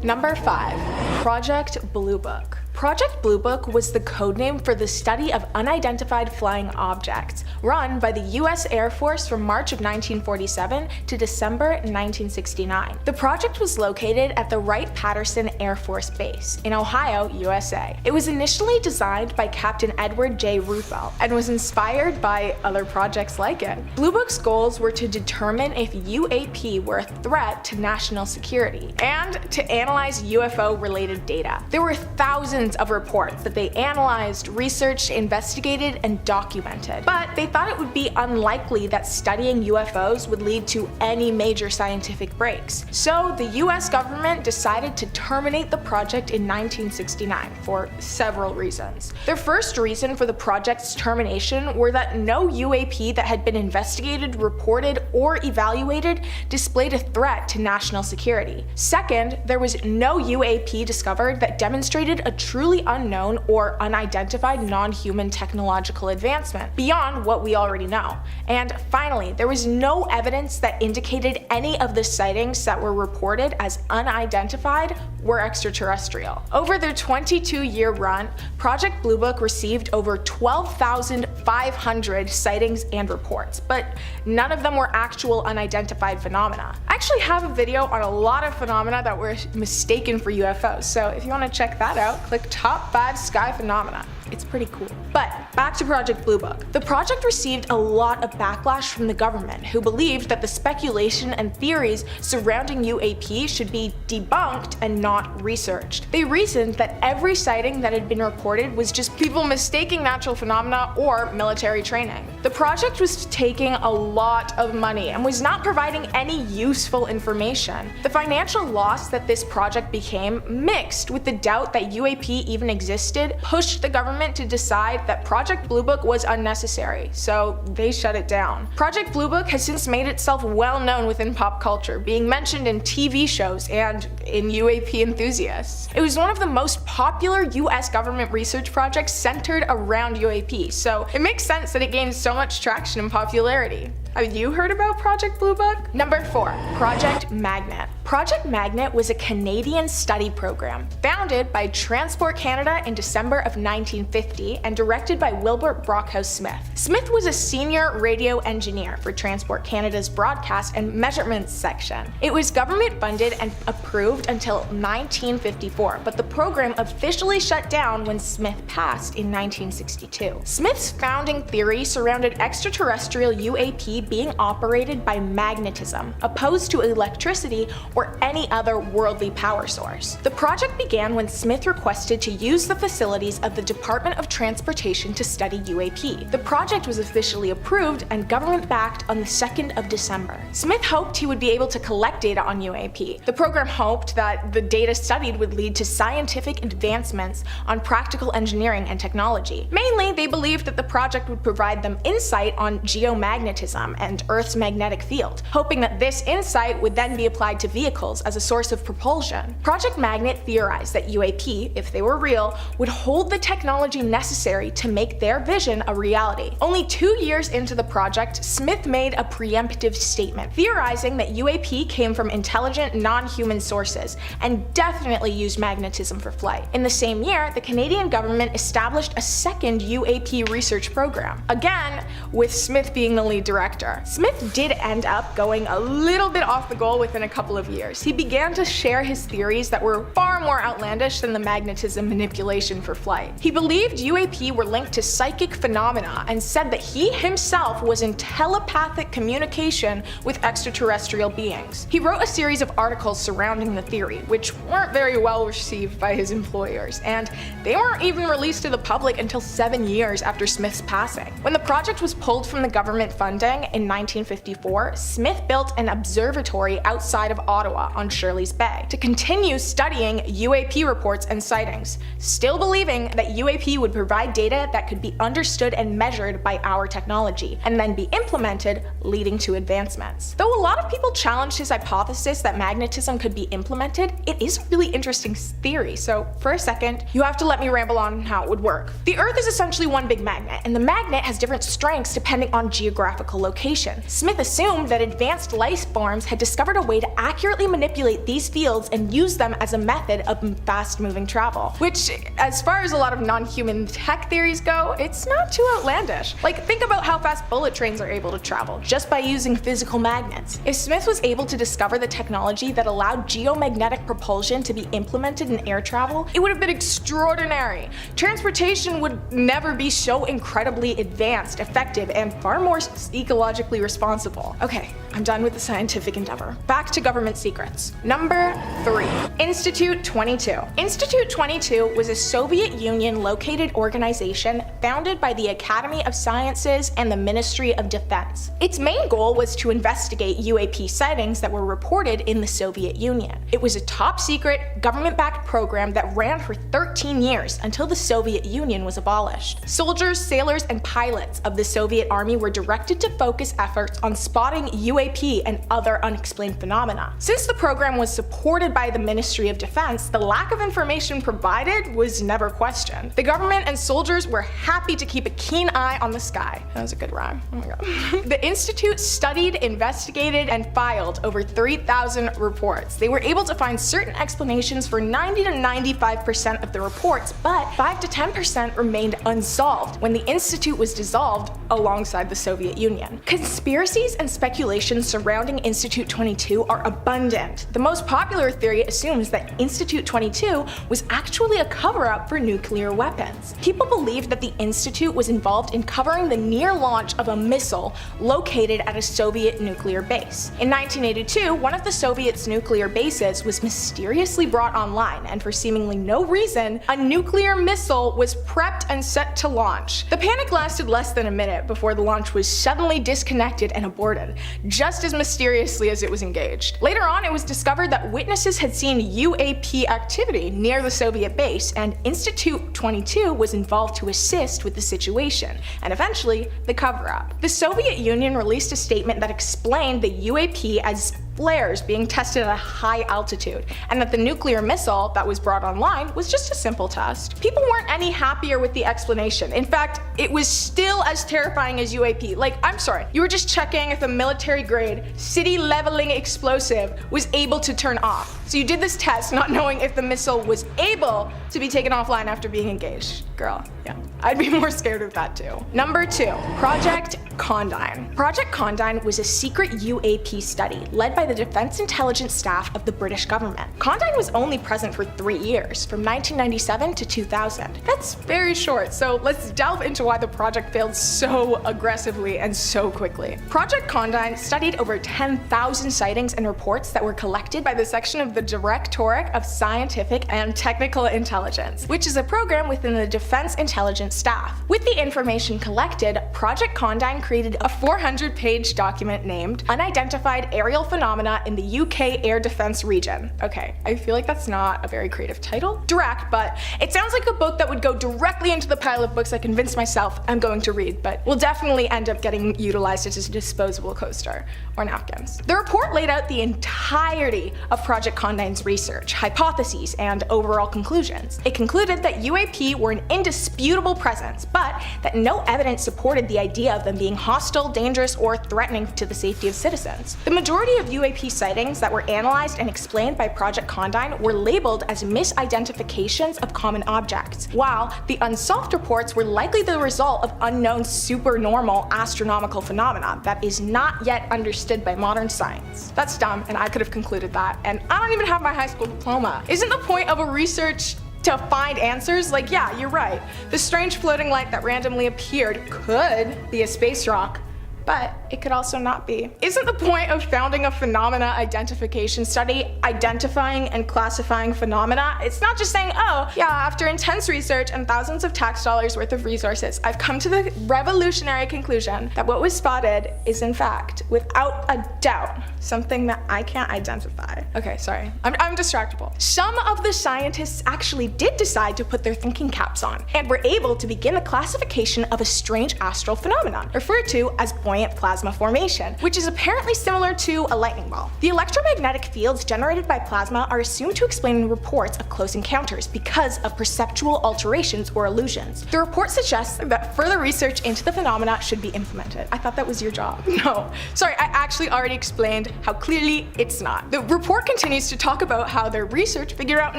Number 5. Project Blue Book. Project Blue Book was the codename for the study of unidentified flying objects, run by the U.S. Air Force from March of 1947 to December 1969. The project was located at the Wright-Patterson Air Force Base in Ohio, USA. It was initially designed by Captain Edward J. Ruthell and was inspired by other projects like it. Blue Book's goals were to determine if UAP were a threat to national security and to analyze UFO-related data. There were thousands of reports that they analyzed, researched, investigated, and documented. But they thought it would be unlikely that studying UFOs would lead to any major scientific breaks. So the US government decided to terminate the project in 1969 for several reasons. Their first reason for the project's termination were that no UAP that had been investigated, reported, or evaluated displayed a threat to national security. Second, there was no UAP discovered that demonstrated a truly unknown or unidentified non-human technological advancement beyond what we already know. And finally, there was no evidence that indicated any of the sightings that were reported as unidentified were extraterrestrial. Over their 22-year run, Project Blue Book received over 12,500 sightings and reports, but none of them were actual unidentified phenomena. I actually have a video on a lot of phenomena that were mistaken for UFOs, so if you want to check that out, click Top 5 Sky Phenomena. It's pretty cool. But back to Project Blue Book. The project received a lot of backlash from the government, who believed that the speculation and theories surrounding UAP should be debunked and not researched. They reasoned that every sighting that had been reported was just people mistaking natural phenomena or military training. The project was taking a lot of money and was not providing any useful information. The financial loss that this project became, mixed with the doubt that UAP even existed, pushed the government to decide that Project Blue Book was unnecessary, so they shut it down. Project Blue Book has since made itself well known within pop culture, being mentioned in TV shows and in UAP enthusiasts. It was one of the most popular US government research projects centered around UAP, so it makes sense that it gained so much traction and popularity. Have you heard about Project Blue Book? Number 4. Project Magnet. Project Magnet was a Canadian study program founded by Transport Canada in December of 1950 and directed by Wilbert Brockhouse Smith. Smith was a senior radio engineer for Transport Canada's broadcast and measurements section. It was government funded and approved until 1954, but the program officially shut down when Smith passed in 1962. Smith's founding theory surrounded extraterrestrial UAP being operated by magnetism, opposed to electricity or any other worldly power source. The project began when Smith requested to use the facilities of the Department of Transportation to study UAP. The project was officially approved and government-backed on the 2nd of December. Smith hoped he would be able to collect data on UAP. The program hoped that the data studied would lead to scientific advancements on practical engineering and technology. Mainly, they believed that the project would provide them insight on geomagnetism and Earth's magnetic field, hoping that this insight would then be applied to vehicles as a source of propulsion. Project Magnet theorized that UAP, if they were real, would hold the technology necessary to make their vision a reality. Only 2 years into the project, Smith made a preemptive statement, theorizing that UAP came from intelligent, non-human sources and definitely used magnetism for flight. In the same year, the Canadian government established a second UAP research program, again with Smith being the lead director. Smith did end up going a little bit off the goal within a couple of years. He began to share his theories that were far more outlandish than the magnetism manipulation for flight. He believed UAP were linked to psychic phenomena and said that he himself was in telepathic communication with extraterrestrial beings. He wrote a series of articles surrounding the theory, which weren't very well received by his employers, and they weren't even released to the public until 7 years after Smith's passing. When the project was pulled from the government funding in 1954, Smith built an observatory outside of Ottawa on Shirley's Bay to continue studying UAP reports and sightings, still believing that UAP would provide data that could be understood and measured by our technology, and then be implemented, leading to advancements. Though a lot of people challenged his hypothesis that magnetism could be implemented, it is a really interesting theory, so for a second, you have to let me ramble on how it would work. The Earth is essentially one big magnet, and the magnet has different strengths depending on geographical location. location. Smith assumed that advanced life forms had discovered a way to accurately manipulate these fields and use them as a method of fast-moving travel. Which, as far as a lot of non-human tech theories go, it's not too outlandish. Like, think about how fast bullet trains are able to travel, just by using physical magnets. If Smith was able to discover the technology that allowed geomagnetic propulsion to be implemented in air travel, it would have been extraordinary. Transportation would never be so incredibly advanced, effective, and far more ecologically responsible. Okay, I'm done with the scientific endeavor. Back to government secrets. Number 3. Institute 22. Institute 22 was a Soviet Union-located organization founded by the Academy of Sciences and the Ministry of Defense. Its main goal was to investigate UAP sightings that were reported in the Soviet Union. It was a top-secret, government-backed program that ran for 13 years until the Soviet Union was abolished. Soldiers, sailors, and pilots of the Soviet Army were directed to focus efforts on spotting UAP and other unexplained phenomena. Since the program was supported by the Ministry of Defense, the lack of information provided was never questioned. The government and soldiers were happy to keep a keen eye on the sky. That was a good rhyme. Oh my god. The Institute studied, investigated, and filed over 3,000 reports. They were able to find certain explanations for 90 to 95% of the reports, but 5 to 10% remained unsolved when the Institute was dissolved alongside the Soviet Union. Conspiracies and speculations surrounding Institute 22 are abundant. The most popular theory assumes that Institute 22 was actually a cover-up for nuclear weapons. People believe that the Institute was involved in covering the near launch of a missile located at a Soviet nuclear base. In 1982, one of the Soviets' nuclear bases was mysteriously brought online, and for seemingly no reason, a nuclear missile was prepped and set to launch. The panic lasted less than a minute before the launch was suddenly disconnected and aborted, just as mysteriously as it was engaged. Later on, it was discovered that witnesses had seen UAP activity near the Soviet base, and Institute 22 was involved to assist with the situation, and eventually, the cover-up. The Soviet Union released a statement that explained the UAP as flares being tested at a high altitude, and that the nuclear missile that was brought online was just a simple test. People weren't any happier with the explanation. In fact, it was still as terrifying as UAP. Like, I'm sorry, you were just checking if a military-grade, city-leveling explosive was able to turn off. So you did this test not knowing if the missile was able to be taken offline after being engaged. Girl, yeah. I'd be more scared of that too. Number 2, Project Condign. Project Condign was a secret UAP study led by the Defense Intelligence Staff of the British government. Condign was only present for 3 years, from 1997 to 2000. That's very short, so let's delve into why the project failed so aggressively and so quickly. Project Condign studied over 10,000 sightings and reports that were collected by the section of the Directorate of Scientific and Technical Intelligence, which is a program within the Defense Intelligence Staff. With the information collected, Project Condign created a 400-page document named Unidentified Aerial Phenomena in the UK Air Defence Region. Okay, I feel like that's not a very creative title. Direct, but it sounds like a book that would go directly into the pile of books I convinced myself I'm going to read, but will definitely end up getting utilized as a disposable coaster or napkins. The report laid out the entirety of Project Condign's research, hypotheses, and overall conclusions. It concluded that UAP were an indisputable presence, but that no evidence supported the idea of them being hostile, dangerous, or threatening to the safety of citizens. The majority of UAP sightings that were analyzed and explained by Project Condign were labeled as misidentifications of common objects, while the unsolved reports were likely the result of unknown supernormal astronomical phenomena that is not yet understood by modern science. That's dumb, and I could have concluded that, and I don't even have my high school diploma. Isn't the point of a research to find answers? Like, yeah, you're right. The strange floating light that randomly appeared could be a space rock, but it could also not be. Isn't the point of founding a phenomena identification study identifying and classifying phenomena? It's not just saying, oh, yeah, after intense research and thousands of tax dollars worth of resources, I've come to the revolutionary conclusion that what was spotted is in fact, without a doubt, something that I can't identify. Okay, sorry, I'm distractible. Some of the scientists actually did decide to put their thinking caps on and were able to begin the classification of a strange astral phenomenon, referred to as buoyant plasma formation, which is apparently similar to a lightning ball. The electromagnetic fields generated by plasma are assumed to explain reports of close encounters because of perceptual alterations or illusions. The report suggests that further research into the phenomena should be implemented. I thought that was your job. No, sorry, I actually already explained how clearly it's not. The report continues to talk about how their research figured out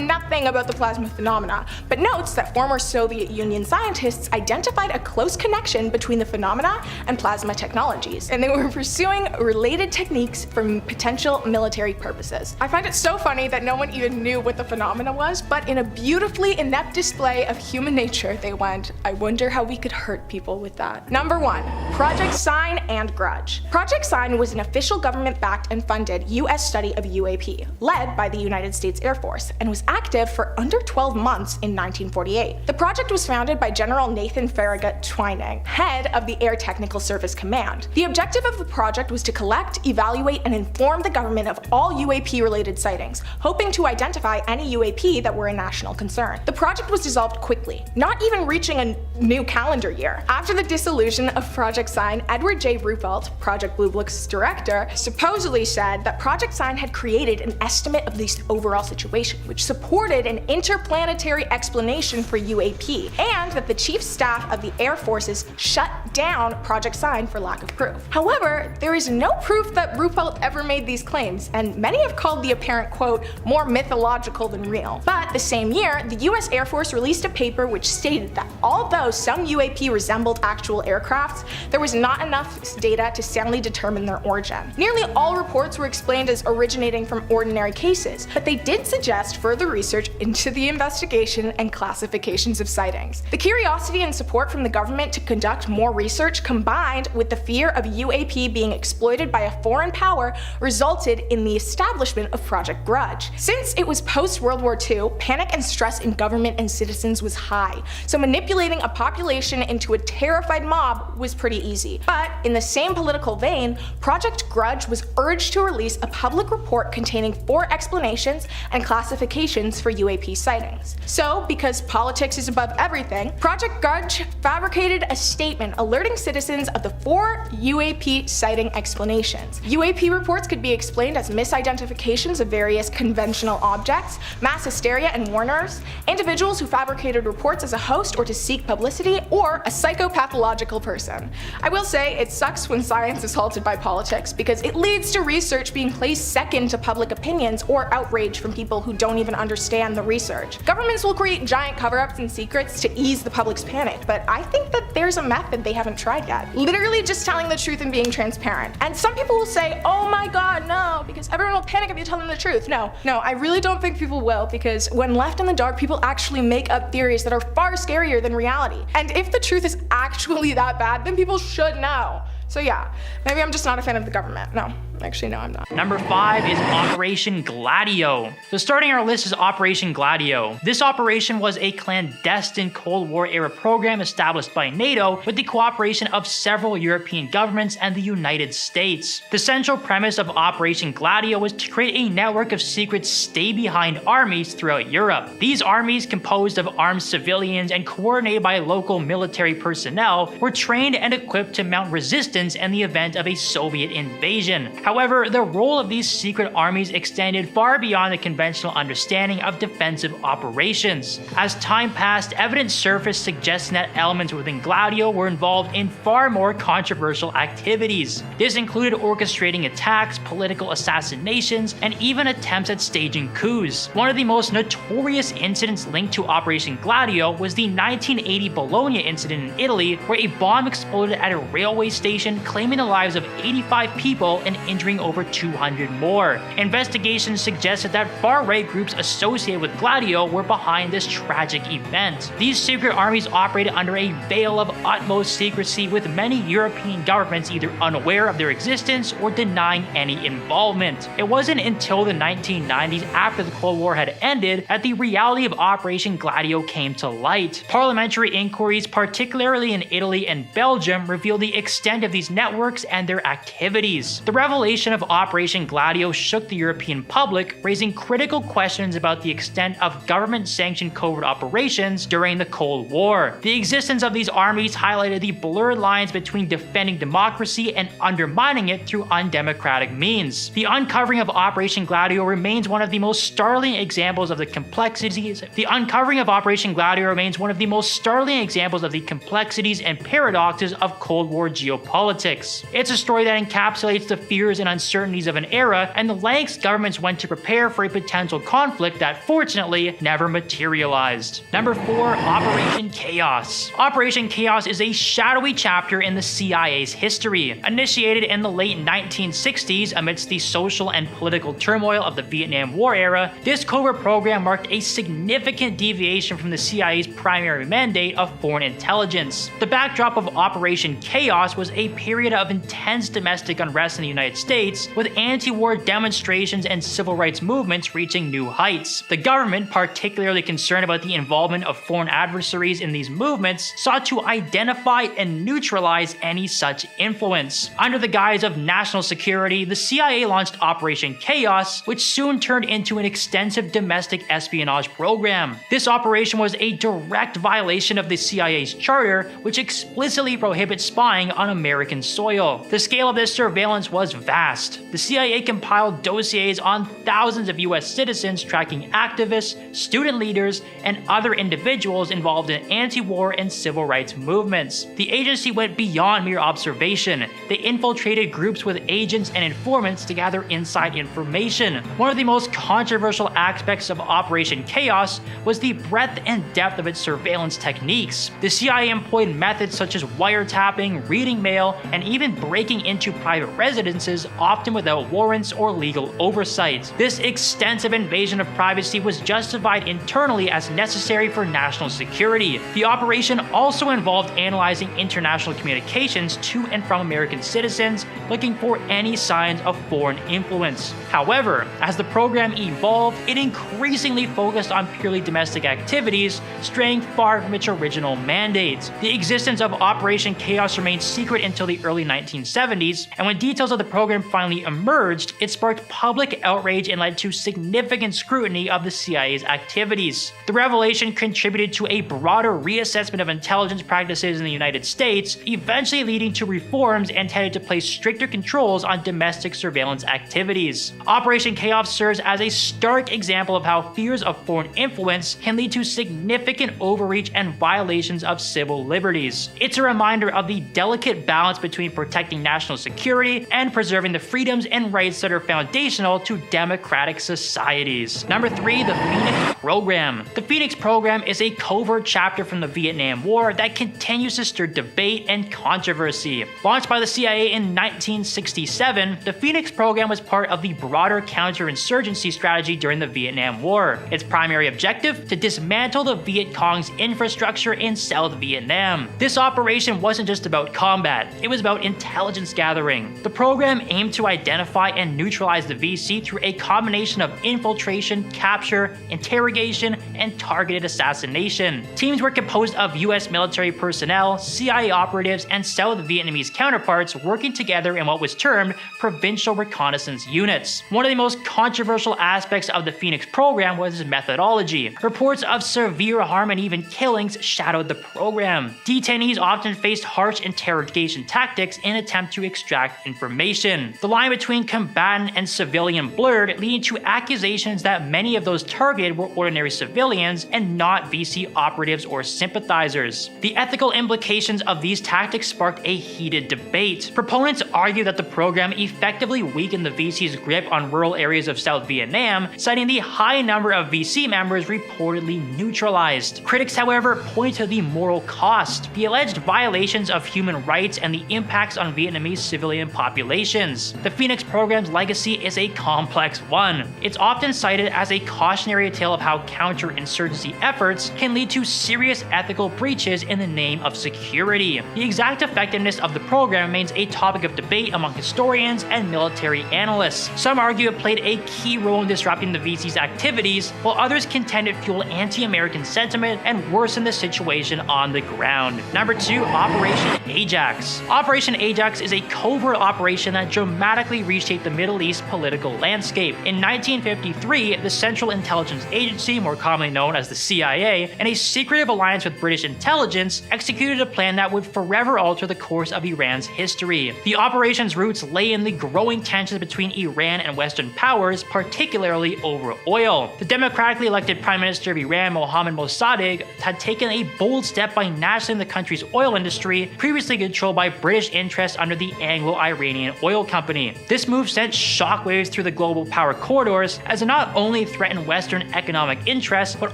nothing about the plasma phenomena, but notes that former Soviet Union scientists identified a close connection between the phenomena and plasma technologies, and they were pursuing related techniques for potential military purposes. I find it so funny that no one even knew what the phenomena was, but in a beautifully inept display of human nature, they went, I wonder how we could hurt people with that. Number 1, Project Sign and Grudge. Project Sign was an official government-backed and funded US study of UAP, led by the United States Air Force, and was active for under 12 months in 1948. The project was founded by General Nathan Farragut Twining, head of the Air Technical Service Command. The objective of the project was to collect, evaluate, and inform the government of all UAP-related sightings, hoping to identify any UAP that were a national concern. The project was dissolved quickly, not even reaching a new calendar year. After the dissolution of Project Sign, Edward J. Ruppelt, Project Blue Book's director, supposedly said that Project Sign had created an estimate of the overall situation, which supported an interplanetary explanation for UAP, and that the chief staff of the Air Forces shut down Project Sign for lack of proof. However, there is no proof that Ruppelt ever made these claims, and many have called the apparent quote more mythological than real. But the same year, the US Air Force released a paper which stated that although some UAP resembled actual aircrafts, there was not enough data to soundly determine their origin. Nearly all reports were explained as originating from ordinary cases, but they did suggest further research into the investigation and classifications of sightings. The curiosity and support from the government to conduct more research, combined with the fear of UAP being exploited by a foreign power, resulted in the establishment of Project Grudge. Since it was post-World War II, panic and stress in government and citizens was high, so manipulating a population into a terrified mob was pretty easy. But in the same political vein, Project Grudge was urged to release a public report containing 4 explanations and classifications for UAP sightings. So, because politics is above everything, Project Grudge fabricated a statement alerting citizens of the 4 UAP sighting explanations. UAP reports could be explained as misidentifications of various conventional objects, mass hysteria and warners, individuals who fabricated reports as a host or to seek publicity, or a psychopathological person. I will say, it sucks when science is halted by politics, because it leads to research being placed second to public opinions or outrage from people who don't even understand the research. Governments will create giant cover-ups and secrets to ease the public's panic, but I think that there's a method they haven't tried yet. Literally just telling the truth and being transparent. And some people will say, oh my god, no, because everyone will panic if you tell them the truth. No, I really don't think people will, because when left in the dark, people actually make up theories that are far scarier than reality. And if the truth is actually that bad, then people should know. So yeah, maybe I'm just not a fan of the government. No, actually no, I'm not. Number 5 is Operation Gladio. So starting our list is Operation Gladio. This operation was a clandestine Cold War era program established by NATO with the cooperation of several European governments and the United States. The central premise of Operation Gladio was to create a network of secret stay-behind armies throughout Europe. These armies, composed of armed civilians and coordinated by local military personnel, were trained and equipped to mount resistance in the event of a Soviet invasion. However, the role of these secret armies extended far beyond the conventional understanding of defensive operations. As time passed, evidence surfaced suggesting that elements within Gladio were involved in far more controversial activities. This included orchestrating attacks, political assassinations, and even attempts at staging coups. One of the most notorious incidents linked to Operation Gladio was the 1980 Bologna incident in Italy, where a bomb exploded at a railway station, claiming the lives of 85 people and injuring over 200 more. Investigations suggested that far-right groups associated with Gladio were behind this tragic event. These secret armies operated under a veil of utmost secrecy, with many European governments either unaware of their existence or denying any involvement. It wasn't until the 1990s, after the Cold War had ended, that the reality of Operation Gladio came to light. Parliamentary inquiries, particularly in Italy and Belgium, revealed the extent of these networks and their activities. The revelation revelation of Operation Gladio shook the European public, raising critical questions about the extent of government-sanctioned covert operations during the Cold War. The existence of these armies highlighted the blurred lines between defending democracy and undermining it through undemocratic means. The uncovering of Operation Gladio remains one of the most startling examples of the complexities. The uncovering of Operation Gladio remains one of the most startling examples of the complexities and paradoxes of Cold War geopolitics. It's a story that encapsulates the fears and uncertainties of an era and the lengths governments went to prepare for a potential conflict that fortunately never materialized. Number 4, Operation Chaos. Operation Chaos is a shadowy chapter in the CIA's history. Initiated in the late 1960s amidst the social and political turmoil of the Vietnam War era, this covert program marked a significant deviation from the CIA's primary mandate of foreign intelligence. The backdrop of Operation Chaos was a period of intense domestic unrest in the United States, with anti-war demonstrations and civil rights movements reaching new heights. The government, particularly concerned about the involvement of foreign adversaries in these movements, sought to identify and neutralize any such influence. Under the guise of national security, the CIA launched Operation Chaos, which soon turned into an extensive domestic espionage program. This operation was a direct violation of the CIA's charter, which explicitly prohibits spying on American soil. The scale of this surveillance was vast. The CIA compiled dossiers on thousands of US citizens tracking activists, student leaders, and other individuals involved in anti-war and civil rights movements. The agency went beyond mere observation. They infiltrated groups with agents and informants to gather inside information. One of the most controversial aspects of Operation Chaos was the breadth and depth of its surveillance techniques. The CIA employed methods such as wiretapping, reading mail, and even breaking into private residences, often without warrants or legal oversight. This extensive invasion of privacy was justified internally as necessary for national security. The operation also involved analyzing international communications to and from American citizens, looking for any signs of foreign influence. However, as the program evolved, it increasingly focused on purely domestic activities, straying far from its original mandate. The existence of Operation Chaos remained secret until the early 1970s, and when details of the program finally emerged, it sparked public outrage and led to significant scrutiny of the CIA's activities. The revelation contributed to a broader reassessment of intelligence practices in the United States, eventually leading to reforms intended to place stricter controls on domestic surveillance activities. Operation Chaos serves as a stark example of how fears of foreign influence can lead to significant overreach and violations of civil liberties. It's a reminder of the delicate balance between protecting national security and preserving the freedoms and rights that are foundational to democratic societies. Number 3, the Phoenix Program. The Phoenix Program is a covert chapter from the Vietnam War that continues to stir debate and controversy. Launched by the CIA in 1967, the Phoenix Program was part of the broader counterinsurgency strategy during the Vietnam War. Its primary objective? To dismantle the Viet Cong's infrastructure in South Vietnam. This operation wasn't just about combat, it was about intelligence gathering. The program aimed to identify and neutralize the VC through a combination of infiltration, capture, interrogation, and targeted assassination. Teams were composed of US military personnel, CIA operatives, and South Vietnamese counterparts working together in what was termed provincial reconnaissance units. One of the most controversial aspects of the Phoenix program was its methodology. Reports of severe harm and even killings shadowed the program. Detainees often faced harsh interrogation tactics in an attempt to extract information. The line between combatant and civilian blurred, leading to accusations that many of those targeted were ordinary civilians and not VC operatives or sympathizers. The ethical implications of these tactics sparked a heated debate. Proponents argue that the program effectively weakened the VC's grip on rural areas of South Vietnam, citing the high number of VC members reportedly neutralized. Critics, however, point to the moral cost, the alleged violations of human rights, and the impacts on Vietnamese civilian populations. The Phoenix program's legacy is a complex one. It's often cited as a cautionary tale of how how counterinsurgency efforts can lead to serious ethical breaches in the name of security. The exact effectiveness of the program remains a topic of debate among historians and military analysts. Some argue it played a key role in disrupting the VC's activities, while others contend it fueled anti-American sentiment and worsened the situation on the ground. Number 2, Operation Ajax. Operation Ajax is a covert operation that dramatically reshaped the Middle East political landscape. In 1953, the Central Intelligence Agency, more commonly known as the CIA, and a secretive alliance with British intelligence, executed a plan that would forever alter the course of Iran's history. The operation's roots lay in the growing tensions between Iran and Western powers, particularly over oil. The democratically elected Prime Minister of Iran, Mohammad Mossadegh, had taken a bold step by nationalizing the country's oil industry, previously controlled by British interests under the Anglo-Iranian Oil Company. This move sent shockwaves through the global power corridors, as it not only threatened Western economic interests, but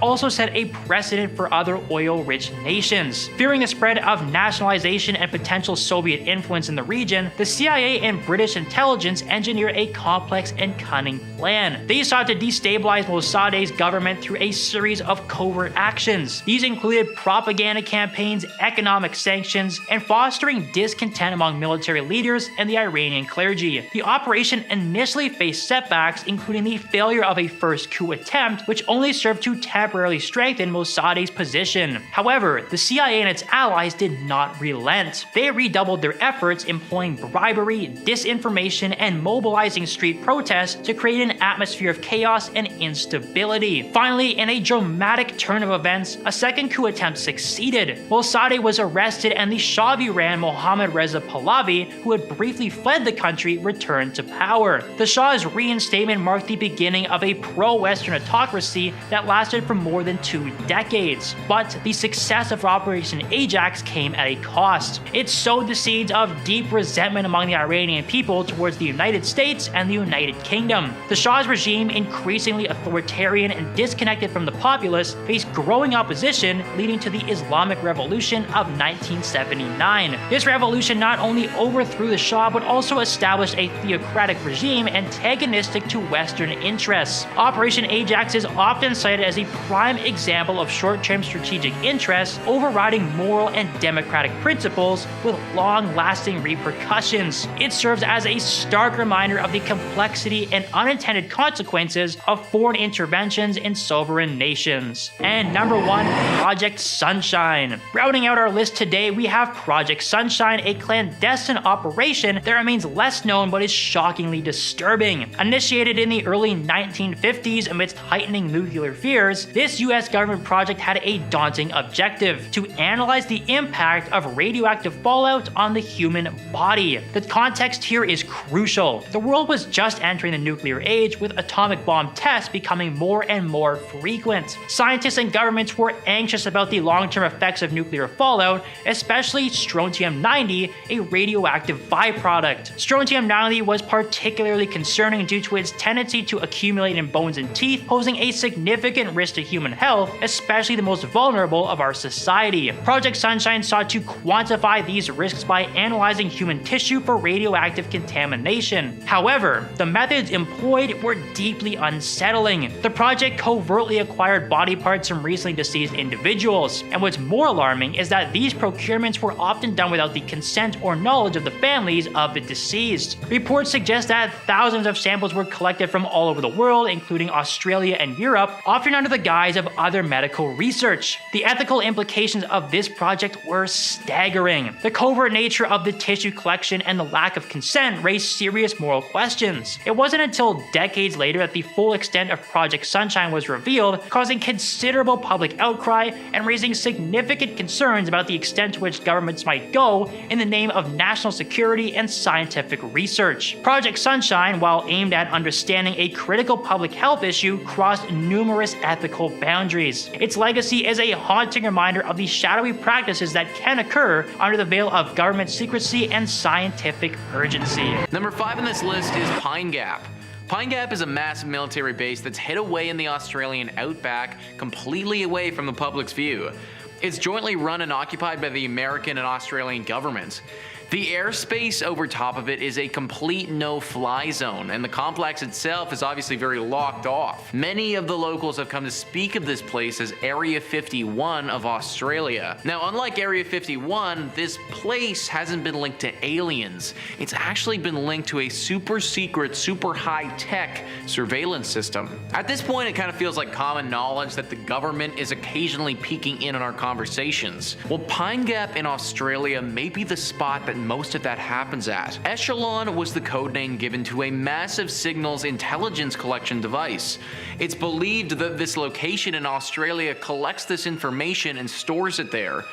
also set a precedent for other oil-rich nations. Fearing the spread of nationalization and potential Soviet influence in the region, the CIA and British intelligence engineered a complex and cunning plan. They sought to destabilize Mossadegh's government through a series of covert actions. These included propaganda campaigns, economic sanctions, and fostering discontent among military leaders and the Iranian clergy. The operation initially faced setbacks, including the failure of a first coup attempt, which only served to temporarily strengthen Mossadegh's position. However, the CIA and its allies did not relent. They redoubled their efforts, employing bribery, disinformation, and mobilizing street protests to create an atmosphere of chaos and instability. Finally, in a dramatic turn of events, a second coup attempt succeeded. Mossadegh was arrested and the Shah of Iran, Mohammad Reza Pahlavi, who had briefly fled the country, returned to power. The Shah's reinstatement marked the beginning of a pro-Western autocracy that lasted for more than 2 decades. But the success of Operation Ajax came at a cost. It sowed the seeds of deep resentment among the Iranian people towards the United States and the United Kingdom. The Shah's regime, increasingly authoritarian and disconnected from the populace, faced growing opposition, leading to the Islamic Revolution of 1979. This revolution not only overthrew the Shah, but also established a theocratic regime antagonistic to Western interests. Operation Ajax is often cited as a prime example of short-term strategic interests overriding moral and democratic principles with long-lasting repercussions. It serves as a stark reminder of the complexity and unintended consequences of foreign interventions in sovereign nations. And number 1, Project Sunshine. Rounding out our list today, we have Project Sunshine, a clandestine operation that remains less known but is shockingly disturbing. Initiated in the early 1950s amidst heightening nuclear fears, this US government project had a daunting objective: to analyze the impact of radioactive fallout on the human body. The context here is crucial. The world was just entering the nuclear age, with atomic bomb tests becoming more and more frequent. Scientists and governments were anxious about the long-term effects of nuclear fallout, especially strontium-90, a radioactive byproduct. Strontium-90 was particularly concerning due to its tendency to accumulate in bones and teeth, posing a significant risk to human health, especially the most vulnerable of our society. Project Sunshine sought to quantify these risks by analyzing human tissue for radioactive contamination. However, the methods employed were deeply unsettling. The project covertly acquired body parts from recently deceased individuals, and what's more alarming is that these procurements were often done without the consent or knowledge of the families of the deceased. Reports suggest that thousands of samples were collected from all over the world, including Australia and Europe, often under the guise of other medical research. The ethical implications of this project were staggering. The covert nature of the tissue collection and the lack of consent raised serious moral questions. It wasn't until decades later that the full extent of Project Sunshine was revealed, causing considerable public outcry and raising significant concerns about the extent to which governments might go in the name of national security and scientific research. Project Sunshine, while aimed at understanding a critical public health issue, crossed numerous ethical boundaries. Its legacy is a haunting reminder of the shadowy practices that can occur under the veil of government secrecy and scientific urgency. Number 5 on this list is Pine Gap. Pine Gap is a massive military base that's hid away in the Australian outback, completely away from the public's view. It's jointly run and occupied by the American and Australian governments. The airspace over top of it is a complete no-fly zone, and the complex itself is obviously very locked off. Many of the locals have come to speak of this place as Area 51 of Australia. Now, unlike Area 51, this place hasn't been linked to aliens. It's actually been linked to a super secret, super high-tech surveillance system. At this point, it kind of feels like common knowledge that the government is occasionally peeking in on our conversations. Well, Pine Gap in Australia may be the spot that most of that happens at. Echelon was the codename given to a massive signals intelligence collection device. It's believed that this location in Australia collects this information and stores it there.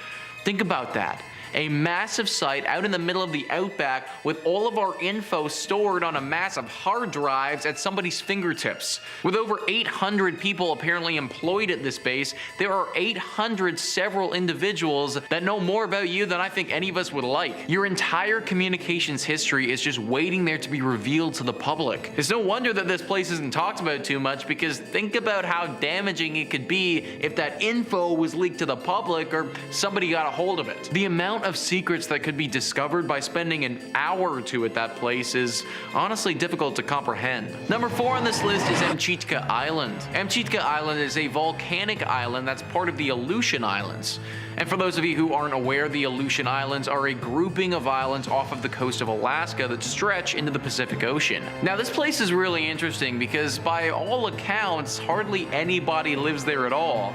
Think about that. A massive site out in the middle of the outback with all of our info stored on a massive hard drives at somebody's fingertips. With over 800 people apparently employed at this base, there are 800 several individuals that know more about you than I think any of us would like. Your entire communications history is just waiting there to be revealed to the public. It's no wonder that this place isn't talked about too much, because think about how damaging it could be if that info was leaked to the public or somebody got a hold of it. The amount of secrets that could be discovered by spending an hour or two at that place is honestly difficult to comprehend. Number 4 on this list is Amchitka Island. Amchitka Island is a volcanic island that's part of the Aleutian Islands. And for those of you who aren't aware, the Aleutian Islands are a grouping of islands off of the coast of Alaska that stretch into the Pacific Ocean. Now, this place is really interesting because by all accounts, hardly anybody lives there at all.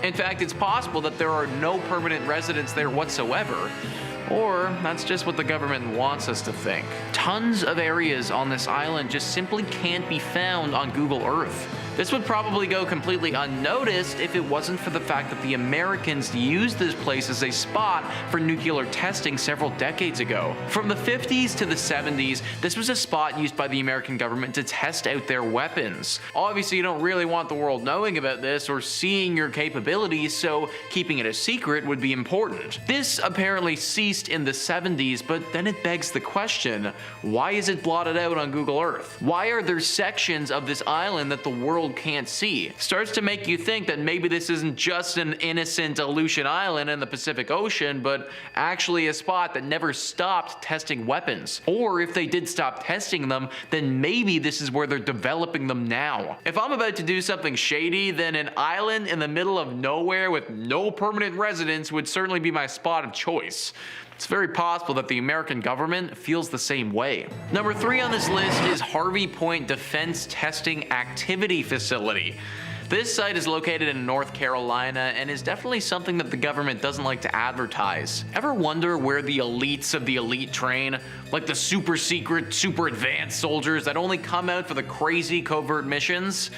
In fact, it's possible that there are no permanent residents there whatsoever. Or that's just what the government wants us to think. Tons of areas on this island just simply can't be found on Google Earth. This would probably go completely unnoticed if it wasn't for the fact that the Americans used this place as a spot for nuclear testing several decades ago. From the 50s to the 70s, this was a spot used by the American government to test out their weapons. Obviously, you don't really want the world knowing about this or seeing your capabilities, so keeping it a secret would be important. This apparently ceased in the 70s, but then it begs the question, why is it blotted out on Google Earth? Why are there sections of this island that the world can't see? Starts to make you think that maybe this isn't just an innocent Aleutian Island in the Pacific Ocean, but actually a spot that never stopped testing weapons. Or if they did stop testing them, then maybe this is where they're developing them now. If I'm about to do something shady, then an island in the middle of nowhere with no permanent residents would certainly be my spot of choice. It's very possible that the American government feels the same way. Number 3 on this list is Harvey Point Defense Testing Activity Facility. This site is located in North Carolina and is definitely something that the government doesn't like to advertise. Ever wonder where the elites of the elite train? Like the super secret, super advanced soldiers that only come out for the crazy covert missions?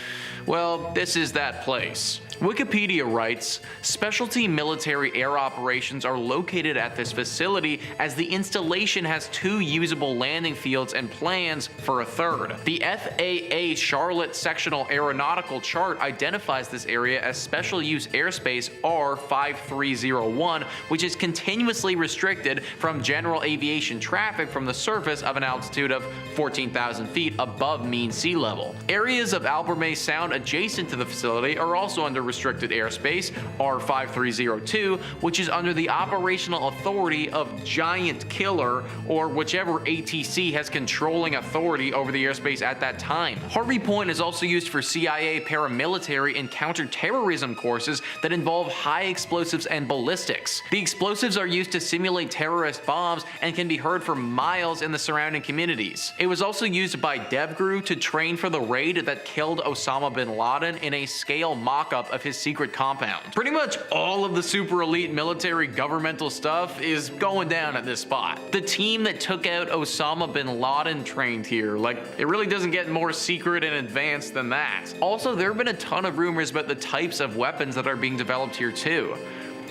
Well, this is that place. Wikipedia writes, specialty military air operations are located at this facility as the installation has 2 usable landing fields and plans for a 3rd. The FAA Charlotte Sectional Aeronautical Chart identifies this area as special use airspace R5301, which is continuously restricted from general aviation traffic from the surface of an altitude of 14,000 feet above mean sea level. Areas of Albermay Sound adjacent to the facility are also under restricted airspace R5302, which is under the operational authority of Giant Killer, or whichever ATC has controlling authority over the airspace at that time. Harvey Point is also used for CIA paramilitary and counterterrorism courses that involve high explosives and ballistics. The explosives are used to simulate terrorist bombs and can be heard for miles in the surrounding communities. It was also used by DevGru to train for the raid that killed Osama bin Laden in a scale mock-up of his secret compound. Pretty much all of the super elite military governmental stuff is going down at this spot. The team that took out Osama bin Laden trained here. Like, it really doesn't get more secret and advanced than that. Also, there have been a ton of rumors about the types of weapons that are being developed here too.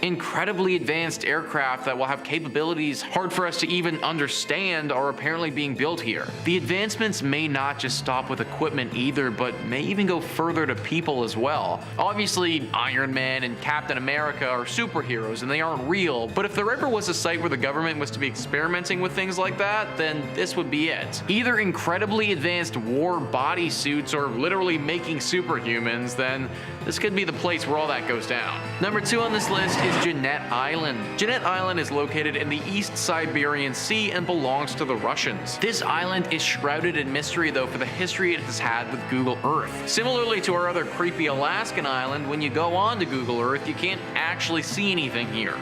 Incredibly advanced aircraft that will have capabilities hard for us to even understand are apparently being built here. The advancements may not just stop with equipment either, but may even go further to people as well. Obviously, Iron Man and Captain America are superheroes and they aren't real, but if there ever was a site where the government was to be experimenting with things like that, then this would be it. Either incredibly advanced war bodysuits or literally making superhumans, then this could be the place where all that goes down. Number 2 on this list is Jeanette Island. Jeanette Island is located in the East Siberian Sea and belongs to the Russians. This island is shrouded in mystery though for the history it has had with Google Earth. Similarly to our other creepy Alaskan island, when you go on to Google Earth, you can't actually see anything here.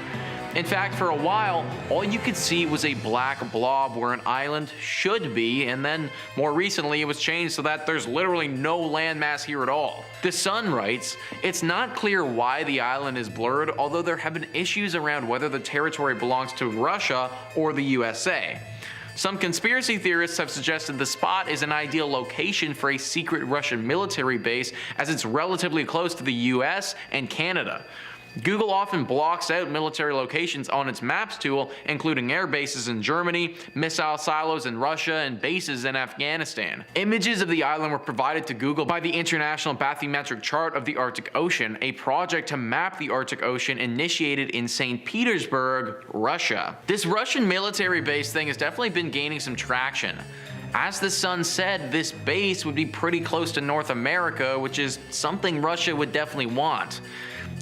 In fact, for a while, all you could see was a black blob where an island should be, and then more recently it was changed so that there's literally no landmass here at all. The Sun writes, "It's not clear why the island is blurred, although there have been issues around whether the territory belongs to Russia or the USA. Some conspiracy theorists have suggested the spot is an ideal location for a secret Russian military base as it's relatively close to the US and Canada. Google often blocks out military locations on its Maps tool, including air bases in Germany, missile silos in Russia, and bases in Afghanistan. Images of the island were provided to Google by the International Bathymetric Chart of the Arctic Ocean, a project to map the Arctic Ocean initiated in St. Petersburg, Russia. This Russian military base thing has definitely been gaining some traction. As the Sun said, this base would be pretty close to North America, which is something Russia would definitely want.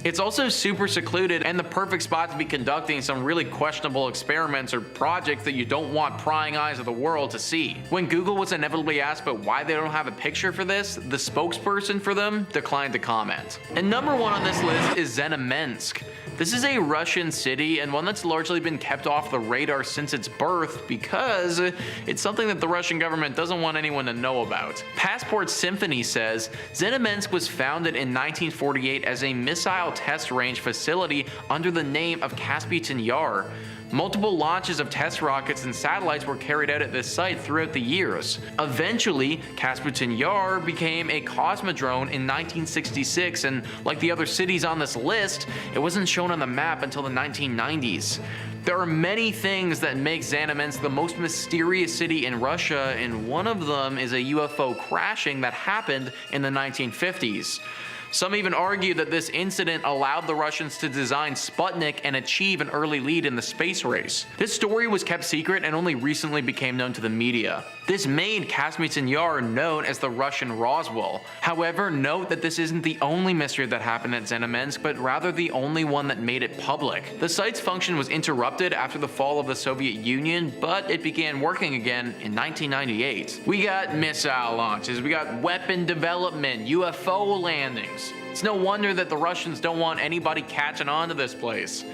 It's also super secluded and the perfect spot to be conducting some really questionable experiments or projects that you don't want prying eyes of the world to see. When Google was inevitably asked about why they don't have a picture for this, the spokesperson for them declined to comment. And number 1 on this list is Znamensk. This is a Russian city and one that's largely been kept off the radar since its birth because it's something that the Russian government doesn't want anyone to know about. Passport Symphony says, Znamensk was founded in 1948 as a missile test range facility under the name of Caspian Yar. Multiple launches of test rockets and satellites were carried out at this site throughout the years. Eventually, Caspian Yar became a cosmodrome in 1966, and like the other cities on this list, it wasn't shown on the map until the 1990s. There are many things that make Znamensk the most mysterious city in Russia, and one of them is a UFO crashing that happened in the 1950s. Some even argue that this incident allowed the Russians to design Sputnik and achieve an early lead in the space race. This story was kept secret and only recently became known to the media. This made Caspian Yar known as the Russian Roswell. However, note that this isn't the only mystery that happened at Znamensk, but rather the only one that made it public. The site's function was interrupted after the fall of the Soviet Union, but it began working again in 1998. We got missile launches, we got weapon development, UFO landings. It's no wonder that the Russians don't want anybody catching on to this place.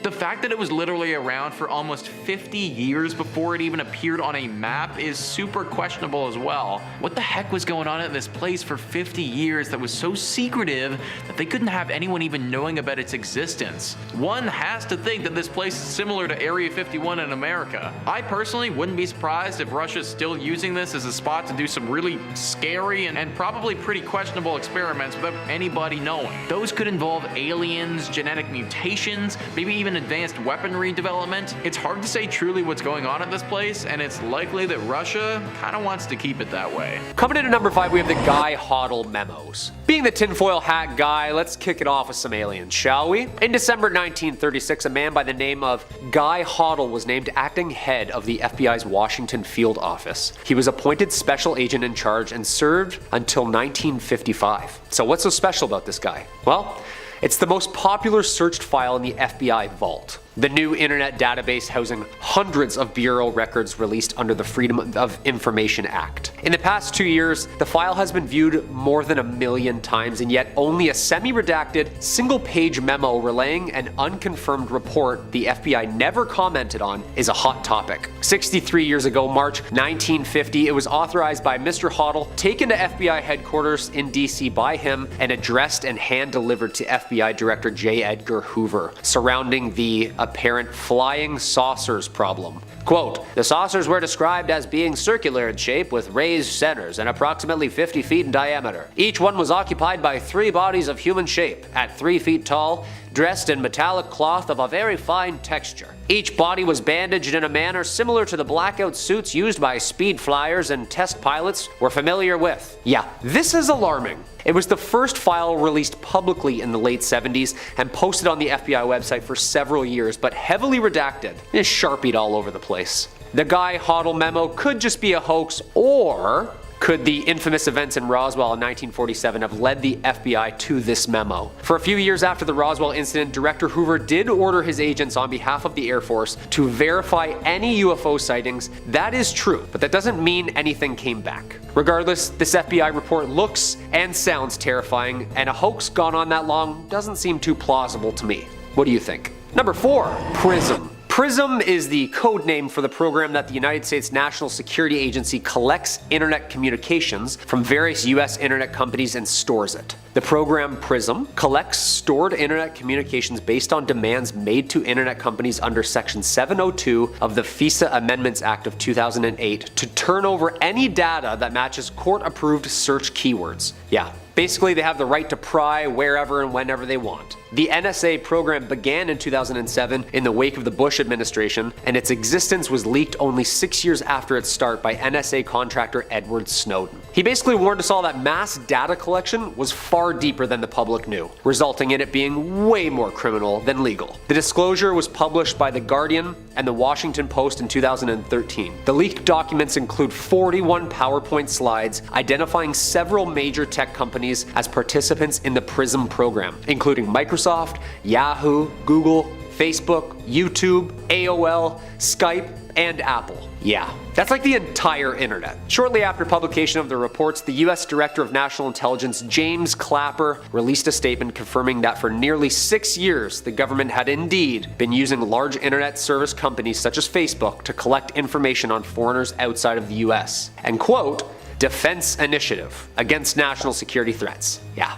The fact that it was literally around for almost 50 years before it even appeared on a map is super questionable as well. What the heck was going on at this place for 50 years that was so secretive that they couldn't have anyone even knowing about its existence? One has to think that this place is similar to Area 51 in America. I personally wouldn't be surprised if Russia's still using this as a spot to do some really scary and probably pretty questionable experiments without anybody knowing. Those could involve aliens, genetic mutations, maybe even advanced weaponry development. It's hard to say truly what's going on at this place, and it's likely that Russia kind of wants to keep it that way. Coming in at number 5, we have the Guy Hoddle memos. Being the tinfoil hat guy, let's kick it off with some aliens, shall we? In December 1936, a man by the name of Guy Hoddle was named acting head of the FBI's Washington field office. He was appointed special agent in charge and served until 1955. So what's so special about this guy? Well, it's the most popular searched file in the FBI vault. The new internet database housing hundreds of bureau records released under the Freedom of Information Act. In the past 2 years, the file has been viewed more than 1 million times, and yet only a semi-redacted, single-page memo relaying an unconfirmed report the FBI never commented on is a hot topic. 63 years ago, March 1950, it was authorized by Mr. Hoddle, taken to FBI headquarters in DC by him, and addressed and hand-delivered to FBI Director J. Edgar Hoover, surrounding the apparent flying saucers problem. Quote, "The saucers were described as being circular in shape with raised centers and approximately 50 feet in diameter. Each one was occupied by 3 bodies of human shape, at 3 feet tall, dressed in metallic cloth of a very fine texture. Each body was bandaged in a manner similar to the blackout suits used by speed flyers and test pilots were familiar with." Yeah, this is alarming. It was the first file released publicly in the late 70s and posted on the FBI website for several years, but heavily redacted and sharpied all over the place. The Guy Hoddle memo could just be a hoax, or Could the infamous events in Roswell in 1947 have led the FBI to this memo? For a few years after the Roswell incident, Director Hoover did order his agents on behalf of the Air Force to verify any UFO sightings. That is true, but that doesn't mean anything came back. Regardless, this FBI report looks and sounds terrifying, and a hoax gone on that long doesn't seem too plausible to me. What do you think? Number 4. PRISM. PRISM is the code name for the program that the United States National Security Agency collects internet communications from various US internet companies and stores it. The program PRISM collects stored internet communications based on demands made to internet companies under Section 702 of the FISA Amendments Act of 2008 to turn over any data that matches court-approved search keywords. Yeah. Basically, they have the right to pry wherever and whenever they want. The NSA program began in 2007 in the wake of the Bush administration, and its existence was leaked only 6 years after its start by NSA contractor Edward Snowden. He basically warned us all that mass data collection was far deeper than the public knew, resulting in it being way more criminal than legal. The disclosure was published by The Guardian and The Washington Post in 2013. The leaked documents include 41 PowerPoint slides identifying several major tech companies as participants in the PRISM program, including Microsoft, Yahoo, Google, Facebook, YouTube, AOL, Skype, and Apple. Yeah, that's like the entire internet. Shortly after publication of the reports, the US Director of National Intelligence, James Clapper, released a statement confirming that for nearly 6 years, the government had indeed been using large internet service companies such as Facebook to collect information on foreigners outside of the US. And quote, defense initiative against national security threats. Yeah.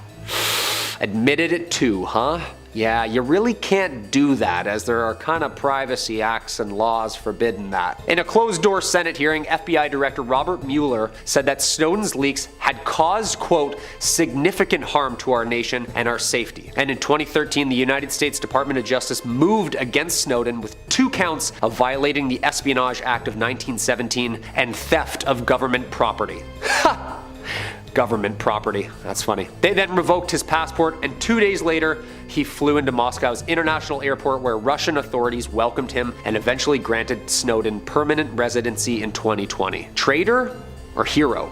Admitted it too, huh? Yeah, you really can't do that, as there are kind of privacy acts and laws forbidding that. In a closed-door Senate hearing, FBI Director Robert Mueller said that Snowden's leaks had caused, quote, significant harm to our nation and our safety. And in 2013, the United States Department of Justice moved against Snowden with 2 counts of violating the Espionage Act of 1917 and theft of government property. Ha! Government property. That's funny. They then revoked his passport, and 2 days later, he flew into Moscow's international airport where Russian authorities welcomed him and eventually granted Snowden permanent residency in 2020. Traitor or hero?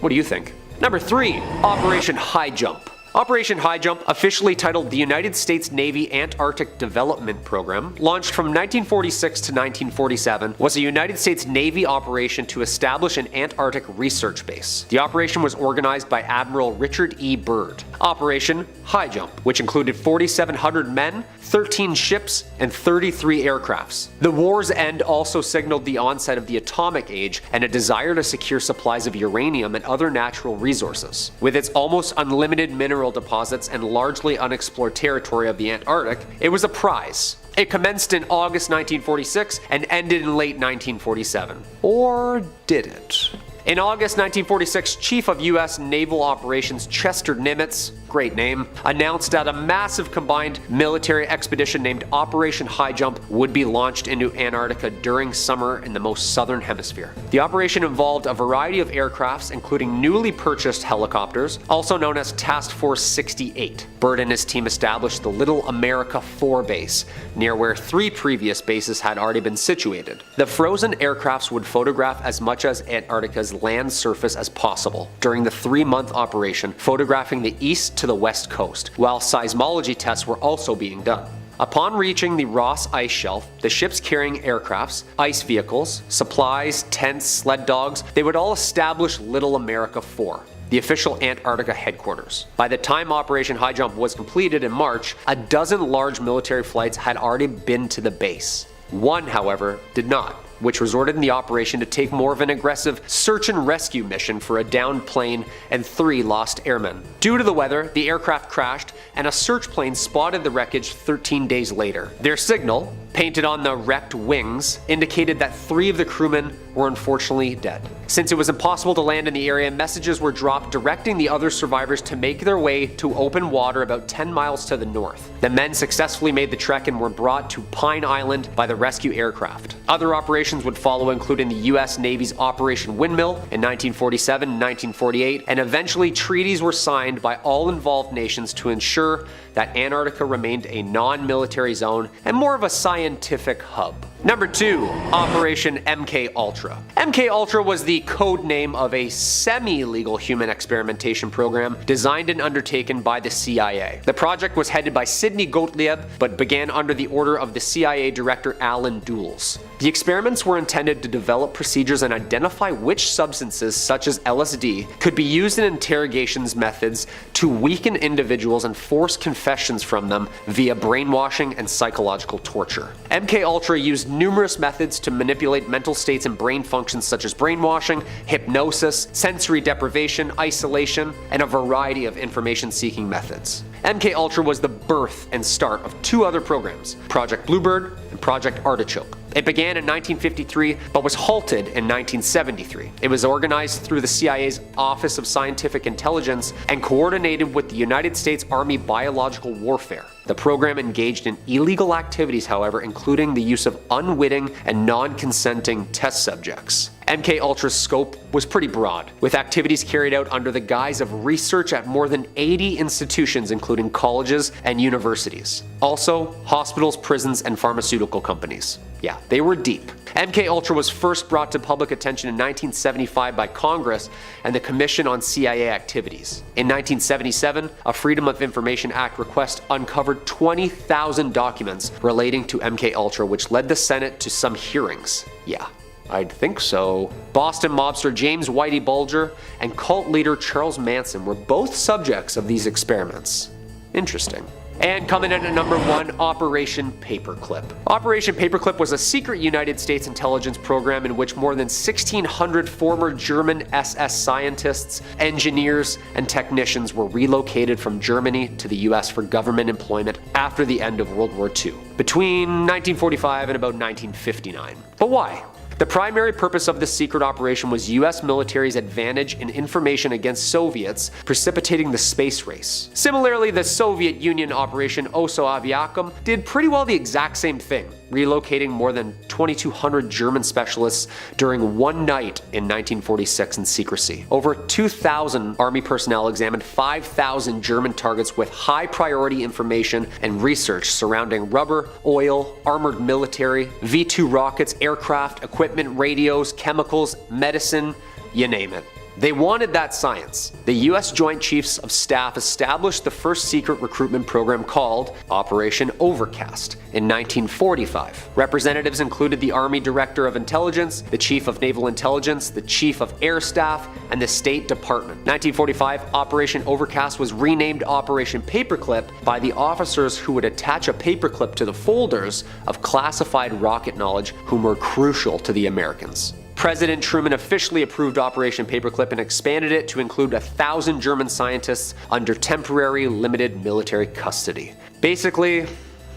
What do you think? Number 3. Operation High Jump. Operation High Jump, officially titled the United States Navy Antarctic Development Program, launched from 1946 to 1947, was a United States Navy operation to establish an Antarctic research base. The operation was organized by Admiral Richard E. Byrd. Operation High Jump, which included 4,700 men, 13 ships, and 33 aircrafts. The war's end also signaled the onset of the atomic age and a desire to secure supplies of uranium and other natural resources. With its almost unlimited mineral deposits and largely unexplored territory of the Antarctic, it was a prize. It commenced in August 1946 and ended in late 1947. Or did it? In August 1946, Chief of U.S. Naval Operations Chester Nimitz, great name, announced that a massive combined military expedition named Operation High Jump would be launched into Antarctica during summer in the most southern hemisphere. The operation involved a variety of aircrafts, including newly purchased helicopters, also known as Task Force 68. Byrd and his team established the Little America 4 base, near where 3 previous bases had already been situated. The frozen aircrafts would photograph as much as Antarctica's land surface as possible during the 3-month operation, photographing the east to the west coast, while seismology tests were also being done. Upon reaching the Ross Ice Shelf, the ships carrying aircrafts, ice vehicles, supplies, tents, sled dogs, they would all establish Little America 4, the official Antarctica headquarters. By the time Operation High Jump was completed in March, a dozen large military flights had already been to the base. One, however, did not, which resorted in the operation to take more of an aggressive search and rescue mission for a downed plane and 3 lost airmen. Due to the weather, the aircraft crashed, and a search plane spotted the wreckage 13 days later. Their signal, painted on the wrecked wings, indicated that 3 of the crewmen were unfortunately dead. Since it was impossible to land in the area, messages were dropped directing the other survivors to make their way to open water about 10 miles to the north. The men successfully made the trek and were brought to Pine Island by the rescue aircraft. Other operations would follow, including the US Navy's Operation Windmill in 1947 and 1948, and eventually treaties were signed by all involved nations to ensure that Antarctica remained a non-military zone and more of a scientific hub. Number 2. Operation MK Ultra. MK Ultra was the code name of a semi-legal human experimentation program designed and undertaken by the CIA. The project was headed by Sidney Gottlieb, but began under the order of the CIA director Alan Dulles. The experiments were intended to develop procedures and identify which substances, such as LSD, could be used in interrogations methods to weaken individuals and force confessions from them via brainwashing and psychological torture. MK Ultra used numerous methods to manipulate mental states and brain functions such as brainwashing, hypnosis, sensory deprivation, isolation, and a variety of information-seeking methods. MK Ultra was the birth and start of 2 other programs, Project Bluebird and Project Artichoke. It began in 1953 but was halted in 1973. It was organized through the CIA's Office of Scientific Intelligence and coordinated with the United States Army Biological Warfare. The program engaged in illegal activities, however, including the use of unwitting and non-consenting test subjects. MK Ultra's scope was pretty broad, with activities carried out under the guise of research at more than 80 institutions including colleges and universities. Also, hospitals, prisons, and pharmaceutical companies. Yeah, they were deep. MK Ultra was first brought to public attention in 1975 by Congress and the Commission on CIA Activities. In 1977, a Freedom of Information Act request uncovered 20,000 documents relating to MK Ultra, which led the Senate to some hearings. Yeah, I'd think so. Boston mobster James Whitey Bulger and cult leader Charles Manson were both subjects of these experiments. Interesting. And coming in at number 1, Operation Paperclip. Operation Paperclip was a secret United States intelligence program in which more than 1,600 former German SS scientists, engineers, and technicians were relocated from Germany to the US for government employment after the end of World War II, between 1945 and about 1959. But why? The primary purpose of this secret operation was US military's advantage in information against Soviets, precipitating the space race. Similarly, the Soviet Union Operation Oso Aviakum did pretty well the exact same thing, relocating more than 2,200 German specialists during one night in 1946 in secrecy. Over 2,000 Army personnel examined 5,000 German targets with high priority information and research surrounding rubber, oil, armored military, V-2 rockets, aircraft, equipment, radios, chemicals, medicine, you name it. They wanted that science. The US Joint Chiefs of Staff established the first secret recruitment program called Operation Overcast in 1945. Representatives included the Army Director of Intelligence, the Chief of Naval Intelligence, the Chief of Air Staff, and the State Department. 1945, Operation Overcast was renamed Operation Paperclip by the officers who would attach a paperclip to the folders of classified rocket knowledge whom were crucial to the Americans. President Truman officially approved Operation Paperclip and expanded it to include 1,000 German scientists under temporary limited military custody. Basically,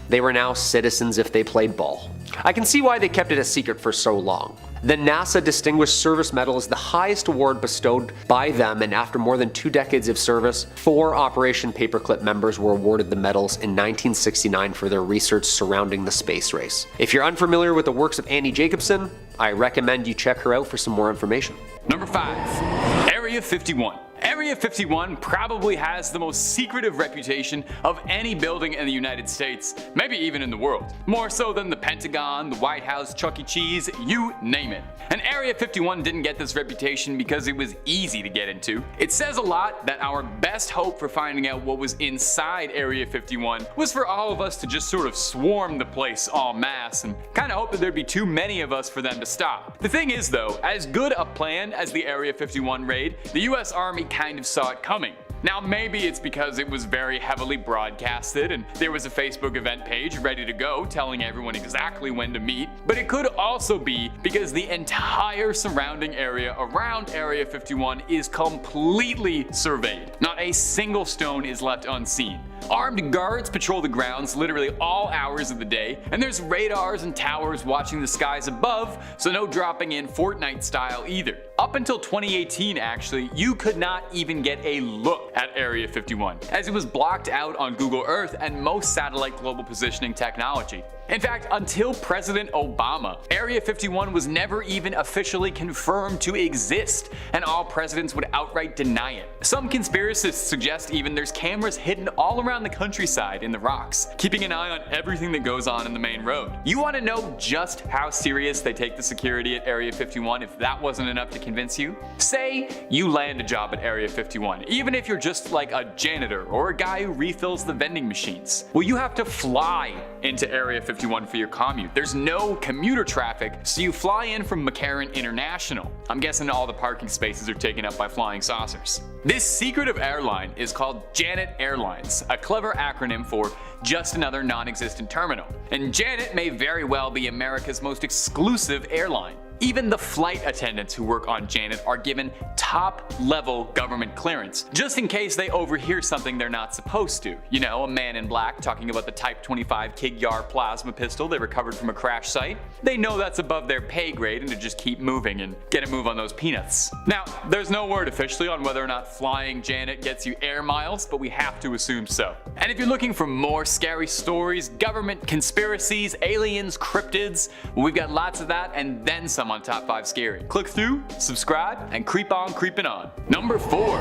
they were now citizens if they played ball. I can see why they kept it a secret for so long. The NASA Distinguished Service Medal is the highest award bestowed by them, and after more than 2 decades of service, 4 Operation Paperclip members were awarded the medals in 1969 for their research surrounding the space race. If you're unfamiliar with the works of Annie Jacobsen, I recommend you check her out for some more information. Number 5. Area 51. Area 51 probably has the most secretive reputation of any building in the United States, maybe even in the world. More so than the Pentagon, the White House, Chuck E. Cheese, you name it. And Area 51 didn't get this reputation because it was easy to get into. It says a lot that our best hope for finding out what was inside Area 51 was for all of us to just sort of swarm the place en masse and kind of hope that there'd be too many of us for them to stop. The thing is though, as good a plan as the Area 51 raid, the US Army kind of saw it coming. Now maybe it's because it was very heavily broadcasted and there was a Facebook event page ready to go telling everyone exactly when to meet, but it could also be because the entire surrounding area around Area 51 is completely surveyed. Not a single stone is left unseen. Armed guards patrol the grounds literally all hours of the day, and there's radars and towers watching the skies above, so no dropping in Fortnite style either. Up until 2018 actually, you could not even get a look at Area 51, as it was blocked out on Google Earth and most satellite global positioning technology. In fact, until President Obama, Area 51 was never even officially confirmed to exist, and all presidents would outright deny it. Some conspiracists suggest even there's cameras hidden all around the countryside in the rocks, keeping an eye on everything that goes on in the main road. You want to know just how serious they take the security at Area 51 if that wasn't enough to convince you? Say you land a job at Area 51, even if you're just like a janitor or a guy who refills the vending machines. Well, you have to fly into Area 51 for your commute. There's no commuter traffic, so you fly in from McCarran International. I'm guessing all the parking spaces are taken up by flying saucers. This secretive airline is called Janet Airlines, a clever acronym for just another non-existent terminal. And Janet may very well be America's most exclusive airline. Even the flight attendants who work on Janet are given top-level government clearance, just in case they overhear something they're not supposed to. You know, a man in black talking about the Type 25 Kig-Yar plasma pistol they recovered from a crash site. They know that's above their pay grade and to just keep moving and get a move on those peanuts. Now, there's no word officially on whether or not flying Janet gets you air miles, but we have to assume so. And if you're looking for more scary stories, government conspiracies, aliens, cryptids, well, we've got lots of that and then some on Top 5 Scary. Click through, subscribe, and creep on creeping on. Number 4.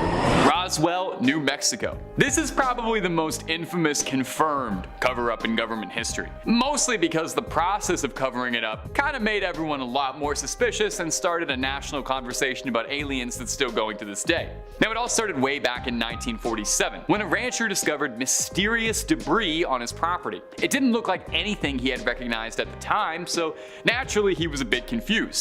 Roswell, New Mexico. This is probably the most infamous confirmed cover-up in government history. Mostly because the process of covering it up kind of made everyone a lot more suspicious and started a national conversation about aliens that's still going to this day. Now, it all started way back in 1947 when a rancher discovered mysterious debris on his property. It didn't look like anything he had recognized at the time, so naturally he was a bit confused.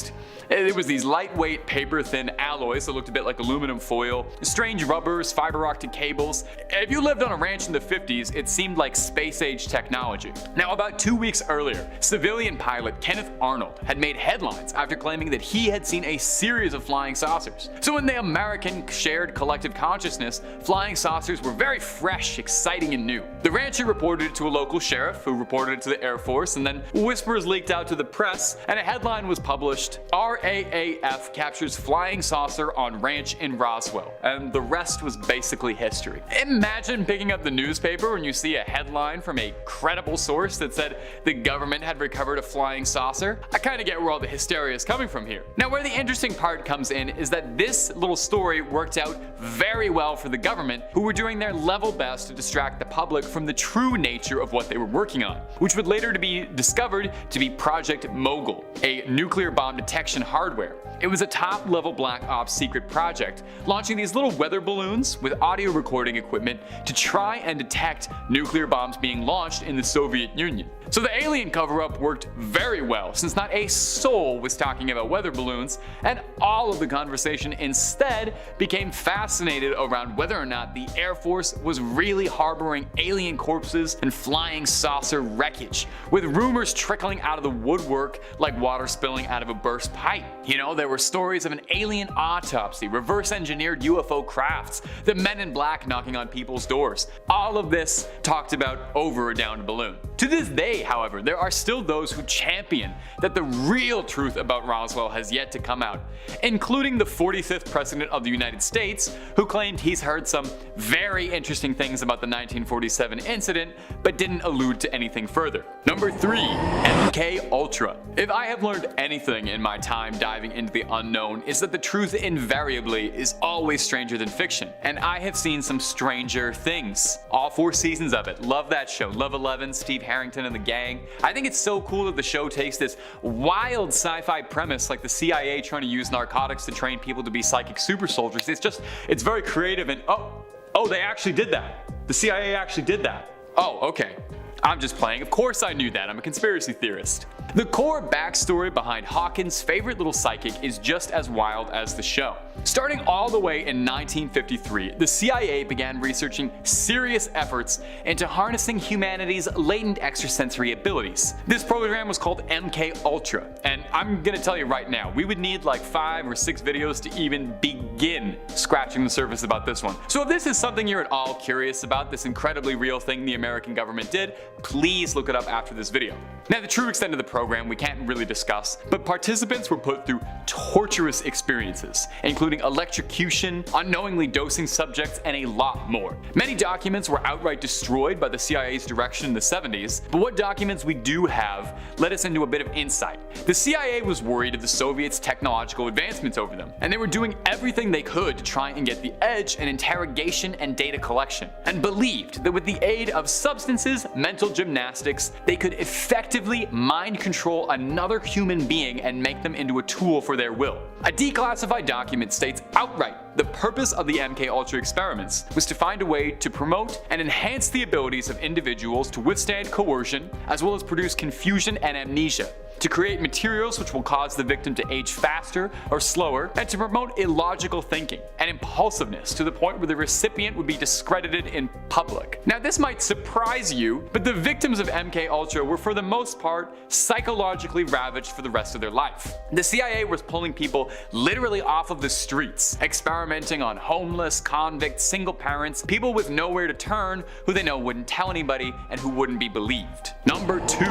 It was these lightweight, paper-thin alloys that looked a bit like aluminum foil, strange rubbers, fiber optic cables. If you lived on a ranch in the 50s, it seemed like space-age technology. Now, about 2 weeks earlier, civilian pilot Kenneth Arnold had made headlines after claiming that he had seen a series of flying saucers. So in the American shared collective consciousness, flying saucers were very fresh, exciting, and new. The rancher reported it to a local sheriff, who reported it to the Air Force, and then whispers leaked out to the press, and a headline was published: RAAF captures flying saucer on ranch in Roswell. And the rest was basically history. Imagine picking up the newspaper when you see a headline from a credible source that said the government had recovered a flying saucer. I kind of get where all the hysteria is coming from here. Now, where the interesting part comes in is that this little story worked out very well for the government, who were doing their level best to distract the public from the true nature of what they were working on, which would later be discovered to be Project Mogul, a nuclear bomb detection hardware. It was a top-level Black Ops secret project, launching these little weather balloons with audio recording equipment to try and detect nuclear bombs being launched in the Soviet Union. So the alien cover-up worked very well, since not a soul was talking about weather balloons, and all of the conversation instead became fascinated around whether or not the Air Force was really harboring alien corpses and flying saucer wreckage, with rumors trickling out of the woodwork like water spilling out of a burst pipe. You know, there were stories of an alien autopsy, reverse-engineered UFO crafts, the men in black knocking on people's doors. All of this talked about over a downed balloon. To this day, however, there are still those who champion that the real truth about Roswell has yet to come out, including the 45th President of the United States, who claimed he's heard some very interesting things about the 1947 incident, but didn't allude to anything further. Number 3. MK Ultra. If I have learned anything in my time diving into the unknown, is that the truth invariably is always stranger than fiction, and I have seen some stranger things. All 4 seasons of it. Love that show. Love 11, Steve Harrington and the gang. I think it's so cool that the show takes this wild sci-fi premise like the CIA trying to use narcotics to train people to be psychic super soldiers. It's very creative, and oh, they actually did that. The CIA actually did that. Oh, okay. I'm just playing. Of course I knew that. I'm a conspiracy theorist. The core backstory behind Hawkins' favorite little psychic is just as wild as the show. Starting all the way in 1953, the CIA began researching serious efforts into harnessing humanity's latent extrasensory abilities. This program was called MK Ultra, and I'm gonna tell you right now, we would need like 5 or 6 videos to even begin scratching the surface about this one. So if this is something you're at all curious about, this incredibly real thing the American government did, please look it up after this video. Now, the true extent of the program we can't really discuss, but participants were put through torturous experiences, including electrocution, unknowingly dosing subjects, and a lot more. Many documents were outright destroyed by the CIA's direction in the 70s, but what documents we do have let us into a bit of insight. The CIA was worried of the Soviets' technological advancements over them, and they were doing everything they could to try and get the edge in interrogation and data collection, and believed that with the aid of substances, mental gymnastics, they could effectively mind control another human being and make them into a tool for their will. A declassified document states outright the purpose of the MKUltra experiments was to find a way to promote and enhance the abilities of individuals to withstand coercion, as well as produce confusion and amnesia, to create materials which will cause the victim to age faster or slower, and to promote illogical thinking and impulsiveness to the point where the recipient would be discredited in public. Now this might surprise you, but the victims of MKUltra were for the most part psychologically ravaged for the rest of their life. The CIA was pulling people literally off of the streets, experimenting on homeless, convicts, single parents, people with nowhere to turn who they know wouldn't tell anybody and who wouldn't be believed. Number 2.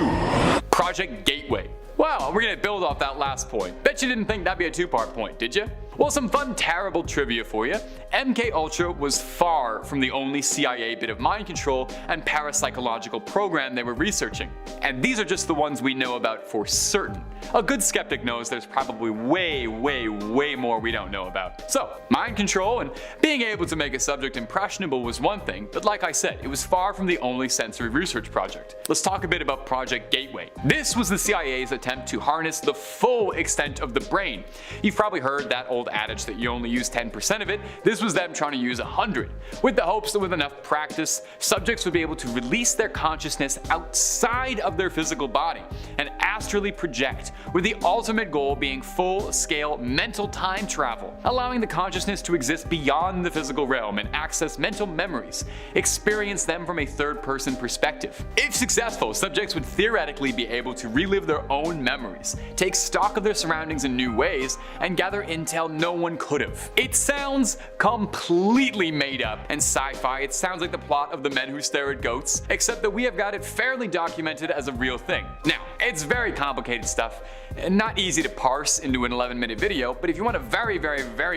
Project Gateway. Wow, we're gonna build off that last point. Bet you didn't think that'd be a two-part point, did you? Well, some fun terrible trivia for you. MKUltra was far from the only CIA bit of mind control and parapsychological program they were researching. And these are just the ones we know about for certain. A good skeptic knows there's probably way more we don't know about. So, mind control and being able to make a subject impressionable was one thing, but like I said, it was far from the only sensory research project. Let's talk a bit about Project Gateway. This was the CIA's attempt to harness the full extent of the brain. You've probably heard that old adage that you only use 10% of it. This was them trying to use 100, with the hopes that with enough practice, subjects would be able to release their consciousness outside of their physical body and astrally project, with the ultimate goal being full-scale mental time travel, allowing the consciousness to exist beyond the physical realm and access mental memories, experience them from a third-person perspective. If successful, subjects would theoretically be able to relive their own memories, take stock of their surroundings in new ways, and gather intel no one could have. It sounds completely made up and sci-fi. It sounds like the plot of The Men Who Stare at Goats, except that we have got it fairly documented as a real thing. Now, it's very complicated stuff, and not easy to parse into an 11-minute video, but if you want a very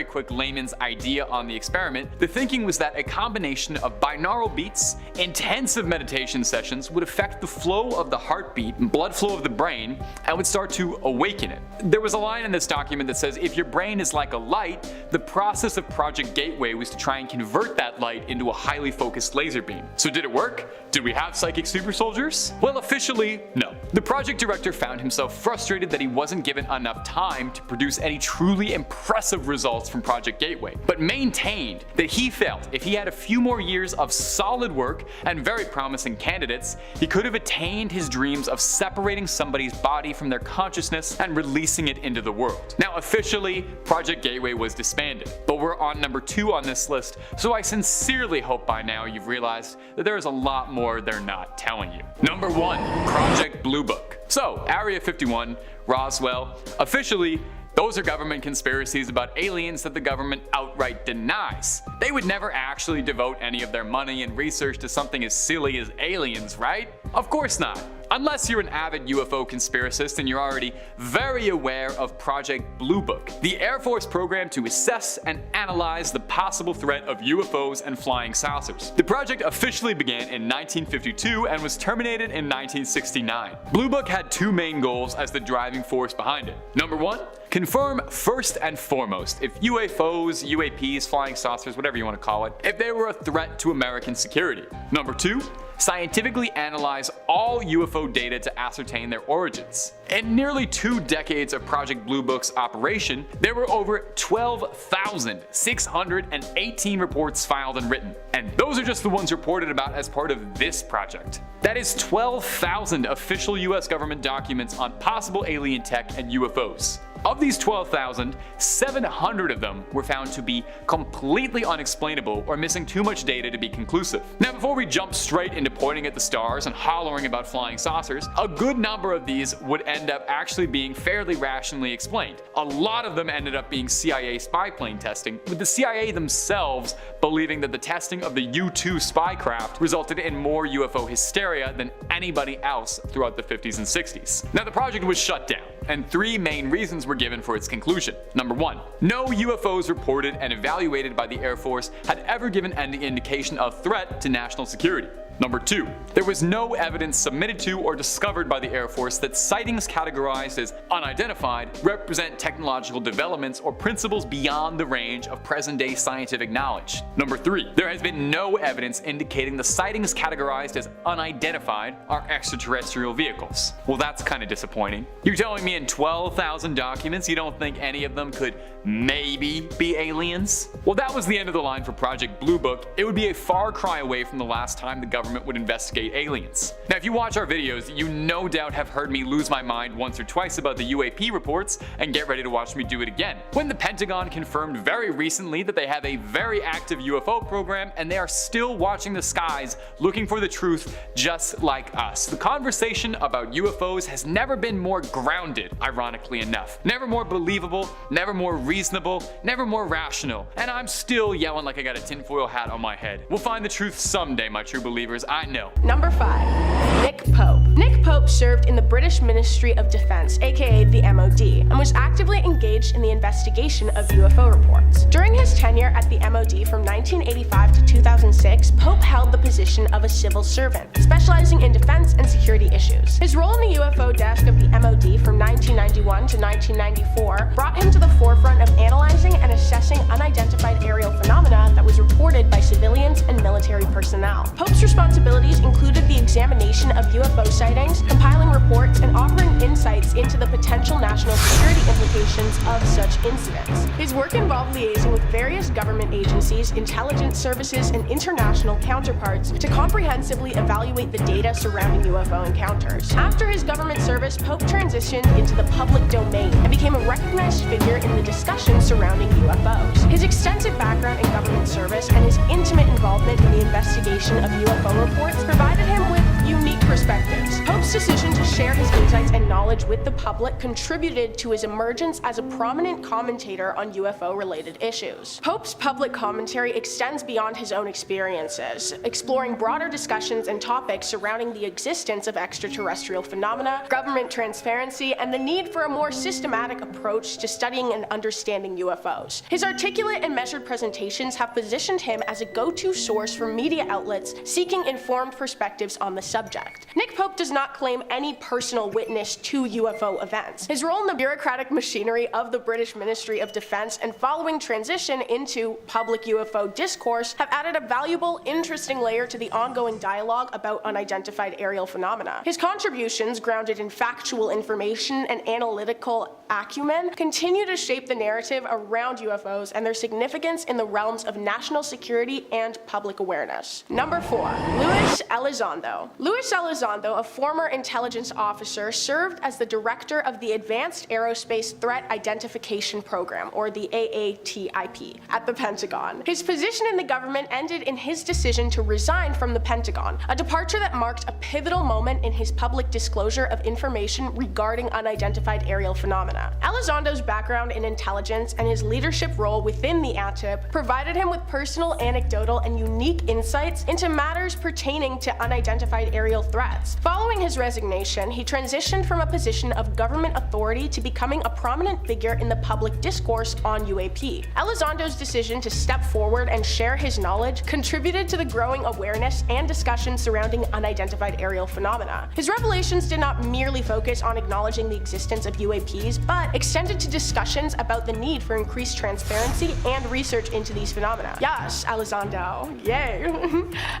quick layman's idea on the experiment, the thinking was that a combination of binaural beats, intensive meditation sessions would affect the flow of the heartbeat and blood flow of the brain and would start to awaken it. There was a line in this document that says, if your brain is like a light, the process of Project Gateway was to try and convert that light into a highly focused laser beam. So did it work? Did we have psychic super soldiers? Well, officially, no. The project director found himself frustrated that he wasn't given enough time to produce any truly impressive results from Project Gateway, but maintained that he felt if he had a few more years of solid work and very promising candidates, he could have attained his dreams of separating somebody's body from their consciousness and releasing it into the world. Now, officially, Project Gateway was disbanded, but we're on number 2 on this list, so I sincerely hope by now you've realized that there is a lot more they're not telling you. Number 1. Project Blue Book. So, Area 51, Roswell, officially, those are government conspiracies about aliens that the government outright denies. They would never actually devote any of their money and research to something as silly as aliens, right? Of course not. Unless you're an avid UFO conspiracist and you're already very aware of Project Blue Book, the Air Force program to assess and analyze the possible threat of UFOs and flying saucers. The project officially began in 1952 and was terminated in 1969. Blue Book had 2 main goals as the driving force behind it. Number 1, confirm first and foremost if UFOs, UAPs, flying saucers, whatever you want to call it, if they were a threat to American security. Number 2, scientifically analyze all UFO data to ascertain their origins. In nearly 2 decades of Project Blue Book's operation, there were over 12,618 reports filed and written. And those are just the ones reported about as part of this project. That is 12,000 official US government documents on possible alien tech and UFOs. Of these 12,000, 700 of them were found to be completely unexplainable or missing too much data to be conclusive. Now, before we jump straight into pointing at the stars and hollering about flying saucers, a good number of these would end up actually being fairly rationally explained. A lot of them ended up being CIA spy plane testing, with the CIA themselves believing that the testing of the U-2 spy craft resulted in more UFO hysteria than anybody else throughout the 50s and 60s. Now, the project was shut down, and three main reasons were given for its conclusion. Number 1, no UFOs reported and evaluated by the Air Force had ever given any indication of threat to national security. Number 2, there was no evidence submitted to or discovered by the Air Force that sightings categorized as unidentified represent technological developments or principles beyond the range of present-day scientific knowledge. Number 3, there has been no evidence indicating the sightings categorized as unidentified are extraterrestrial vehicles. Well, that's kind of disappointing. You're telling me in 12,000 documents you don't think any of them could maybe be aliens? Well, that was the end of the line for Project Blue Book. It would be a far cry away from the last time the government would investigate aliens. Now, if you watch our videos, you no doubt have heard me lose my mind once or twice about the UAP reports, and get ready to watch me do it again. When the Pentagon confirmed very recently that they have a very active UFO program and they are still watching the skies looking for the truth just like us. The conversation about UFOs has never been more grounded, ironically enough. Never more believable, never more reasonable, never more rational. And I'm still yelling like I got a tinfoil hat on my head. We'll find the truth someday, my true believers, I know. Number 5. Nick Pope. Nick Pope served in the British Ministry of Defense, aka the MOD, and was actively engaged in the investigation of UFO reports. During his tenure at the MOD from 1985 to 2006, Pope held the position of a civil servant, specializing in defense and security issues. His role in the UFO desk of the MOD from 1991 to 1994 brought him to the forefront of analyzing and assessing unidentified aerial phenomena that was reported by civilians and military personnel. Pope's responsibilities included the examination of UFO sightings, compiling reports, and offering insights into the potential national security implications of such incidents. His work involved liaising with various government agencies, intelligence services, and international counterparts to comprehensively evaluate the data surrounding UFO encounters. After his government service, Pope transitioned into the public domain and became a recognized figure in the discussion surrounding UFOs. His extensive background in government service and his intimate involvement in the investigation of UFO reports provided him with unique perspectives. Pope's decision to share his insights and knowledge with the public contributed to his emergence as a prominent commentator on UFO-related issues. Pope's public commentary extends beyond his own experiences, exploring broader discussions and topics surrounding the existence of extraterrestrial phenomena, government transparency, and the need for a more systematic approach to studying and understanding UFOs. His articulate and measured presentations have positioned him as a go-to source for media outlets seeking informed perspectives on the subject. Nick Pope does not claim any personal witness to UFO events. His role in the bureaucratic machinery of the British Ministry of Defense and following transition into public UFO discourse have added a valuable, interesting layer to the ongoing dialogue about unidentified aerial phenomena. His contributions, grounded in factual information and analytical acumen, continue to shape the narrative around UFOs and their significance in the realms of national security and public awareness. Number 4. Luis Elizondo. Luis Elizondo, a former intelligence officer, served as the director of the Advanced Aerospace Threat Identification Program, or the AATIP, at the Pentagon. His position in the government ended in his decision to resign from the Pentagon, a departure that marked a pivotal moment in his public disclosure of information regarding unidentified aerial phenomena. Elizondo's background in intelligence and his leadership role within the ATIP provided him with personal, anecdotal, and unique insights into matters pertaining to unidentified aerial threats. Following his resignation, he transitioned from a position of government authority to becoming a prominent figure in the public discourse on UAP. Elizondo's decision to step forward and share his knowledge contributed to the growing awareness and discussion surrounding unidentified aerial phenomena. His revelations did not merely focus on acknowledging the existence of UAPs, but extended to discussions about the need for increased transparency and research into these phenomena. Yes, Elizondo. Yay.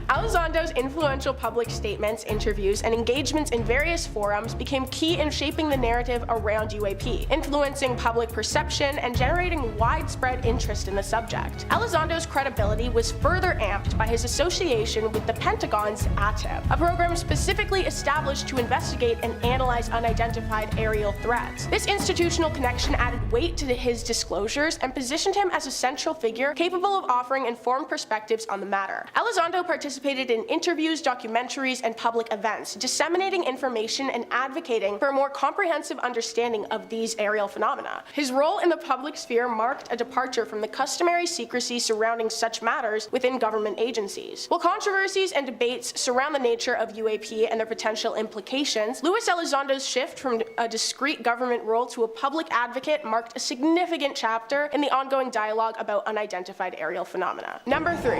Elizondo's influential public statements, interviews, and engagements in various forums became key in shaping the narrative around UAP, influencing public perception and generating widespread interest in the subject. Elizondo's credibility was further amped by his association with the Pentagon's ATIP, a program specifically established to investigate and analyze unidentified aerial threats. This institutional connection added weight to his disclosures and positioned him as a central figure capable of offering informed perspectives on the matter. Elizondo participated in interviews, documentaries, and public events, disseminating information and advocating for a more comprehensive understanding of these aerial phenomena. His role in the public sphere marked a departure from the customary secrecy surrounding such matters within government agencies. While controversies and debates surround the nature of UAP and their potential implications, Luis Elizondo's shift from a discrete government role to a public advocate marked a significant chapter in the ongoing dialogue about unidentified aerial phenomena. Number 3.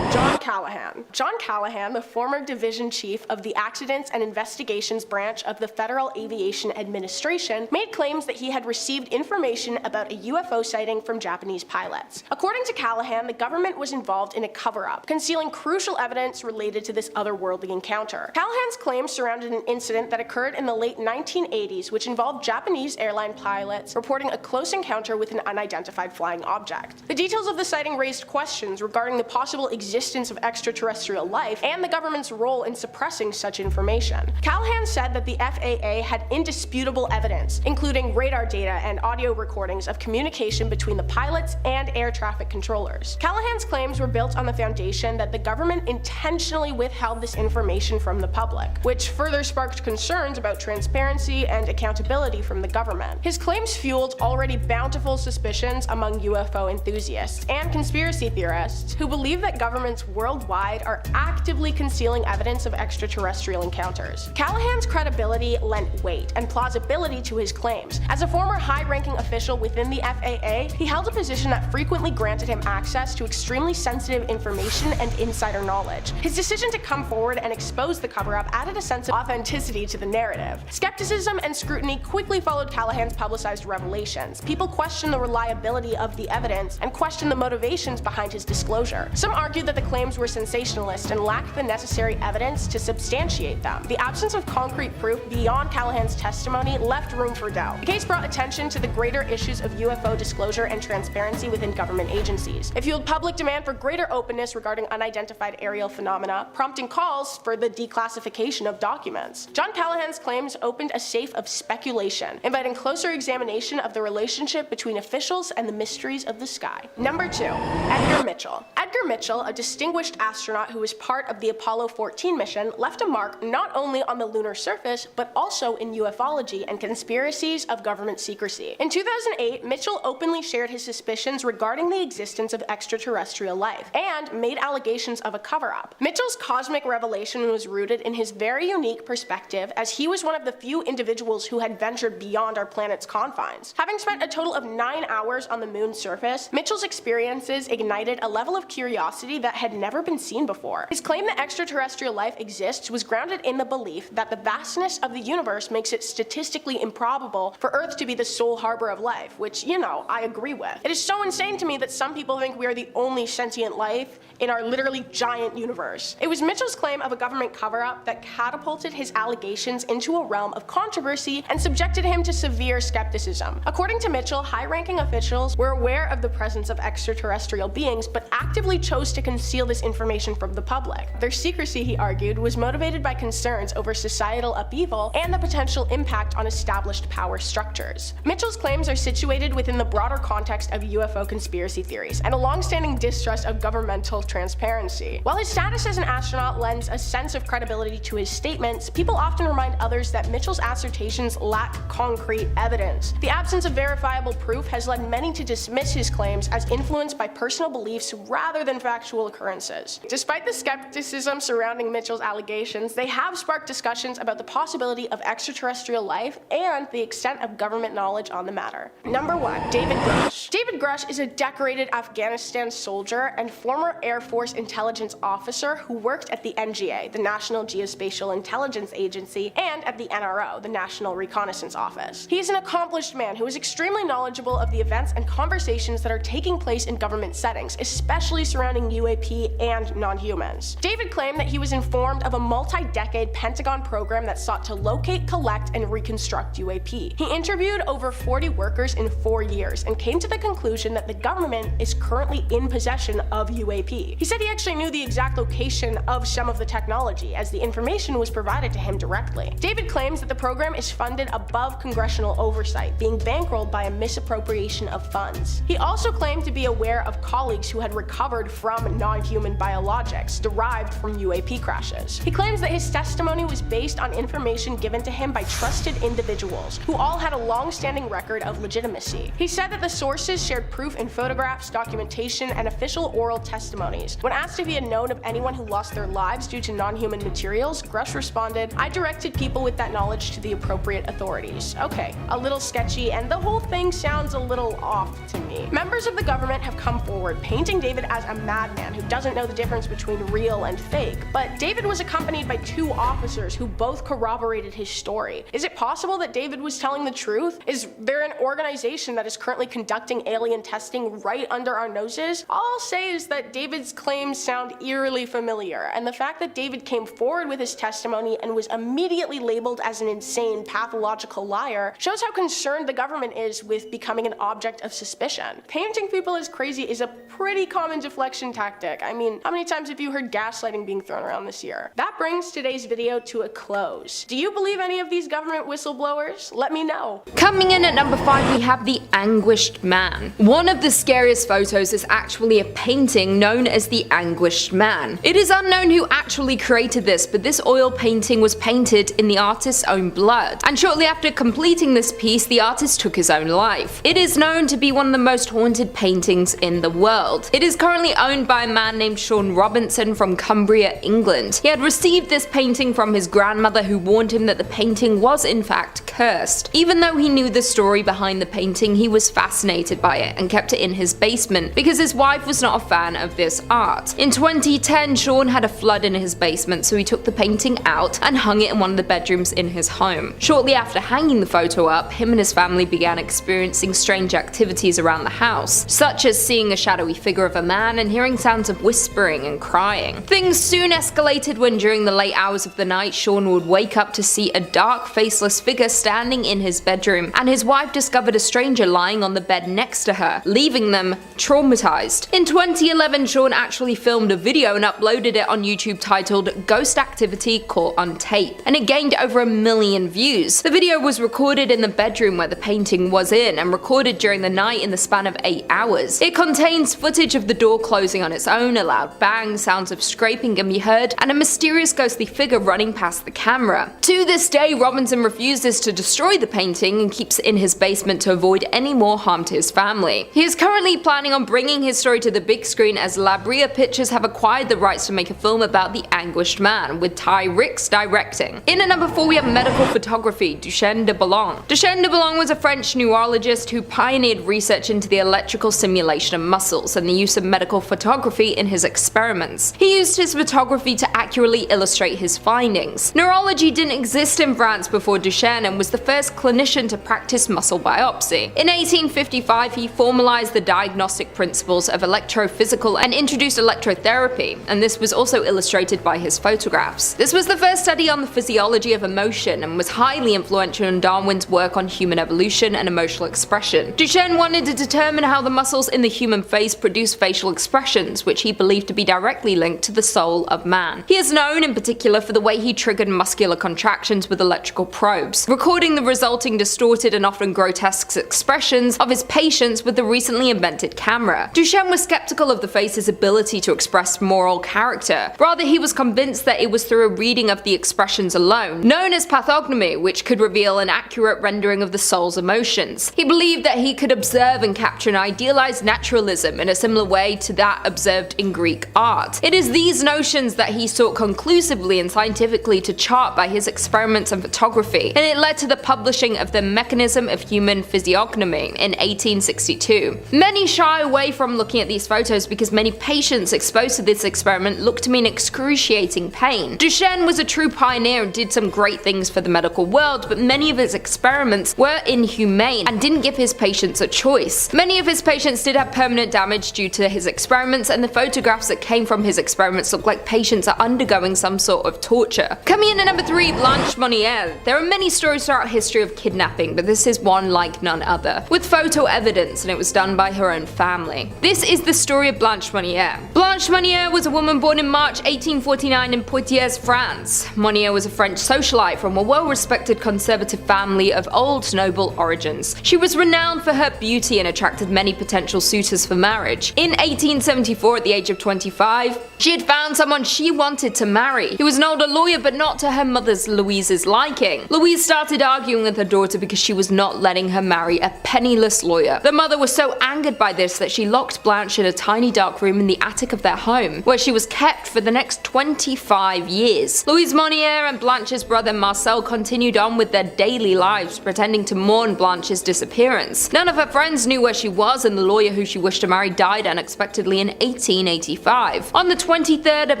John Callahan. John Callahan, the former division chief of the Accidents and Investigations branch of the Federal Aviation Administration, made claims that he had received information about a UFO sighting from Japanese pilots. According to Callahan, the government was involved in a cover-up, concealing crucial evidence related to this otherworldly encounter. Callahan's claims surrounded an incident that occurred in the late 1980s, which involved Japanese airline pilots reporting a close encounter with an unidentified flying object. The details of the sighting raised questions regarding the possible existence of extraterrestrial life and the government's role in suppressing such information. Callahan said that the FAA had indisputable evidence, including radar data and audio recordings of communication between the pilots and air traffic controllers. Callahan's claims were built on the foundation that the government intentionally withheld this information from the public, which further sparked concerns about transparency and accountability from the government. His claims fueled already bountiful suspicions among UFO enthusiasts and conspiracy theorists who believe that governments worldwide are actively concealing evidence of extraterrestrial encounters. Callahan's credibility lent weight and plausibility to his claims. As a former high-ranking official within the FAA, he held a position that frequently granted him access to extremely sensitive information and insider knowledge. His decision to come forward and expose the cover-up added a sense of authenticity to the narrative. Skepticism and scrutiny quickly followed Callahan's publicized revelations. People questioned the reliability of the evidence and questioned the motivations behind his disclosure. Some argued that the claims were sensationalist and lacked the necessary evidence to substantiate them. The absence of concrete proof beyond Callahan's testimony left room for doubt. The case brought attention to the greater issues of UFO disclosure and transparency within government agencies. It fueled public demand for greater openness regarding unidentified aerial phenomena, prompting calls for the declassification of documents. John Callahan's claims opened a safe of speculation, inviting closer examination of the relationship between officials and the mysteries of the sky. Number 2. Edgar Mitchell. Edgar Mitchell, a distinguished astronaut who was part of the Apollo 14 mission, left a mark not only on the lunar surface, but also in ufology and conspiracies of government secrecy. In 2008, Mitchell openly shared his suspicions regarding the existence of extraterrestrial life, and made allegations of a cover-up. Mitchell's cosmic revelation was rooted in his very unique perspective, as he was one of the few individuals who had ventured beyond our planet's confines. Having spent a total of 9 hours on the moon's surface, Mitchell's experiences ignited a level of curiosity that had never been seen before. His claim that extraterrestrial life exists was grounded in the belief that the vastness of the universe makes it statistically improbable for Earth to be the sole harbor of life, which, you know, I agree with. It is so insane to me that some people think we are the only sentient life in our literally giant universe. It was Mitchell's claim of a government cover-up that catapulted his allegations into a realm of controversy and subjected him to severe skepticism. According to Mitchell, high-ranking officials were aware of the presence of extraterrestrial beings, but actively chose to conceal this information from the public. Their secrecy, he argued, was motivated by concerns over societal upheaval and the potential impact on established power structures. Mitchell's claims are situated within the broader context of UFO conspiracy theories and a long-standing distrust of governmental transparency. While his status as an astronaut lends a sense of credibility to his statements, people often remind others that Mitchell's assertions lack concrete evidence. The absence of verifiable proof has led many to dismiss his claims as influenced by personal beliefs rather than factual occurrences. Despite the skepticism surrounding Mitchell's allegations, they have sparked discussions about the possibility of extraterrestrial life and the extent of government knowledge on the matter. Number 1. David Grush. David Grush is a decorated Afghanistan soldier and former Air Force intelligence officer who worked at the NGA, the National Geospatial Intelligence Agency, and at the NRO, the National Reconnaissance Office. He is an accomplished man who is extremely knowledgeable of the events and conversations that are taking place in government settings, especially surrounding UAP and non-humans. David claimed that he was informed of a multi-decade Pentagon program that sought to locate, collect, and reconstruct UAP. He interviewed over 40 workers in 4 years and came to the conclusion that the government is currently in possession of UAP. He said he actually knew the exact location of some of the technology, as the information was provided to him directly. David claims that the program is funded above congressional oversight, being bankrolled by a misappropriation of funds. He also claimed to be aware of colleagues who had recovered from non-human biologics derived from UAP crashes. He claims that his testimony was based on information given to him by trusted individuals who all had a long-standing record of legitimacy. He said that the sources shared proof in photographs, documentation, and official oral testimonies. When asked if he had known of anyone who lost their lives due to non-human materials, Grush responded, "I directed people with that knowledge to the appropriate authorities." Okay, a little sketchy, and the whole thing sounds a little off to me. Members of the government have come forward painting David as a madman who doesn't know the difference between real and fake, but David was accompanied by 2 officers who both corroborated his story. Is it possible that David was telling the truth? Is there an organization that is currently conducting alien testing right under our noses? All I'll say is that David's claims sound eerily familiar, and the fact that David came forward with his testimony and was immediately labeled as an insane, pathological liar shows how concerned the government is with becoming an object of suspicion. Painting people as crazy is a pretty common deflection tactic. I mean, how many times have you heard gaslighting being thrown around this year? That brings today's video to a close. Do you believe any of these government whistleblowers? Let me know. Coming in at number 5, we have the Anguished Man. One of the scariest photos is actually a painting known as the Anguished Man. It is unknown who actually created this, but this oil painting was painted in the artist's own blood, and shortly after completing this piece, the artist took his own life. It is known to be one of the most haunted paintings in the world. It is currently owned by a man named Sean Robinson from Cumbria, England. He had received this painting from his grandmother, who warned him that the painting was in fact cursed. Even though he knew the story behind the painting, he was fascinated by it and kept it in his basement because his wife was not a fan of this art. In 2010, Sean had a flood in his basement, so he took the painting out and hung it in one of the bedrooms in his home. Shortly after hanging the photo up, him and his family began experiencing strange activities around the house, such as seeing a shadowy figure of a man and hearing sounds of whispering and crying. Things soon escalated when during the late hours of the night, Sean would wake up to see a dark, faceless figure standing in his bedroom, and his wife discovered a stranger lying on the bed next to her, leaving them traumatized. In 2011, Sean actually filmed a video and uploaded it on YouTube titled Ghost Activity Caught on Tape, and it gained over 1 million views. The video was recorded in the bedroom where the painting was in and recorded during the night in the span of 8 hours. It contains footage of the door closing on its own, a loud bang, sounds of scraping can be heard, and a mysterious ghostly figure running past the camera. To this day, Robinson refuses to destroy the painting and keeps it in his basement to avoid any more harm to his family. He is currently planning on bringing his story to the big screen, as Labria Pictures have acquired the rights to make a film about the Anguished Man, with Ty Ricks directing. In at number 4, we have medical photography, Duchenne de Boulogne. Duchenne de Boulogne was a French neurologist who pioneered research into the electrical simulation of muscles and the use of medical photography in his experiments. He used his photography to accurately illustrate his findings. Neurology didn't exist in France before Duchenne and was the first clinician to practice muscle biopsy. In 1855, he formalized the diagnostic principles of electrophysical and introduced electrotherapy, and this was also illustrated by his photographs. This was the first study on the physiology of emotion and was highly influential in Darwin's work on human evolution and emotional expression. Duchenne wanted to determine how the muscles in the human face produce facial expressions, which he believed to be directly linked to the soul of man. He is known in particular for the way he triggered muscular contractions with electrical probes, recording the resulting distorted and often grotesque expressions of his patients with the recently invented camera. Duchenne was skeptical of the face's ability to express moral character. Rather, he was convinced that it was through a reading of the expressions alone, known as pathognomy, which could reveal an accurate rendering of the soul's emotions. He believed that he could observe and capture an idealized naturalism in a similar way to that observed in Greek art. It is these notions that he sought conclusively and scientifically to chart by his experiments and photography, and it led to the publishing of The Mechanism of Human Physiognomy in 1862. Many shy away from looking at these photos because many patients exposed to this experiment looked to mean excruciating pain. Duchenne was a true pioneer and did some great things for the medical world, but many of his experiments were inhumane and didn't give his patients a choice. Many of his patients did have permanent damage due to his experiments, and the photographs that came from his experiments look like patients are undergoing some sort of torture. Coming in at number 3, Blanche Monnier. There are many stories throughout history of kidnapping, but this is one like none other, with photo evidence, and it was done by her own family. This is the story of Blanche Monnier. Blanche Monnier was a woman born in March 1849 in Poitiers, France. Monnier was a French socialite from a well-respected conservative family of old noble origins. She was renowned for her beauty and attracted many potential suitors for marriage. In 1874, at the age of 25, she had found someone she wanted to marry. He was an older lawyer, but not to her mother's Louise's liking. Louise started arguing with her daughter because she was not letting her marry a penniless lawyer. The mother was so angered by this that she locked Blanche in a tiny dark room in the attic of their home, where she was kept for the next 25 years. Louise Monnier and Blanche's brother Marcel continued on with their daily lives, pretending to mourn Blanche's disappearance. None of her friends knew where she was, and the lawyer who she wished to marry died unexpectedly in 1885. On the 23rd of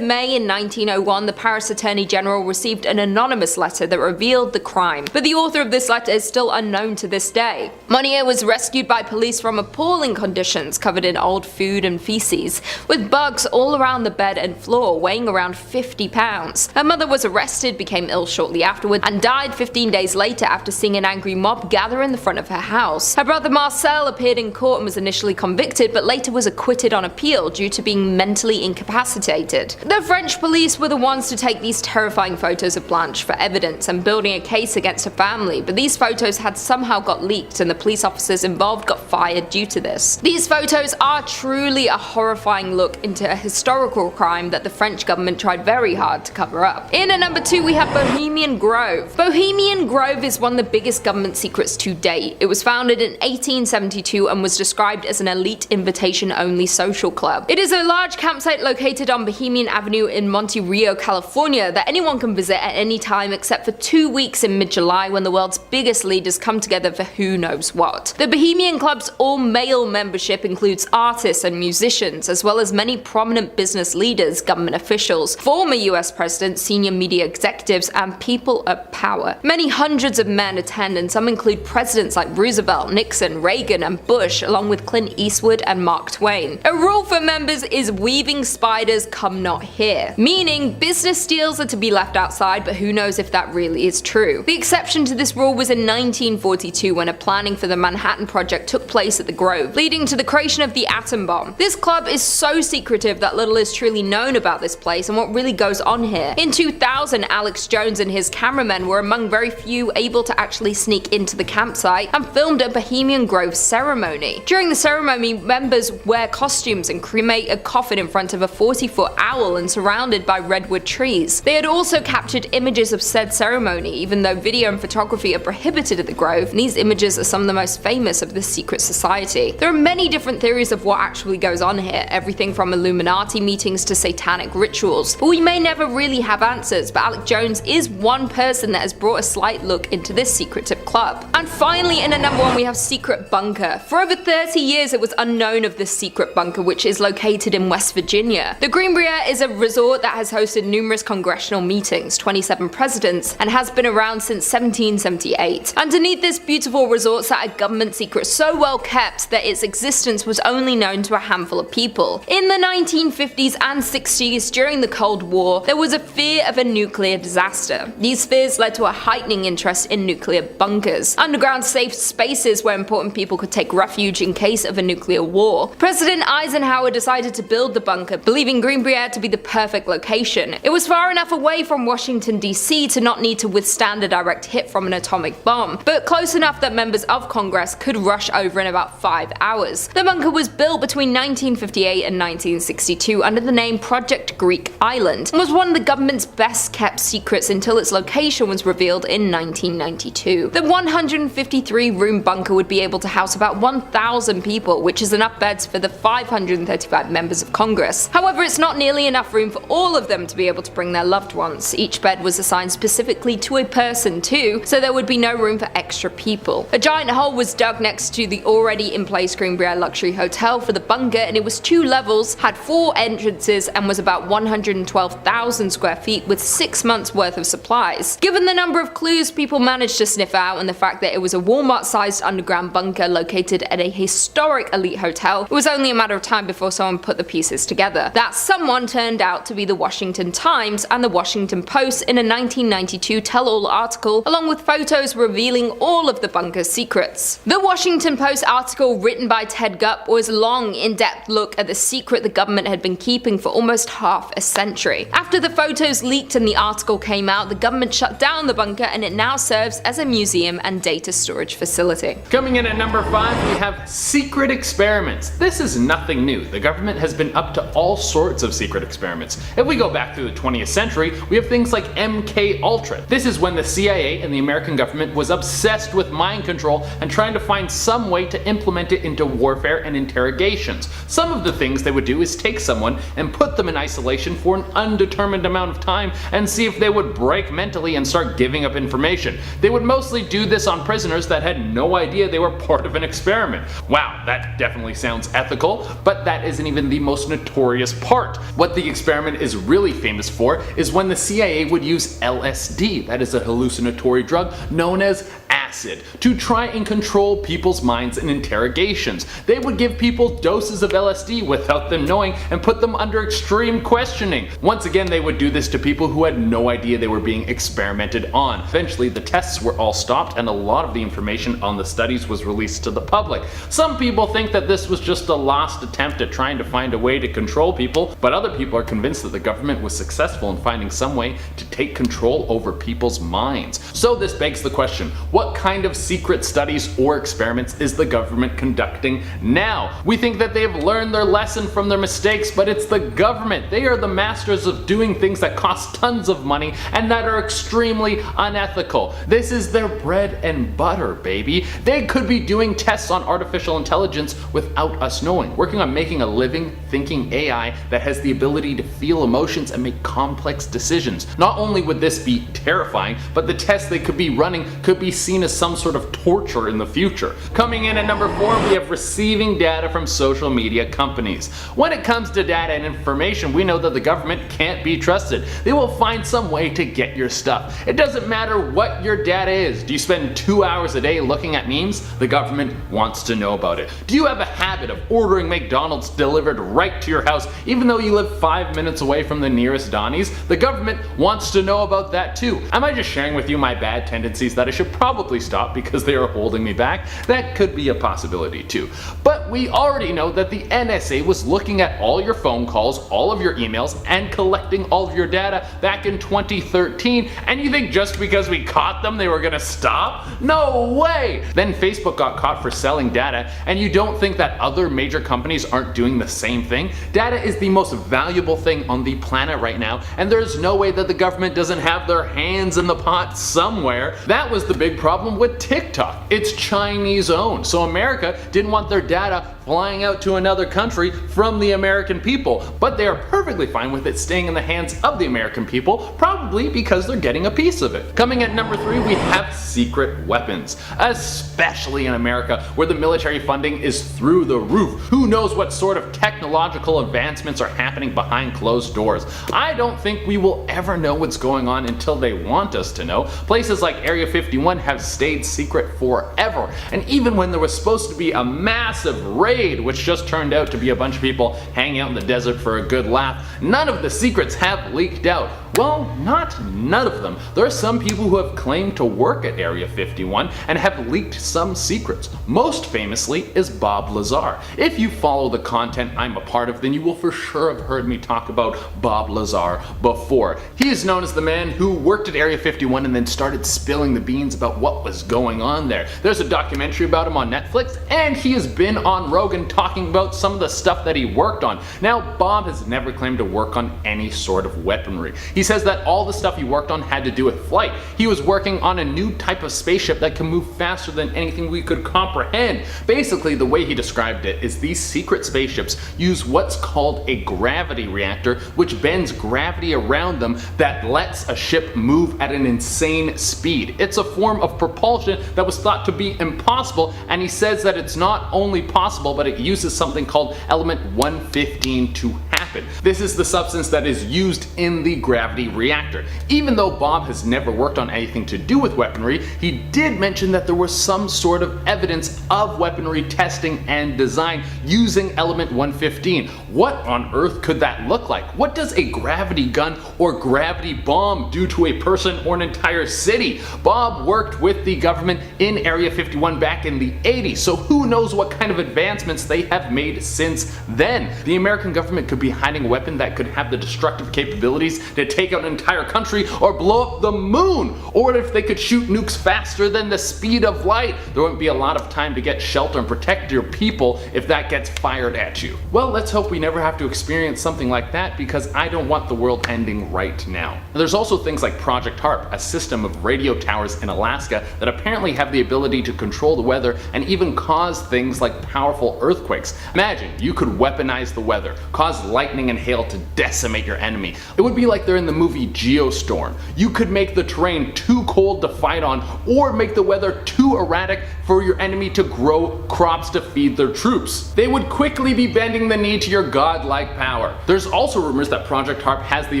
May in 1901, the Paris Attorney General received an anonymous letter that revealed the crime, but the author of this letter is still unknown to this day. Monnier was rescued by police from appalling conditions, covered in old food and feces, with bugs all around the bed and floor, weighing around 50 pounds. Her mother was arrested, became ill shortly afterward, and died 15 days later after seeing an angry mob gather in the front of her house. Her brother Marcel appeared in court and was initially convicted, but later was acquitted on appeal due to being mentally incapacitated. The French police were the ones to take these terrifying photos of Blanche for evidence and building a case against her family, but these photos had somehow got leaked and the police officers involved got fired due to this. These photos are truly a horrifying look into a historical crime that the French government tried very hard to cover up. In at number 2, we have Bohemian Grove. Bohemian Grove is one of the biggest government secrets to date. It was founded in 1872 and was described as an elite invitation-only social club. It is a large campsite located on Bohemian Avenue in Monte Rio, California that anyone can visit at any time except for 2 weeks in mid-July when the world's biggest leaders come together for who knows what. The Bohemian Club's all-male membership includes artists and musicians, as well as many prominent business leaders, government officials, former US presidents, senior media executives, and people of power. Many hundreds of men attend, and some include presidents like Roosevelt, Nixon, Reagan, and Bush, along with Clint Eastwood and Mark Twain. A rule for members is weaving spiders come not here, meaning business deals are to be left outside, but who knows if that really is true. The exception to this rule was in 1942 when a planning for the Manhattan Project took place at the Grove, leading to the creation of the atom bomb. This club is so secretive that little is truly known about this place and what really goes on here. In 2000, Alex Jones and his cameramen were among very few able to actually sneak into the campsite and filmed a Bohemian Grove ceremony. During the ceremony, members wear costumes and cremate a coffin in front of a 40-foot owl and surrounded by redwood trees. They had also captured images of said ceremony, even though video and photography are prohibited at the Grove, and these images are some of the most famous of this secret society. There are many different theories of what actually goes on here, everything from Illuminati meetings to satanic rituals, but we may never really have answers, but Alex Jones is one person that has brought a slight look into this secretive club. And finally, in at number 1, we have Secret Bunker. For over 30 years it was unknown of this secret bunker, which is located in West Virginia. The Green Brier is a resort that has hosted numerous congressional meetings, 27 presidents, and has been around since 1778. Underneath this beautiful resort sat a government secret so well kept that its existence was only known to a handful of people. In the 1950s and 60s, during the Cold War, there was a fear of a nuclear disaster. These fears led to a heightening interest in nuclear bunkers, underground safe spaces where important people could take refuge in case of a nuclear war. President Eisenhower decided to build the bunker, believing Green Brier to be the perfect location. It was far enough away from Washington, D.C. to not need to withstand a direct hit from an atomic bomb, but close enough that members of Congress could rush over in about 5 hours. The bunker was built between 1958 and 1962 under the name Project Greek Island, and was one of the government's best kept secrets until its location was revealed in 1992. The 153-room bunker would be able to house about 1,000 people, which is enough beds for the 535 members of Congress. However, it's not nearly enough room for all of them to be able to bring their loved ones. Each bed was assigned specifically to a person too, 2, so there would be no room for extra people. A giant hole was dug next to the already in place Greenbrier luxury hotel for the bunker, and it was 2 levels, had 4 entrances, and was about 112,000 square feet with 6 months worth of supplies. Given the number of clues people managed to sniff out and the fact that it was a Walmart-sized underground bunker located at a historic elite hotel, it was only a matter of time before someone put the pieces together. That someone turned out to be the Washington Times and the Washington Post in a 1992 tell-all article, along with photos revealing all of the bunker's secrets. The Washington Post article, written by Ted Gupp, was a long, in-depth look at the secret the government had been keeping for almost half a century. After the photos leaked and the article came out, the government shut down the bunker and it now serves as a museum and data storage facility. Coming in at number 5, we have secret experiments. This is nothing new. The government has been up to all sorts of secret experiments. If we go back through the 20th century, we have things like MK Ultra. This is when the CIA and the American government was obsessed with mind control and trying to find some way to implement it into warfare and interrogations. Some of the things they would do is take someone and put them in isolation for an undetermined amount of time and see if they would break mentally and start giving up information. They would mostly do this on prisoners that had no idea they were part of an experiment. Wow, that definitely sounds ethical, but that isn't even the most notorious part. What the experiment is really famous for is when the CIA would use LSD, that is a hallucinatory drug known as acid, to try and control people's minds in interrogations. They would give people doses of LSD without them knowing and put them under extreme questioning. Once again, they would do this to people who had no idea they were being experimented on. Eventually, the tests were all stopped and a lot of the information on the studies was released to the public. Some people think that this was just a last attempt at trying to find a way to control people, but other people are convinced that the government was successful in finding some way to take control over people's minds. So this begs the question, what kind of secret studies or experiments is the government conducting now? We think that they have learned their lesson from their mistakes, but it's the government. They are the masters of doing things that cost tons of money and that are extremely unethical. This is their bread and butter, baby. They could be doing tests on artificial intelligence without us knowing, working on making a living, thinking AI that has the ability to feel emotions and make complex decisions. Not only would this be terrifying, but the tests they could be running could be seen as some sort of torture in the future. Coming in at number 4, we have receiving data from social media companies. When it comes to data and information, we know that the government can't be trusted. They will find some way to get your stuff. It doesn't matter what your data is. Do you spend 2 hours a day looking at memes? The government wants to know about it. Do you have a habit of ordering McDonald's delivered right to your house even though you live 5 minutes away from the nearest Donnie's? The government wants to know about that too. Am I just sharing with you my bad tendencies that I should probably stop because they are holding me back? That could be a possibility too. But we already know that the NSA was looking at all your phone calls, all of your emails, and collecting all of your data back in 2013, and you think just because we caught them they were gonna stop? No way! Then Facebook got caught for selling data, and you don't think that other major companies aren't doing the same thing? Data is the most valuable thing on the planet right now, and there's no way that the government doesn't have their hands in the pot somewhere. That was the big problem with TikTok. It's Chinese owned, so America didn't want their data flying out to another country from the American people, but they are perfectly fine with it staying in the hands of the American people, probably because they're getting a piece of it. Coming at number 3, we have secret weapons, especially in America where the military funding is through the roof. Who knows what sort of technological advancements are happening behind closed doors? I don't think we will ever know what's going on until they want us to know. Places like Area 51 have stayed secret forever, and even when there was supposed to be a massive raid, which just turned out to be a bunch of people hanging out in the desert for a good laugh, none of the secrets have leaked out. Well, not none of them. There are some people who have claimed to work at Area 51 and have leaked some secrets. Most famously is Bob Lazar. If you follow the content I'm a part of, then you will for sure have heard me talk about Bob Lazar before. He is known as the man who worked at Area 51 and then started spilling the beans about what was going on there. There's a documentary about him on Netflix, and he has been on Rogan talking about some of the stuff that he worked on. Now, Bob has never claimed to work on any sort of weaponry. He says that all the stuff he worked on had to do with flight. He was working on a new type of spaceship that can move faster than anything we could comprehend. Basically, the way he described it is these secret spaceships use what's called a gravity reactor, which bends gravity around them that lets a ship move at an insane speed. It's a form of propulsion that was thought to be impossible, and he says that it's not only possible, but it uses something called element 115 to happen. This is the substance that is used in the gravity reactor. Even though Bob has never worked on anything to do with weaponry, he did mention that there was some sort of evidence of weaponry testing and design using element 115. What on earth could that look like? What does a gravity gun or gravity bomb do to a person or an entire city? Bob worked with the government in Area 51 back in the 80s, so who knows what kind of advancements they have made since then. The American government could be hiding a weapon that could have the destructive capabilities to take out an entire country or blow up the moon. Or if they could shoot nukes faster than the speed of light, there wouldn't be a lot of time to get shelter and protect your people if that gets fired at you. Well, let's hope we never have to experience something like that, because I don't want the world ending right now. There's also things like Project HARP, a system of radio towers in Alaska that apparently have the ability to control the weather and even cause things like powerful earthquakes. Imagine you could weaponize the weather, cause lightning and hail to decimate your enemy. It would be like they're in the movie Geostorm. You could make the terrain too cold to fight on, or make the weather too erratic for your enemy to grow crops to feed their troops. They would quickly be bending the knee to your godlike power. There's also rumors that Project HARP has the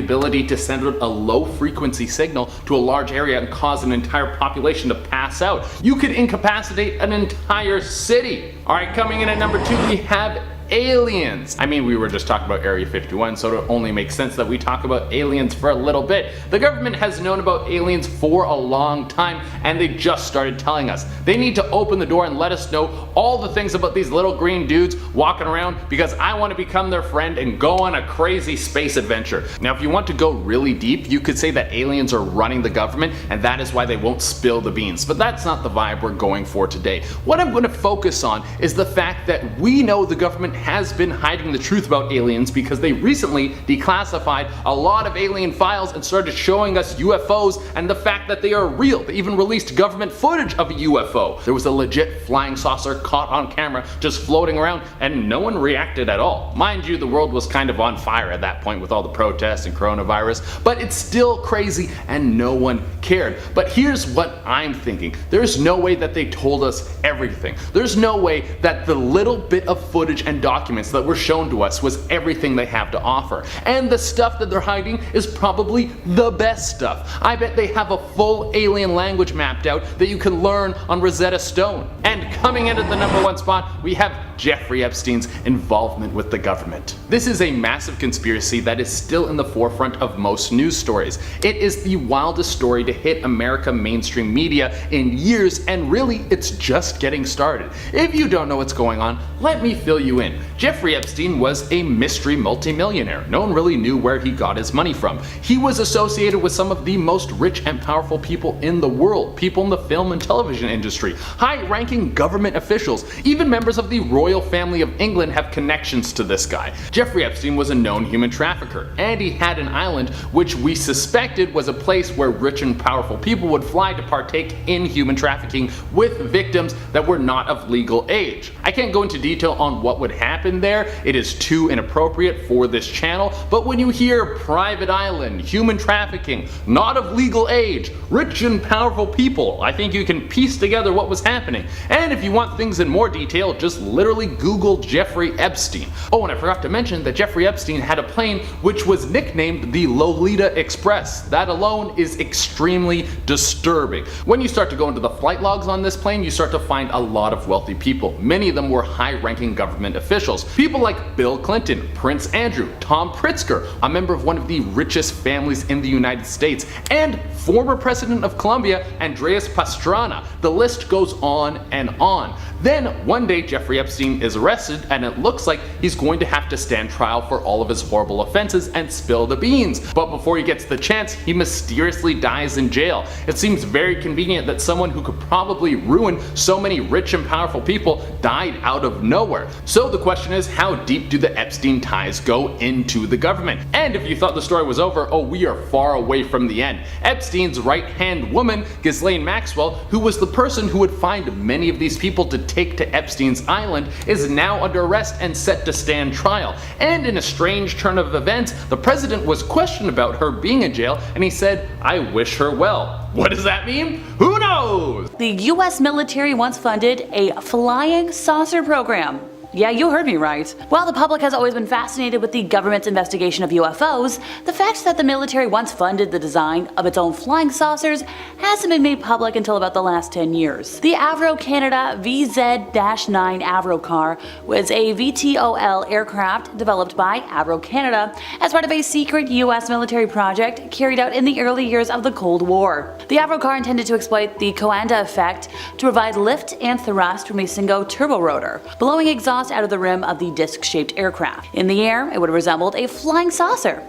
ability to send out a low frequency signal to a large area and cause an entire population to pass out. You could incapacitate an entire city. Alright, coming in at number 2, we have aliens. I mean, we were just talking about Area 51, so it only makes sense that we talk about aliens for a little bit. The government has known about aliens for a long time, and they just started telling us. They need to open the door and let us know all the things about these little green dudes walking around, because I want to become their friend and go on a crazy space adventure. Now, if you want to go really deep, you could say that aliens are running the government, and that is why they won't spill the beans. But that's not the vibe we're going for today. What I'm going to focus on is the fact that we know the government has been hiding the truth about aliens, because they recently declassified a lot of alien files and started showing us UFOs and the fact that they are real. They even released government footage of a UFO. There was a legit flying saucer caught on camera just floating around, and no one reacted at all. Mind you, the world was kind of on fire at that point with all the protests and coronavirus, but it's still crazy and no one cared. But here's what I'm thinking. There's no way that they told us everything. There's no way that the little bit of footage and documents that were shown to us was everything they have to offer. And the stuff that they're hiding is probably the best stuff. I bet they have a full alien language mapped out that you can learn on Rosetta Stone. And coming in at the number 1 spot, we have Jeffrey Epstein's involvement with the government. This is a massive conspiracy that is still in the forefront of most news stories. It is the wildest story to hit America mainstream media in years, and really it's just getting started. If you don't know what's going on, let me fill you in. Jeffrey Epstein was a mystery multimillionaire. No one really knew where he got his money from. He was associated with some of the most rich and powerful people in the world, people in the film and television industry, high-ranking government officials, even members of the royal family of England have connections to this guy. Jeffrey Epstein was a known human trafficker, and he had an island which we suspected was a place where rich and powerful people would fly to partake in human trafficking with victims that were not of legal age. I can't go into detail on what would happen there, it is too inappropriate for this channel, but when you hear private island, human trafficking, not of legal age, rich and powerful people, I think you can piece together what was happening. And if you want things in more detail, just literally Google Jeffrey Epstein. Oh, and I forgot to mention that Jeffrey Epstein had a plane which was nicknamed the Lolita Express. That alone is extremely disturbing. When you start to go into the flight logs on this plane, you start to find a lot of wealthy people. Many of them were high-ranking government officials. People like Bill Clinton, Prince Andrew, Tom Pritzker, a member of one of the richest families in the United States, and former president of Colombia, Andres Pastrana. The list goes on and on. Then one day Jeffrey Epstein is arrested, and it looks like he's going to have to stand trial for all of his horrible offenses and spill the beans. But before he gets the chance, he mysteriously dies in jail. It seems very convenient that someone who could probably ruin so many rich and powerful people died out of nowhere. So the question is, how deep do the Epstein ties go into the government? And if you thought the story was over, oh, we are far away from the end. Epstein's right-hand woman, Ghislaine Maxwell, who was the person who would find many of these people to take to Epstein's island, is now under arrest and set to stand trial. And in a strange turn of events, the president was questioned about her being in jail, and he said, "I wish her well." What does that mean? Who knows? The US military once funded a flying saucer program. Yeah, you heard me right. While the public has always been fascinated with the government's investigation of UFOs, the fact that the military once funded the design of its own flying saucers hasn't been made public until about the last 10 years. The Avro Canada VZ-9 Avro car was a VTOL aircraft developed by Avro Canada as part of a secret US military project carried out in the early years of the Cold War. The Avro car intended to exploit the Coanda effect to provide lift and thrust from a single turbo rotor, blowing exhaust out of the rim of the disc-shaped aircraft. In the air, it would have resembled a flying saucer.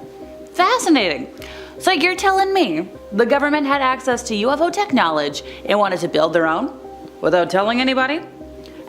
Fascinating. So you're telling me the government had access to UFO tech knowledge and wanted to build their own without telling anybody?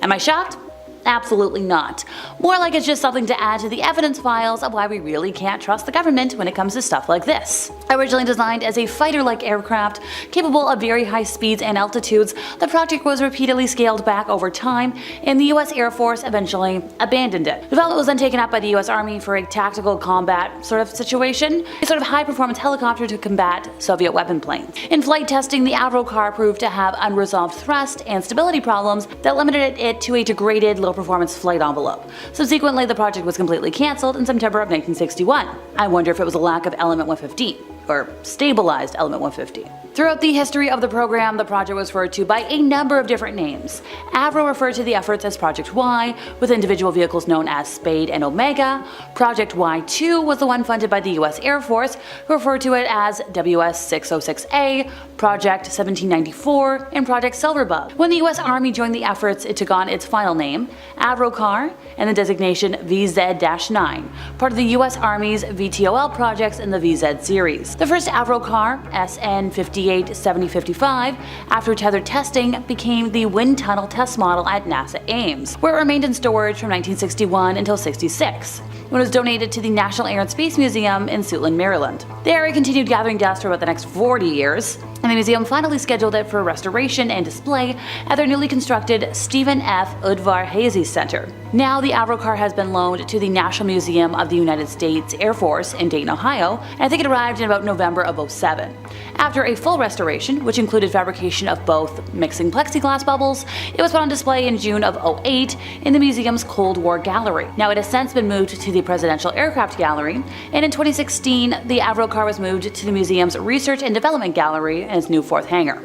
Am I shocked? Absolutely not. More like it's just something to add to the evidence files of why we really can't trust the government when it comes to stuff like this. Originally designed as a fighter-like aircraft capable of very high speeds and altitudes, the project was repeatedly scaled back over time, and the US Air Force eventually abandoned it. Development was then taken up by the US Army for a tactical combat sort of situation, a sort of high-performance helicopter to combat Soviet weapon planes. In flight testing, the Avro car proved to have unresolved thrust and stability problems that limited it to a degraded low-performance flight envelope. Subsequently, the project was completely cancelled in September of 1961. I wonder if it was a lack of element 115, or stabilized element 150. Throughout the history of the program, the project was referred to by a number of different names. Avro referred to the efforts as Project Y, with individual vehicles known as Spade and Omega. Project Y2 was the one funded by the US Air Force, who referred to it as WS-606A, Project 1794, and Project Silverbug. When the US Army joined the efforts, it took on its final name, Avrocar, and the designation VZ-9, part of the US Army's VTOL projects in the VZ series. The first Avrocar, SN587055, after tethered testing, became the wind tunnel test model at NASA Ames, where it remained in storage from 1961 until 66, when it was donated to the National Air and Space Museum in Suitland, Maryland. The area continued gathering dust for about the next 40 years, and the museum finally scheduled it for restoration and display at their newly constructed Stephen F. Udvar Hazy Center. Now the Avrocar has been loaned to the National Museum of the United States Air Force in Dayton, Ohio, and I think it arrived in about November of 2007. After a full restoration, which included fabrication of both mixing plexiglass bubbles, it was put on display in June of 2008 in the museum's Cold War Gallery. Now it has since been moved to the Presidential Aircraft Gallery, and in 2016 the Avrocar was moved to the museum's Research and Development Gallery in its new fourth hangar.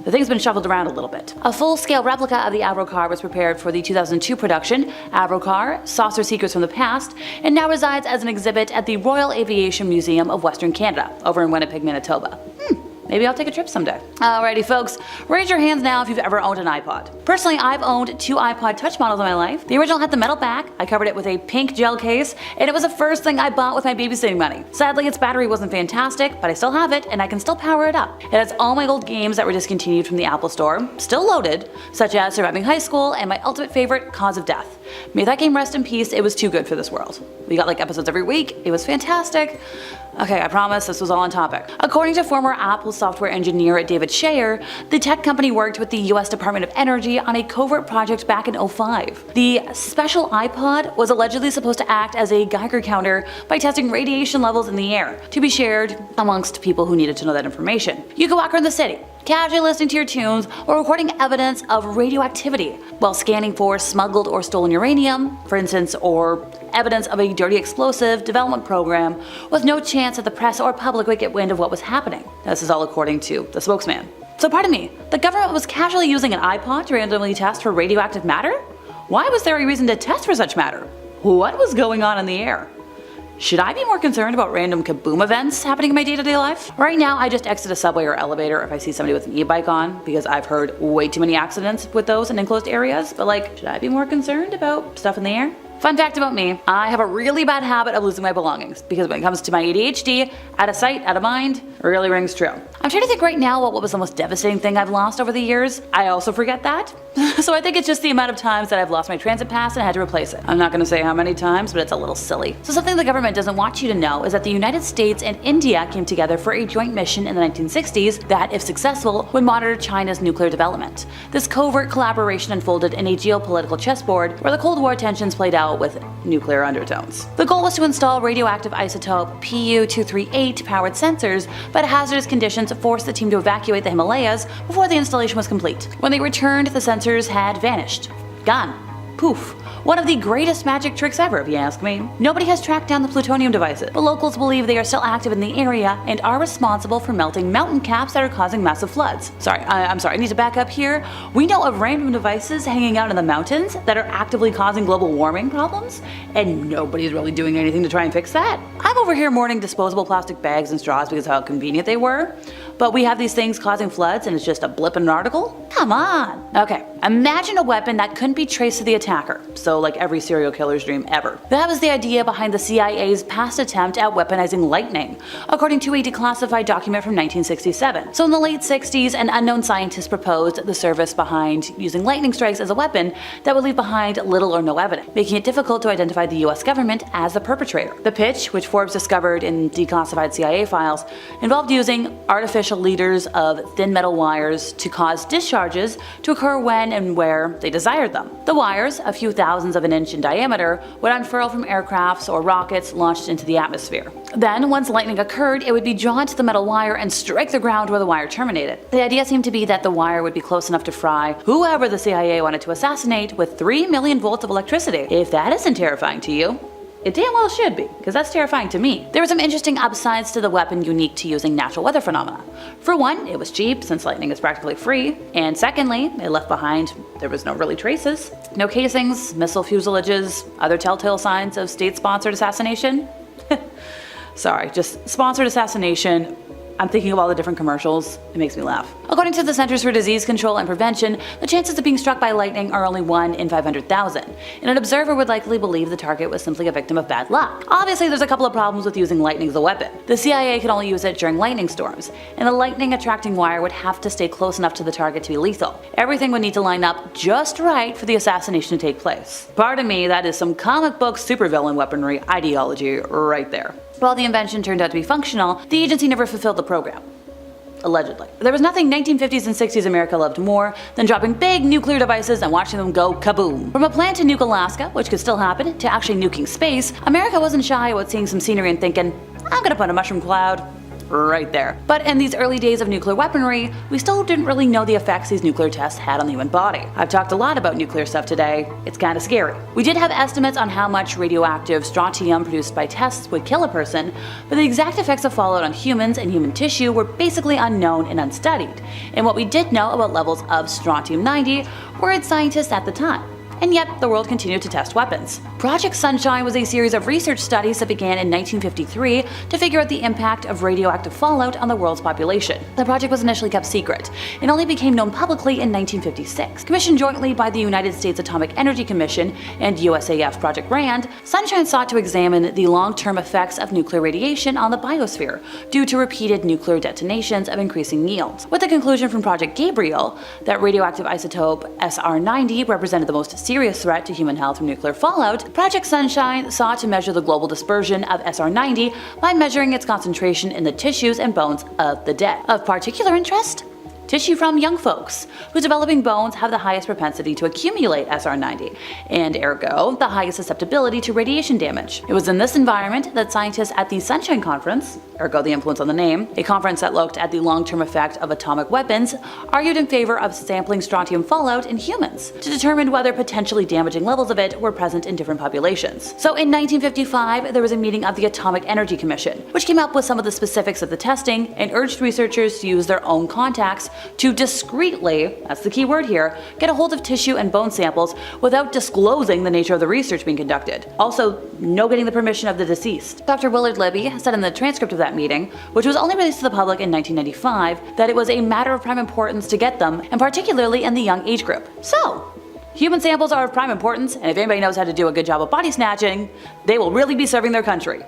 The thing's been shuffled around a little bit. A full-scale replica of the Avrocar was prepared for the 2002 production, Avrocar, Saucer Secrets from the Past, and now resides as an exhibit at the Royal Aviation Museum of Western Canada, over in Winnipeg, Manitoba. Maybe I'll take a trip someday. Alrighty folks, raise your hands now if you've ever owned an iPod. Personally, I've owned 2 iPod Touch models in my life. The original had the metal back, I covered it with a pink gel case, and it was the first thing I bought with my babysitting money. Sadly, its battery wasn't fantastic, but I still have it, and I can still power it up. It has all my old games that were discontinued from the Apple Store, still loaded, such as Surviving High School and my ultimate favorite, Cause of Death. May that game rest in peace, it was too good for this world. We got like episodes every week, it was fantastic. Okay, I promise this was all on topic. According to former Apple software engineer David Shayer, the tech company worked with the US Department of Energy on a covert project back in 2005. The special iPod was allegedly supposed to act as a Geiger counter by testing radiation levels in the air, to be shared amongst people who needed to know that information. You could walk around the city, casually listening to your tunes or recording evidence of radioactivity while scanning for smuggled or stolen uranium, for instance, or evidence of a dirty explosive development program with no chance that the press or public would get wind of what was happening. This is all according to the spokesman. So pardon me, the government was casually using an iPod to randomly test for radioactive matter? Why was there a reason to test for such matter? What was going on in the air? Should I be more concerned about random kaboom events happening in my day-to-day life? Right now, I just exit a subway or elevator if I see somebody with an e-bike on, because I've heard way too many accidents with those in enclosed areas, but like, should I be more concerned about stuff in the air? Fun fact about me, I have a really bad habit of losing my belongings, because when it comes to my ADHD, out of sight, out of mind, really rings true. I'm trying to think right now what was the most devastating thing I've lost over the years. I also forget that. So I think it's just the amount of times that I've lost my transit pass and had to replace it. I'm not gonna say how many times, but it's a little silly. So something the government doesn't want you to know is that the United States and India came together for a joint mission in the 1960s that, if successful, would monitor China's nuclear development. This covert collaboration unfolded in a geopolitical chessboard where the Cold War tensions played out with nuclear undertones. The goal was to install radioactive isotope Pu-238 powered sensors, but hazardous conditions forced the team to evacuate the Himalayas before the installation was complete. When they returned, the sensors had vanished. Gone. Poof. One of the greatest magic tricks ever, if you ask me. Nobody has tracked down the plutonium devices, but locals believe they are still active in the area and are responsible for melting mountain caps that are causing massive floods. I'm sorry, I need to back up here. We know of random devices hanging out in the mountains that are actively causing global warming problems, and nobody's really doing anything to try and fix that. I'm over here mourning disposable plastic bags and straws because of how convenient they were, but we have these things causing floods and it's just a blip in an article? Come on! Okay, imagine a weapon that couldn't be traced to the attacker. So like every serial killer's dream ever. That was the idea behind the CIA's past attempt at weaponizing lightning, according to a declassified document from 1967. So in the late 60s, an unknown scientist proposed the service behind using lightning strikes as a weapon that would leave behind little or no evidence, making it difficult to identify the US government as the perpetrator. The pitch, which Forbes discovered in declassified CIA files, involved using artificial leaders of thin metal wires to cause discharges to occur when and where they desired them. The wires, a few thousands of an inch in diameter, would unfurl from aircrafts or rockets launched into the atmosphere. Then, once lightning occurred, it would be drawn to the metal wire and strike the ground where the wire terminated. The idea seemed to be that the wire would be close enough to fry whoever the CIA wanted to assassinate with 3 million volts of electricity. If that isn't terrifying to you, it damn well should be, because that's terrifying to me. There were some interesting upsides to the weapon unique to using natural weather phenomena. For one, it was cheap, since lightning is practically free, and secondly, it left behind, there was no really traces. No casings, missile fuselages, other telltale signs of state-sponsored assassination. Sorry, just sponsored assassination. I'm thinking of all the different commercials. It makes me laugh. According to the Centers for Disease Control and Prevention, the chances of being struck by lightning are only 1 in 500,000, and an observer would likely believe the target was simply a victim of bad luck. Obviously, there's a couple of problems with using lightning as a weapon. The CIA could only use it during lightning storms, and the lightning attracting wire would have to stay close enough to the target to be lethal. Everything would need to line up just right for the assassination to take place. Pardon me, that is some comic book supervillain weaponry ideology right there. While the invention turned out to be functional, the agency never fulfilled the program. Allegedly. There was nothing 1950s and 60s America loved more than dropping big nuclear devices and watching them go kaboom. From a plan to nuke Alaska, which could still happen, to actually nuking space, America wasn't shy about seeing some scenery and thinking, I'm gonna put a mushroom cloud right there. But in these early days of nuclear weaponry, we still didn't really know the effects these nuclear tests had on the human body. I've talked a lot about nuclear stuff today. It's kinda scary. We did have estimates on how much radioactive strontium produced by tests would kill a person, but the exact effects of fallout on humans and human tissue were basically unknown and unstudied. And what we did know about levels of strontium-90 worried scientists at the time. And yet, the world continued to test weapons. Project Sunshine was a series of research studies that began in 1953 to figure out the impact of radioactive fallout on the world's population. The project was initially kept secret, and only became known publicly in 1956. Commissioned jointly by the United States Atomic Energy Commission and USAF Project RAND, Sunshine sought to examine the long-term effects of nuclear radiation on the biosphere due to repeated nuclear detonations of increasing yields. With the conclusion from Project Gabriel that radioactive isotope SR90 represented the most serious threat to human health from nuclear fallout, Project Sunshine sought to measure the global dispersion of SR90 by measuring its concentration in the tissues and bones of the dead. Of particular interest? Tissue from young folks, whose developing bones have the highest propensity to accumulate SR90, and ergo, the highest susceptibility to radiation damage. It was in this environment that scientists at the Sunshine Conference, ergo the influence on the name, a conference that looked at the long-term effect of atomic weapons, argued in favor of sampling strontium fallout in humans to determine whether potentially damaging levels of it were present in different populations. So in 1955, there was a meeting of the Atomic Energy Commission, which came up with some of the specifics of the testing and urged researchers to use their own contacts to discreetly, that's the key word here, get a hold of tissue and bone samples without disclosing the nature of the research being conducted. Also, no getting the permission of the deceased. Dr. Willard Libby said in the transcript of that meeting, which was only released to the public in 1995, that it was a matter of prime importance to get them, and particularly in the young age group. So, Human samples are of prime importance, and if anybody knows how to do a good job of body snatching, they will really be serving their country.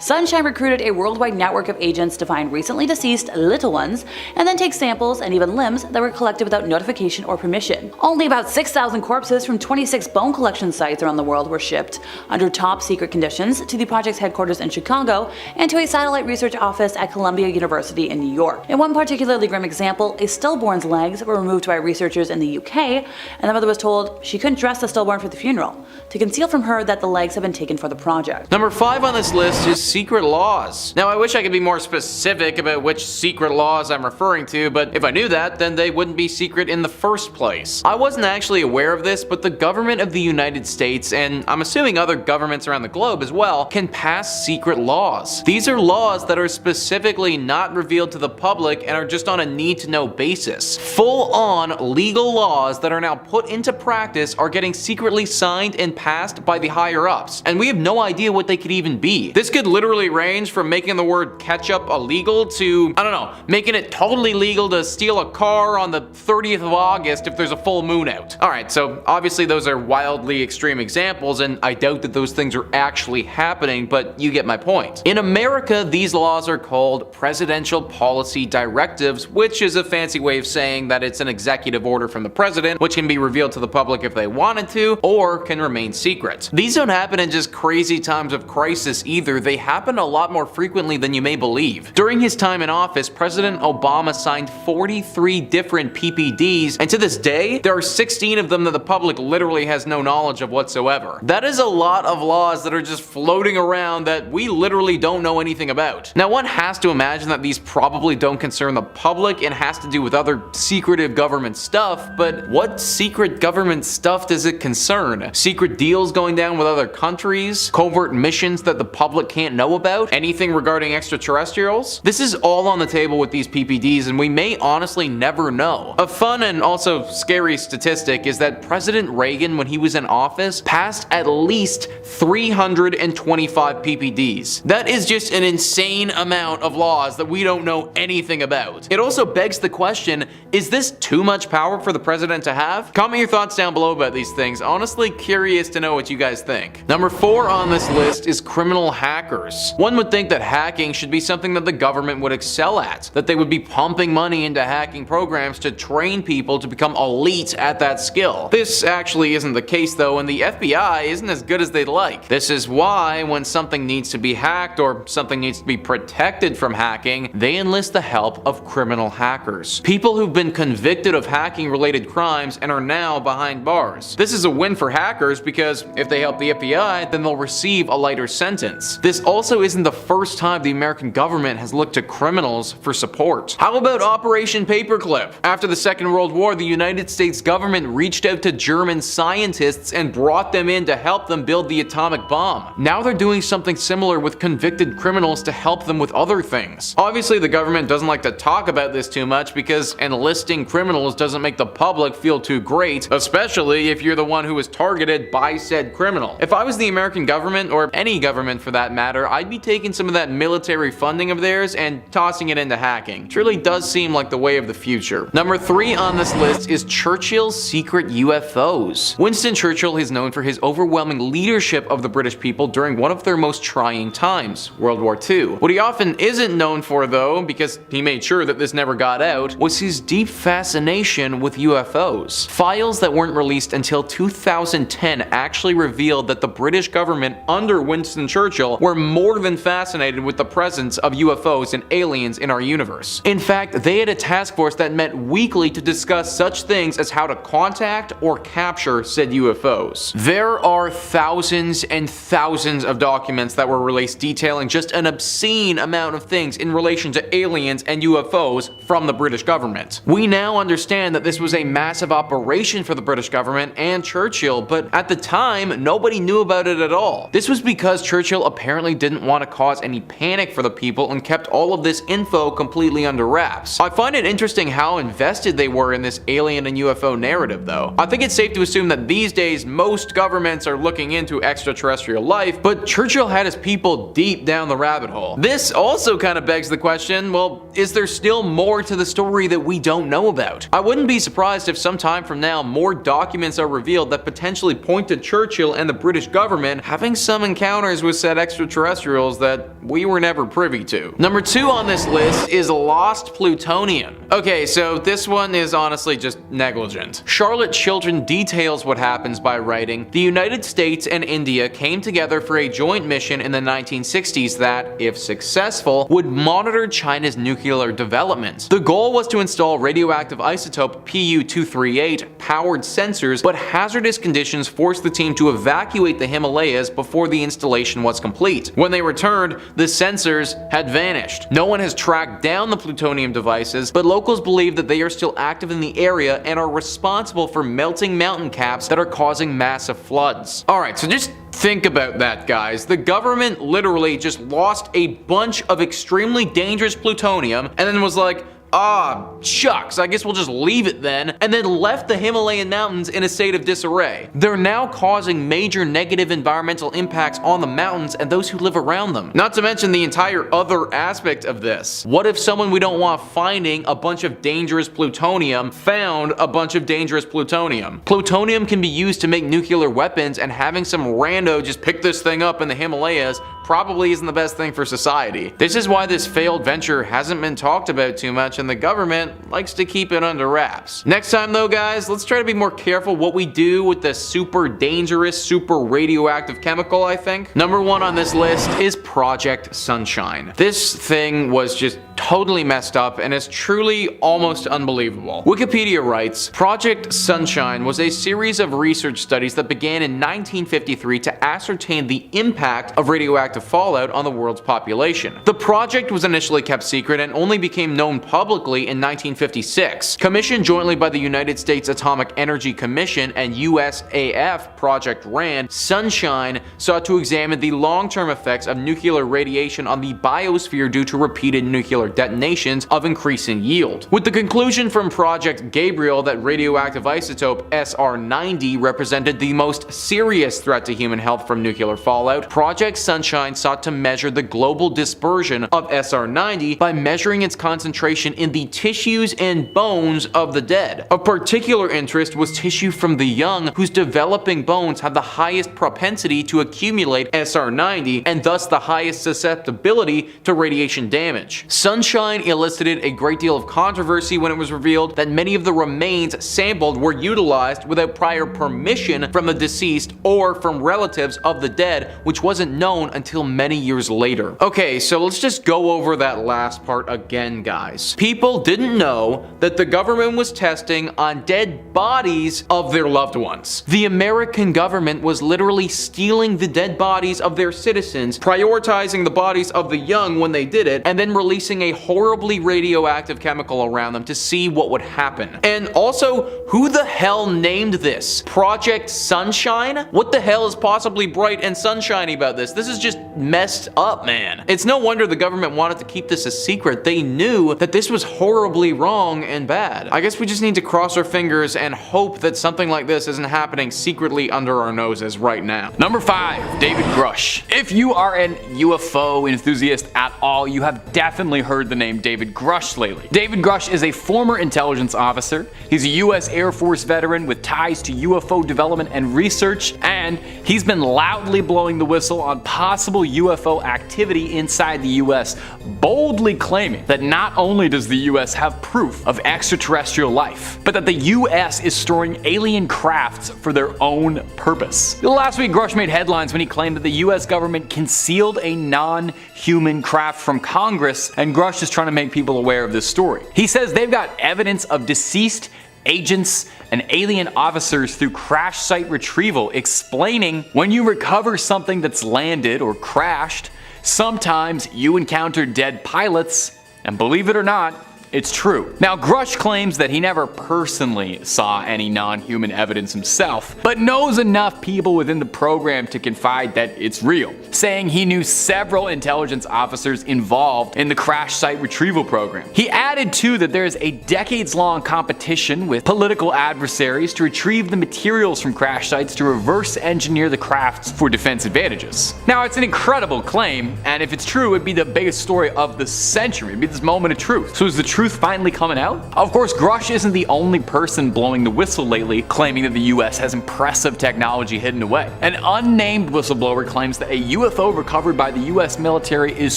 Sunshine recruited a worldwide network of agents to find recently deceased little ones and then take samples and even limbs that were collected without notification or permission. Only about 6,000 corpses from 26 bone collection sites around the world were shipped under top secret conditions to the project's headquarters in Chicago and to a satellite research office at Columbia University in New York. In one particularly grim example, a stillborn's legs were removed by researchers in the UK, and the mother was told she couldn't dress the stillborn for the funeral, to conceal from her that the legs had been taken for the project. Number 5 on this list is secret laws. Now I wish I could be more specific about which secret laws I'm referring to, but if I knew that, then they wouldn't be secret in the first place. I wasn't actually aware of this, but the government of the United States, and I'm assuming other governments around the globe as well, can pass secret laws. These are laws that are specifically not revealed to the public and are just on a need-to-know basis. Full-on legal laws that are now put into practice are getting secretly signed and passed by the higher-ups, and we have no idea what they could even be. This could literally range from making the word ketchup illegal to, I don't know, making it totally legal to steal a car on the 30th of August if there's a full moon out. Alright, so obviously those are wildly extreme examples, and I doubt that those things are actually happening, but you get my point. In America, these laws are called Presidential Policy Directives, which is a fancy way of saying that it's an executive order from the president, which can be revealed to the public if they wanted to, or can remain secret. These don't happen in just crazy times of crisis either. They happen a lot more frequently than you may believe. During his time in office, President Obama signed 43 different PPDs, and to this day, there are 16 of them that the public literally has no knowledge of whatsoever. That is a lot of laws that are just floating around that we literally don't know anything about. Now, one has to imagine that these probably don't concern the public and has to do with other secretive government stuff, but what secret government stuff does it concern? Secret deals going down with other countries? Covert missions that the public can't know about? Anything regarding extraterrestrials? This is all on the table with these PPDs, and we may honestly never know. A fun and also scary statistic is that President Reagan, when he was in office, passed at least 325 PPDs. That is just an insane amount of laws that we don't know anything about. It also begs the question, is this too much power for the president to have? Comment your thoughts down below about these things. Honestly curious to know what you guys think. Number 4 on this list is criminal hackers. One would think that hacking should be something that the government would excel at, that they would be pumping money into hacking programs to train people to become elite at that skill. This actually isn't the case though, and the FBI isn't as good as they'd like. This is why when something needs to be hacked or something needs to be protected from hacking, they enlist the help of criminal hackers. People who've been convicted of hacking related crimes and are now behind bars. This is a win for hackers because if they help the FBI, then they'll receive a lighter sentence. This also isn't the first time the American government has looked to criminals for support. How about Operation Paperclip? After the Second World War, the United States government reached out to German scientists and brought them in to help them build the atomic bomb. Now they're doing something similar with convicted criminals to help them with other things. Obviously, the government doesn't like to talk about this too much because enlisting criminals doesn't make the public feel too great, especially if you're the one who was targeted by said criminal. If I was the American government, or any government for that matter, I'd be taking some of that military funding of theirs and tossing it into hacking. It really does seem like the way of the future. Number 3 on this list is Churchill's secret UFOs. Winston Churchill is known for his overwhelming leadership of the British people during one of their most trying times, World War II. What he often isn't known for though, because he made sure that this never got out, was his deep fascination with UFOs. Files that weren't released until 2010 actually revealed that the British government under Winston Churchill were more than fascinated with the presence of UFOs and aliens in our universe. In fact, they had a task force that met weekly to discuss such things as how to contact or capture said UFOs. There are thousands and thousands of documents that were released detailing just an obscene amount of things in relation to aliens and UFOs from the British government. We now understand that this was a massive operation for the British government and Churchill, but at the time, nobody knew about it at all. This was because Churchill apparently didn't want to cause any panic for the people and kept all of this info completely under wraps. I find it interesting how invested they were in this alien and UFO narrative though. I think it's safe to assume that these days most governments are looking into extraterrestrial life, but Churchill had his people deep down the rabbit hole. This also kind of begs the question, well, is there still more to the story that we don't know about? I wouldn't be surprised if sometime from now more documents are revealed that potentially point to Churchill and the British government having some encounters with said extraterrestrials that we were never privy to. Number 2 on this list is lost plutonium. Okay, so this one is honestly just negligent. Charlotte Children details what happens by writing, the United States and India came together for a joint mission in the 1960s that, if successful, would monitor China's nuclear development. The goal was to install radioactive isotope Pu-238 powered sensors, but hazardous conditions forced the team to evacuate the Himalayas before the installation was complete. When they returned, the sensors had vanished. No one has tracked down the plutonium devices, but locals believe that they are still active in the area and are responsible for melting mountain caps that are causing massive floods. Alright, so just think about that, guys. The government literally just lost a bunch of extremely dangerous plutonium and then was like, ah, shucks, I guess we'll just leave it then, and then left the Himalayan mountains in a state of disarray. They're now causing major negative environmental impacts on the mountains and those who live around them. Not to mention the entire other aspect of this. What if someone we don't want finding a bunch of dangerous plutonium found a bunch of dangerous plutonium? Plutonium can be used to make nuclear weapons, and having some rando just pick this thing up in the Himalayas probably isn't the best thing for society. This is why this failed venture hasn't been talked about too much, and the government likes to keep it under wraps. Next time though, guys, let's try to be more careful what we do with this super dangerous, super radioactive chemical, I think. Number 1 on this list is Project Sunshine. This thing was just totally messed up and is truly almost unbelievable. Wikipedia writes, Project Sunshine was a series of research studies that began in 1953 to ascertain the impact of radioactive fallout on the world's population. The project was initially kept secret and only became known publicly in 1956. Commissioned jointly by the United States Atomic Energy Commission and USAF Project RAND, Sunshine sought to examine the long-term effects of nuclear radiation on the biosphere due to repeated nuclear detonations of increasing yield. With the conclusion from Project Gabriel that radioactive isotope SR90 represented the most serious threat to human health from nuclear fallout, Project Sunshine sought to measure the global dispersion of SR90 by measuring its concentration in the tissues and bones of the dead. Of particular interest was tissue from the young, whose developing bones have the highest propensity to accumulate SR90 and thus the highest susceptibility to radiation damage. Sunshine elicited a great deal of controversy when it was revealed that many of the remains sampled were utilized without prior permission from the deceased or from relatives of the dead, which wasn't known until many years later. Okay, so let's just go over that last part again, guys. People didn't know that the government was testing on dead bodies of their loved ones. The American government was literally stealing the dead bodies of their citizens, prioritizing the bodies of the young when they did it, and then releasing a horribly radioactive chemical around them to see what would happen. And also, who the hell named this? Project Sunshine? What the hell is possibly bright and sunshiny about this? This is just messed up, man. It's no wonder the government wanted to keep this a secret. They knew that this was horribly wrong and bad. I guess we just need to cross our fingers and hope that something like this isn't happening secretly under our noses right now. Number 5, David Grush. If you are an UFO enthusiast at all, you have definitely heard the name David Grush lately. David Grush is a former intelligence officer. He's a US Air Force veteran with ties to UFO development and research, and he's been loudly blowing the whistle on possible UFO activity inside the US, boldly claiming that not only does the US have proof of extraterrestrial life, but that the US is storing alien crafts for their own purpose. Last week, Grush made headlines when he claimed that the US government concealed a non-human craft from Congress, and Grush is trying to make people aware of this story. He says they've got evidence of deceased agents and alien officers through crash site retrieval, explaining when you recover something that's landed or crashed, sometimes you encounter dead pilots, and believe it or not, it's true. Now, Grush claims that he never personally saw any non-human evidence himself, but knows enough people within the program to confide that it's real, saying he knew several intelligence officers involved in the crash site retrieval program. He added too that there is a decades-long competition with political adversaries to retrieve the materials from crash sites to reverse engineer the crafts for defense advantages. Now, it's an incredible claim, and if it's true, it'd be the biggest story of the century. It'd be this moment of truth. So is the truth finally coming out? Of course, Grush isn't the only person blowing the whistle lately, claiming that the US has impressive technology hidden away. An unnamed whistleblower claims that a UFO recovered by the US military is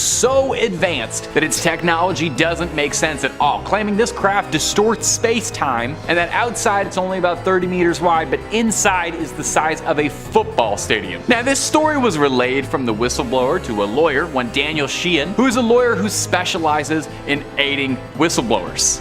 so advanced that its technology doesn't make sense at all, claiming this craft distorts space-time and that outside it's only about 30 meters wide, but inside is the size of a football stadium. Now, this story was relayed from the whistleblower to a lawyer, one Daniel Sheehan, who is a lawyer who specializes in aiding whistleblowers.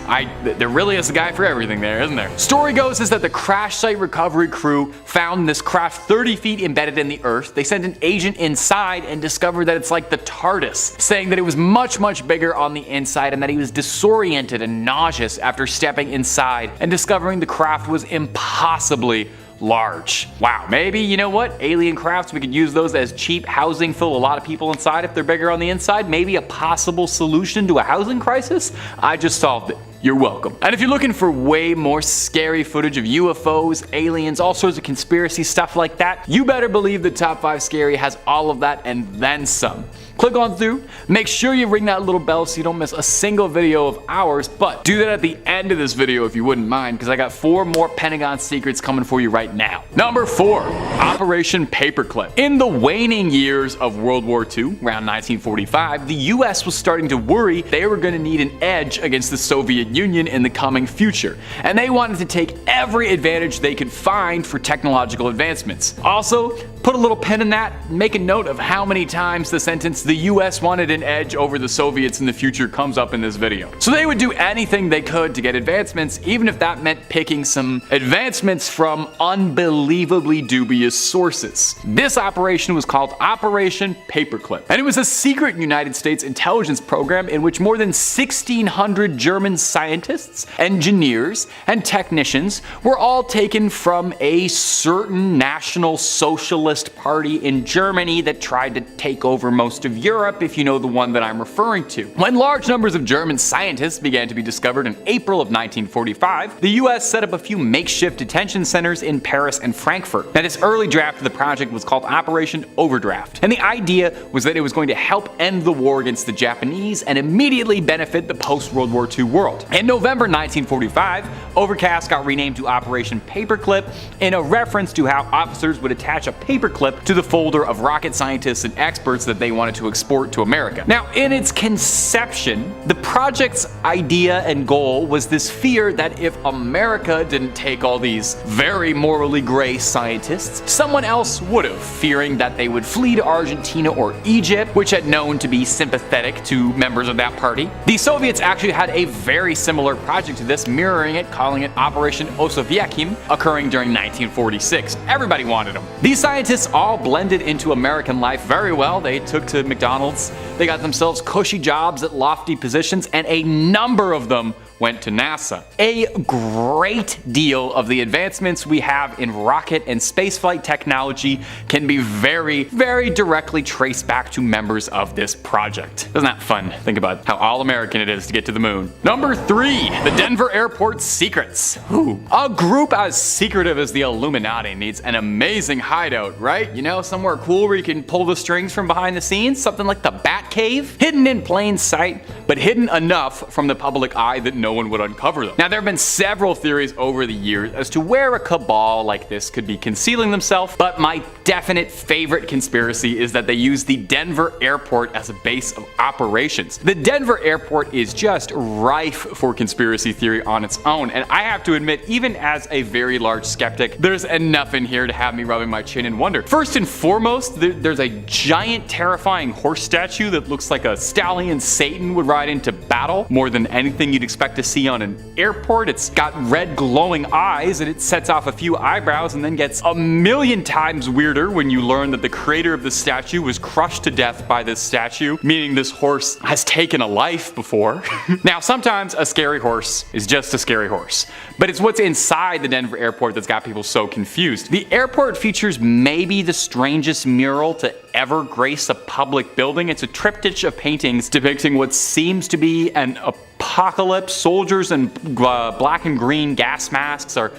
There really is a guy for everything there, isn't there? Story goes is that the crash site recovery crew found this craft 30 feet embedded in the earth. They sent an agent inside and discovered that it's like the TARDIS, saying that it was much, much bigger on the inside and that he was disoriented and nauseous after stepping inside and discovering the craft was impossibly large. Wow, maybe, you know what? Alien crafts, we could use those as cheap housing, fill a lot of people inside if they're bigger on the inside. Maybe a possible solution to a housing crisis? I just solved it. You're welcome. And if you're looking for way more scary footage of UFOs, aliens, all sorts of conspiracy stuff like that, you better believe the Top 5 Scary has all of that and then some. Click on through, make sure you ring that little bell so you don't miss a single video of ours, but do that at the end of this video if you wouldn't mind, because I got 4 more Pentagon secrets coming for you right now. Number 4, Operation Paperclip. In the waning years of World War II, around 1945, the US was starting to worry they were going to need an edge against the Soviet Union in the coming future, and they wanted to take every advantage they could find for technological advancements. Also, put a little pin in that, make a note of how many times the sentence "the US wanted an edge over the Soviets in the future" comes up in this video. So they would do anything they could to get advancements, even if that meant picking some advancements from unbelievably dubious sources. This operation was called Operation Paperclip, and it was a secret United States intelligence program in which more than 1,600 German scientists, engineers, and technicians were all taken from a certain National Socialist Party in Germany that tried to take over most of Europe, if you know the one that I'm referring to. When large numbers of German scientists began to be discovered in April of 1945, the US set up a few makeshift detention centers in Paris and Frankfurt. Now, this early draft of the project was called Operation Overdraft, and the idea was that it was going to help end the war against the Japanese and immediately benefit the post-World War II world. In November 1945, Overcast got renamed to Operation Paperclip in a reference to how officers would attach a paperclip to the folder of rocket scientists and experts that they wanted to export to America. Now, in its conception, the project's idea and goal was this fear that if America didn't take all these very morally gray scientists, someone else would have, fearing that they would flee to Argentina or Egypt, which had known to be sympathetic to members of that party. The Soviets actually had a very similar project to this, mirroring it, calling it Operation Osowiekim, occurring during 1946. Everybody wanted them. These scientists all blended into American life very well. They took to McDonald's, they got themselves cushy jobs at lofty positions, and a number of them went to NASA. A great deal of the advancements we have in rocket and spaceflight technology can be very, very directly traced back to members of this project. Isn't that fun? Think about how all-American it is to get to the moon. Number 3, the Denver Airport Secrets. Ooh. A group as secretive as the Illuminati needs an amazing hideout, right? You know, somewhere cool where you can pull the strings from behind the scenes, something like the Bat Cave, hidden in plain sight, but hidden enough from the public eye that no one would uncover them. Now, there have been several theories over the years as to where a cabal like this could be concealing themselves, but my definite favorite conspiracy is that they use the Denver airport as a base of operations. The Denver airport is just rife for conspiracy theory on its own, and I have to admit, even as a very large skeptic, there's enough in here to have me rubbing my chin and wonder. First and foremost, there's a giant terrifying horse statue that looks like a stallion Satan would ride into battle more than anything you'd expect to see on an airport. It's got red glowing eyes and it sets off a few eyebrows and then gets a million times weirder conspirator when you learn that the creator of the statue was crushed to death by this statue, meaning this horse has taken a life before. Now, sometimes a scary horse is just a scary horse, but it's what's inside the Denver airport that's got people so confused. The airport features maybe the strangest mural to ever grace a public building. It's a triptych of paintings depicting what seems to be an apocalypse. Soldiers in black and green gas masks are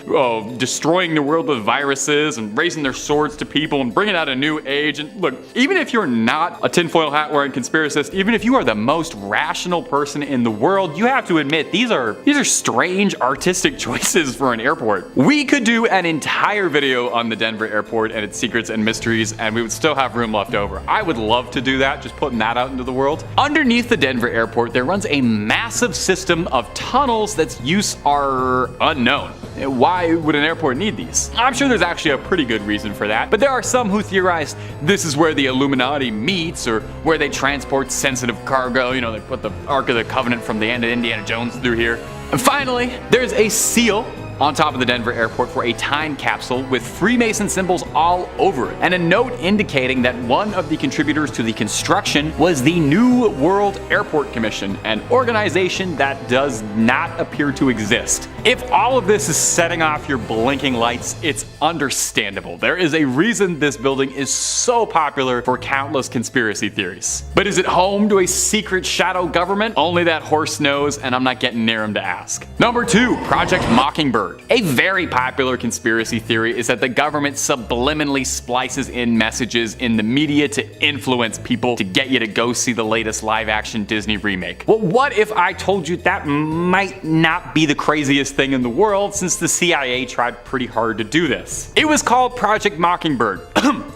destroying the world with viruses and raising their swords to people and bringing out a new age. And look, even if you're not a tinfoil hat wearing conspiracist, even if you are the most rational person in the world, you have to admit these are strange artistic choices for an airport. We could do an entire video on the Denver airport and its secrets and mysteries, and we would still have room left over. I would love to do that, just putting that out into the world. Underneath the Denver airport, there runs a massive system of tunnels that's use are unknown. Why would an airport need these? I'm sure there's actually a pretty good reason for that, but there are some who theorize this is where the Illuminati meets, or where they transport sensitive cargo. You know, they put the Ark of the Covenant from the end of Indiana Jones through here. And finally, there's a seal on top of the Denver airport for a time capsule with Freemason symbols all over it, and a note indicating that one of the contributors to the construction was the New World Airport Commission, an organization that does not appear to exist. If all of this is setting off your blinking lights, it's understandable. There is a reason this building is so popular for countless conspiracy theories. But is it home to a secret shadow government? Only that horse knows, and I'm not getting near him to ask. Number 2, Project Mockingbird. A very popular conspiracy theory is that the government subliminally splices in messages in the media to influence people to get you to go see the latest live-action Disney remake. Well, what if I told you that might not be the craziest thing in the world, since the CIA tried pretty hard to do this? It was called Project Mockingbird,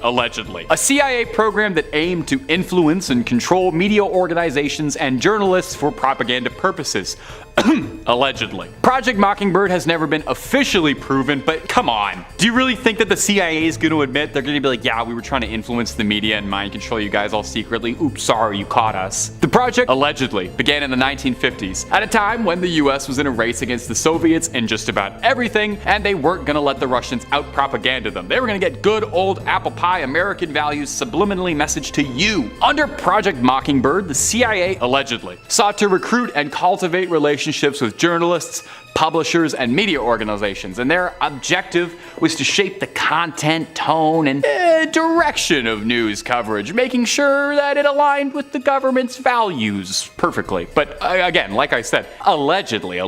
allegedly. A CIA program that aimed to influence and control media organizations and journalists for propaganda purposes. Allegedly. Project Mockingbird has never been officially proven, but come on. Do you really think that the CIA is going to admit they're going to be like, yeah, we were trying to influence the media and mind control you guys all secretly? Oops, sorry, you caught us. The project allegedly began in the 1950s, at a time when the US was in a race against the Soviets in just about everything, and they weren't going to let the Russians out-propaganda them. They were going to get good old apple pie American values subliminally messaged to you. Under Project Mockingbird, the CIA allegedly sought to recruit and cultivate relationships with journalists, publishers, and media organizations, and their objective was to shape the content, tone, and direction of news coverage, making sure that it aligned with the government's values perfectly. But again, like I said, allegedly,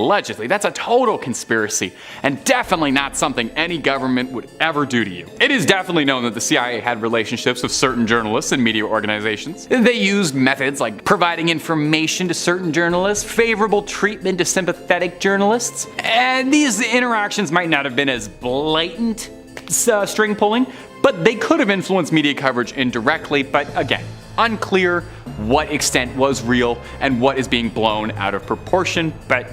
that's a total conspiracy, and definitely not something any government would ever do to you. It is definitely known that the CIA had relationships with certain journalists and media organizations. They used methods like providing information to certain journalists, favorable treatment to sympathetic journalists, and these interactions might not have been as blatant string pulling, but they could have influenced media coverage indirectly. But again, unclear what extent was real and what is being blown out of proportion. But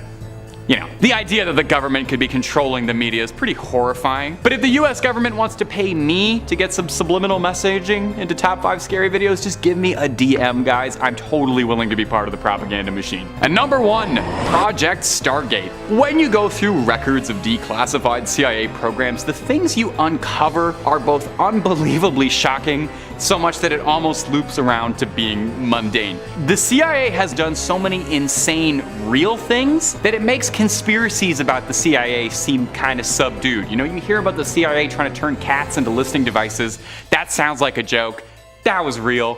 you know, the idea that the government could be controlling the media is pretty horrifying. But if the US government wants to pay me to get some subliminal messaging into top 5 scary videos, just give me a DM, guys. I'm totally willing to be part of the propaganda machine. And number 1, Project Stargate. When you go through records of declassified CIA programs, the things you uncover are both unbelievably shocking, so much that it almost loops around to being mundane. The CIA has done so many insane real things that it makes conspiracies about the CIA seem kind of subdued. You know, you hear about the CIA trying to turn cats into listening devices. That sounds like a joke. That was real.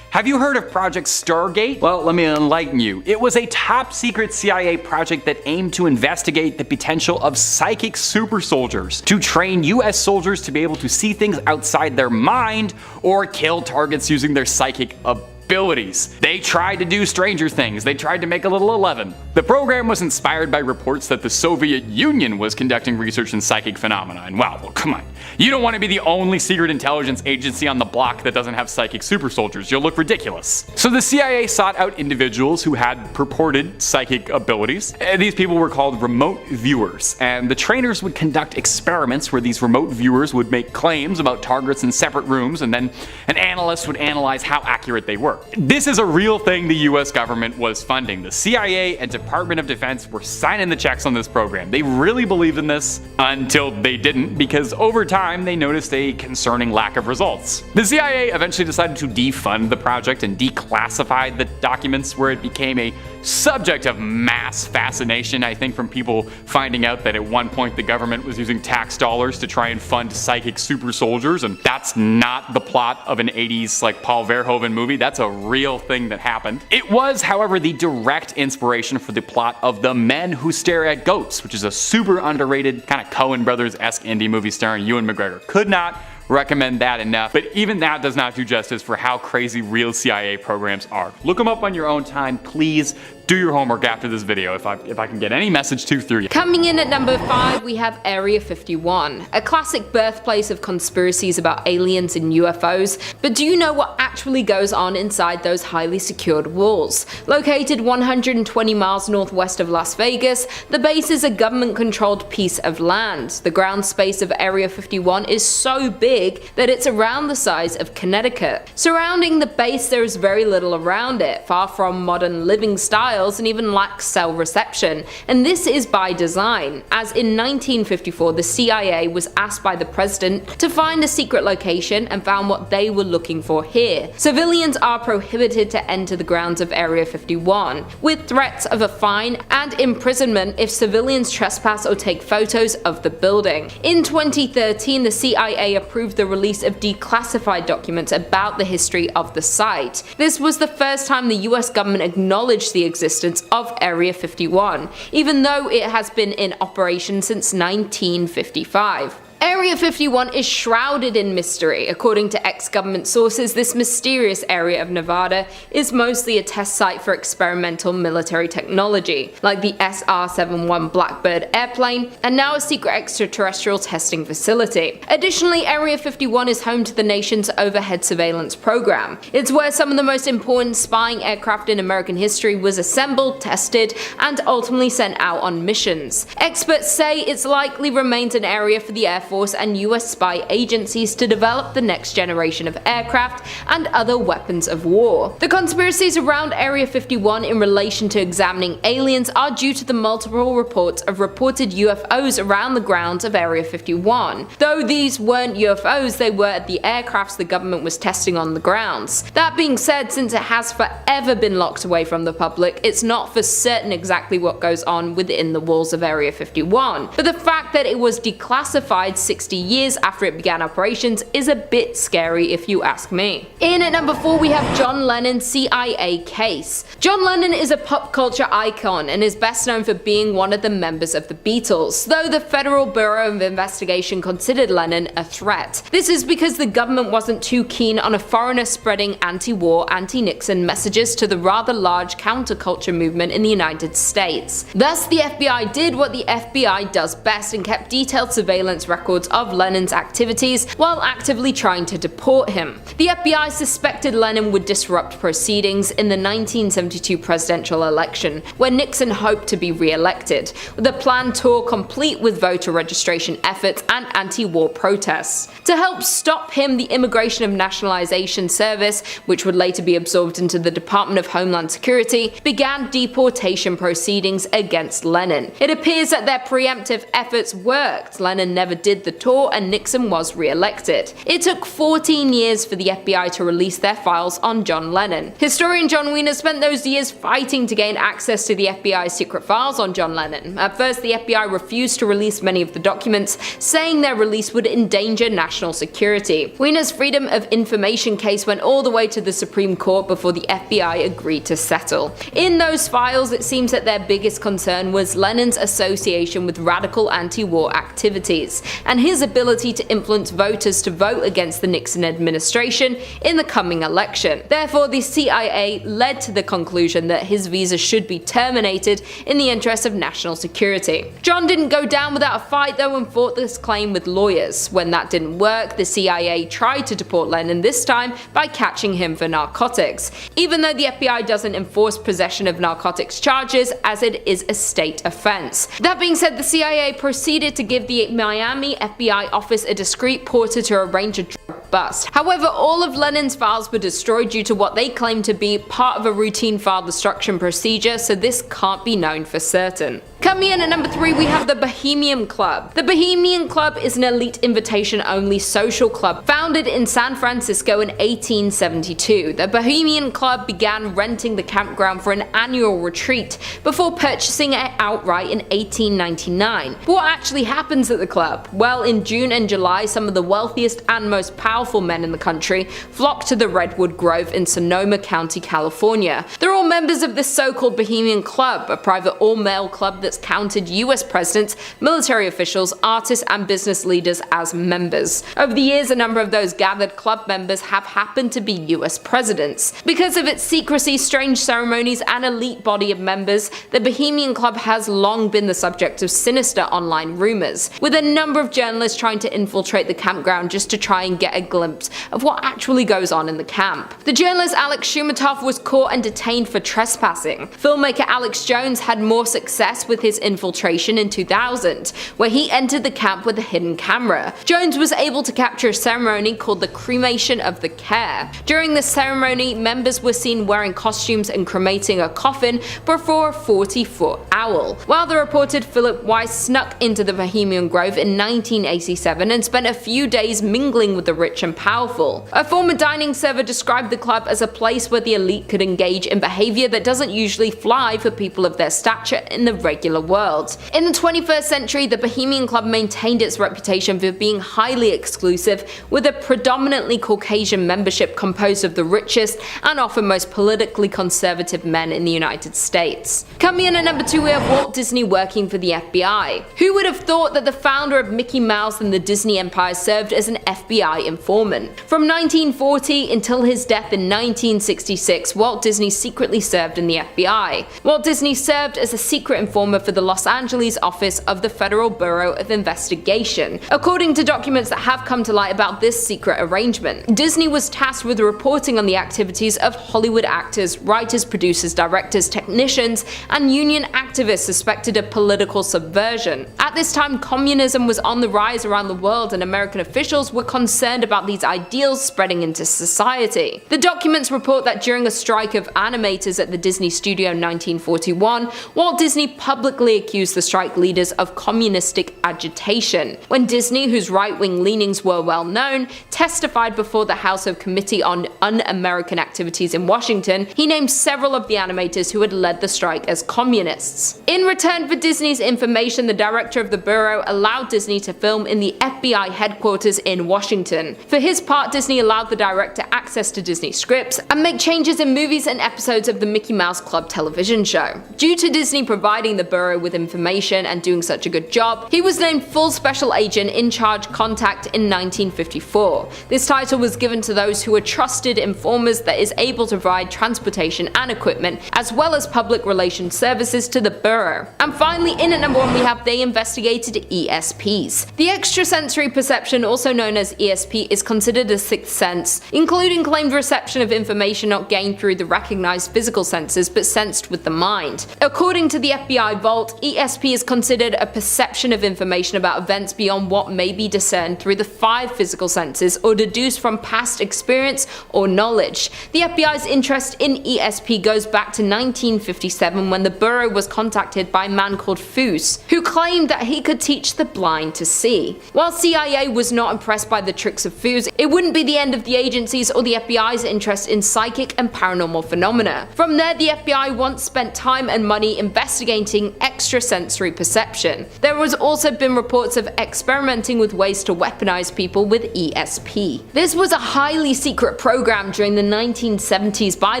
Have you heard of Project Stargate? Well, let me enlighten you. It was a top secret CIA project that aimed to investigate the potential of psychic super soldiers to train US soldiers to be able to see things outside their mind or kill targets using their psychic abilities. They tried to do stranger things. They tried to make a little 11. The program was inspired by reports that the Soviet Union was conducting research in psychic phenomena. And wow, well, come on. You don't want to be the only secret intelligence agency on the block that doesn't have psychic super soldiers. You'll look ridiculous. So the CIA sought out individuals who had purported psychic abilities. These people were called remote viewers, and the trainers would conduct experiments where these remote viewers would make claims about targets in separate rooms, and then an analyst would analyze how accurate they were. This is a real thing the US government was funding. The CIA and Department of Defense were signing the checks on this program. They really believed in this until they didn't, because over time they noticed a concerning lack of results. The CIA eventually decided to defund the project and declassify the documents, where it became a subject of mass fascination, I think, from people finding out that at one point the government was using tax dollars to try and fund psychic super soldiers, and that's not the plot of an 80s like Paul Verhoeven movie. That's a real thing that happened. It was, however, the direct inspiration for the plot of The Men Who Stare at Goats, which is a super underrated kind of Coen Brothers-esque indie movie starring Ewan McGregor. Could not recommend that enough, but even that does not do justice for how crazy real CIA programs are. Look them up on your own time. Please do your homework after this video if I can get any message through you. Coming in at number 5, we have Area 51, a classic birthplace of conspiracies about aliens and UFOs. But do you know what actually goes on inside those highly secured walls? Located 120 miles northwest of Las Vegas, the base is a government-controlled piece of land. The ground space of Area 51 is so big that it's around the size of Connecticut. Surrounding the base, there is very little around it, far from modern living styles, and even lacks cell reception. And this is by design, as in 1954 the CIA was asked by the president to find a secret location and found what they were looking for here. Civilians are prohibited to enter the grounds of Area 51, with threats of a fine and imprisonment if civilians trespass or take photos of the building. In 2013, the CIA approved the release of declassified documents about the history of the site. This was the first time the US government acknowledged the existence of Area 51, even though it has been in operation since 1955. Area 51 is shrouded in mystery. According to ex-government sources, this mysterious area of Nevada is mostly a test site for experimental military technology, like the SR-71 Blackbird airplane, and now a secret extraterrestrial testing facility. Additionally, Area 51 is home to the nation's overhead surveillance program. It's where some of the most important spying aircraft in American history was assembled, tested, and ultimately sent out on missions. Experts say it's likely remains an area for the Air Force and US spy agencies to develop the next generation of aircraft and other weapons of war. The conspiracies around Area 51 in relation to examining aliens are due to the multiple reports of reported UFOs around the grounds of Area 51. Though these weren't UFOs, they were the aircrafts the government was testing on the grounds. That being said, since it has forever been locked away from the public, it's not for certain exactly what goes on within the walls of Area 51. But the fact that it was declassified 60 years after it began operations is a bit scary if you ask me. In at number 4, we have John Lennon's CIA case. John Lennon is a pop culture icon and is best known for being one of the members of the Beatles, though the Federal Bureau of Investigation considered Lennon a threat. This is because the government wasn't too keen on a foreigner spreading anti-war, anti-Nixon messages to the rather large counterculture movement in the United States. Thus, the FBI did what the FBI does best and kept detailed surveillance records of Lennon's activities while actively trying to deport him. The FBI suspected Lennon would disrupt proceedings in the 1972 presidential election, where Nixon hoped to be re-elected, with a planned tour complete with voter registration efforts and anti-war protests. To help stop him, the Immigration and Nationalization Service, which would later be absorbed into the Department of Homeland Security, began deportation proceedings against Lennon. It appears that their preemptive efforts worked. Lennon never did the tour and Nixon was re-elected. It took 14 years for the FBI to release their files on John Lennon. Historian John Wiener spent those years fighting to gain access to the FBI's secret files on John Lennon. At first, the FBI refused to release many of the documents, saying their release would endanger national security. Wiener's Freedom of Information case went all the way to the Supreme Court before the FBI agreed to settle. In those files, it seems that their biggest concern was Lennon's association with radical anti-war activities, and his ability to influence voters to vote against the Nixon administration in the coming election. Therefore, the CIA led to the conclusion that his visa should be terminated in the interest of national security. John didn't go down without a fight though and fought this claim with lawyers. When that didn't work, the CIA tried to deport Lennon, this time by catching him for narcotics, even though the FBI doesn't enforce possession of narcotics charges as it is a state offense. That being said, the CIA proceeded to give the Miami FBI office a discreet porter to arrange a drug bust. However, all of Lenin's files were destroyed due to what they claimed to be part of a routine file destruction procedure, so this can't be known for certain. Coming in at number 3, we have the Bohemian Club. The Bohemian Club is an elite invitation-only social club founded in San Francisco in 1872. The Bohemian Club began renting the campground for an annual retreat before purchasing it outright in 1899. But what actually happens at the club? Well, in June and July, some of the wealthiest and most powerful men in the country flocked to the Redwood Grove in Sonoma County, California. They're all members of this so-called Bohemian Club, a private all-male club that's counted US presidents, military officials, artists, and business leaders as members. Over the years, a number of those gathered club members have happened to be US presidents. Because of its secrecy, strange ceremonies, and elite body of members, the Bohemian Club has long been the subject of sinister online rumors, with a number of journalists trying to infiltrate the campground just to try and get a glimpse of what actually goes on in the camp. The journalist Alex Shumatov was caught and detained for trespassing. Filmmaker Alex Jones had more success with his infiltration in 2000, where he entered the camp with a hidden camera. Jones was able to capture a ceremony called the Cremation of the Care. During the ceremony, members were seen wearing costumes and cremating a coffin before a 40-foot owl. While the reported Philip Weiss snuck into the Bohemian Grove in 1987 and spent a few days mingling with the rich and powerful. A former dining server described the club as a place where the elite could engage in behavior that doesn't usually fly for people of their stature in the regular world. In the 21st century, the Bohemian Club maintained its reputation for being highly exclusive, with a predominantly Caucasian membership composed of the richest and often most politically conservative men in the United States. Coming in at number 2, we have Walt Disney working for the FBI. Who would have thought that the founder of Mickey Mouse and the Disney Empire served as an FBI informant? From 1940 until his death in 1966, Walt Disney secretly served in the FBI. Walt Disney served as a secret informant for the Los Angeles office of the Federal Bureau of Investigation. According to documents that have come to light about this secret arrangement, Disney was tasked with reporting on the activities of Hollywood actors, writers, producers, directors, technicians, and union activists suspected of political subversion. At this time, communism was on the rise around the world, and American officials were concerned about these ideals spreading into society. The documents report that during a strike of animators at the Disney studio in 1941, Walt Disney publicly accused the strike leaders of communistic agitation. When Disney, whose right-wing leanings were well known, testified before the House of Committee on Un-American Activities in Washington, he named several of the animators who had led the strike as communists. In return for Disney's information, the director of the bureau allowed Disney to film in the FBI headquarters in Washington. For his part, Disney allowed the director access to Disney scripts and make changes in movies and episodes of the Mickey Mouse Club television show. Due to Disney providing the bureau with information and doing such a good job, he was named full special agent in charge contact in 1954. This title was given to those who were trusted informers that is able to provide transportation and equipment, as well as public relations services to the bureau. And finally, in at number 1, we have they investigated ESPs. The extrasensory perception, also known as ESP, is considered a sixth sense, including claimed reception of information not gained through the recognized physical senses but sensed with the mind. According to the FBI Vault, ESP is considered a perception of information about events beyond what may be discerned through the 5 physical senses or deduced from past experience or knowledge. The FBI's interest in ESP goes back to 1957, when the bureau was contacted by a man called Foose, who claimed that he could teach the blind to see. While CIA was not impressed by the tricks of Foose, it wouldn't be the end of the agency's or the FBI's interest in psychic and paranormal phenomena. From there, the FBI once spent time and money investigating extrasensory perception. There has also been reports of experimenting with ways to weaponize people with ESP. This was a highly secret program during the 1970s by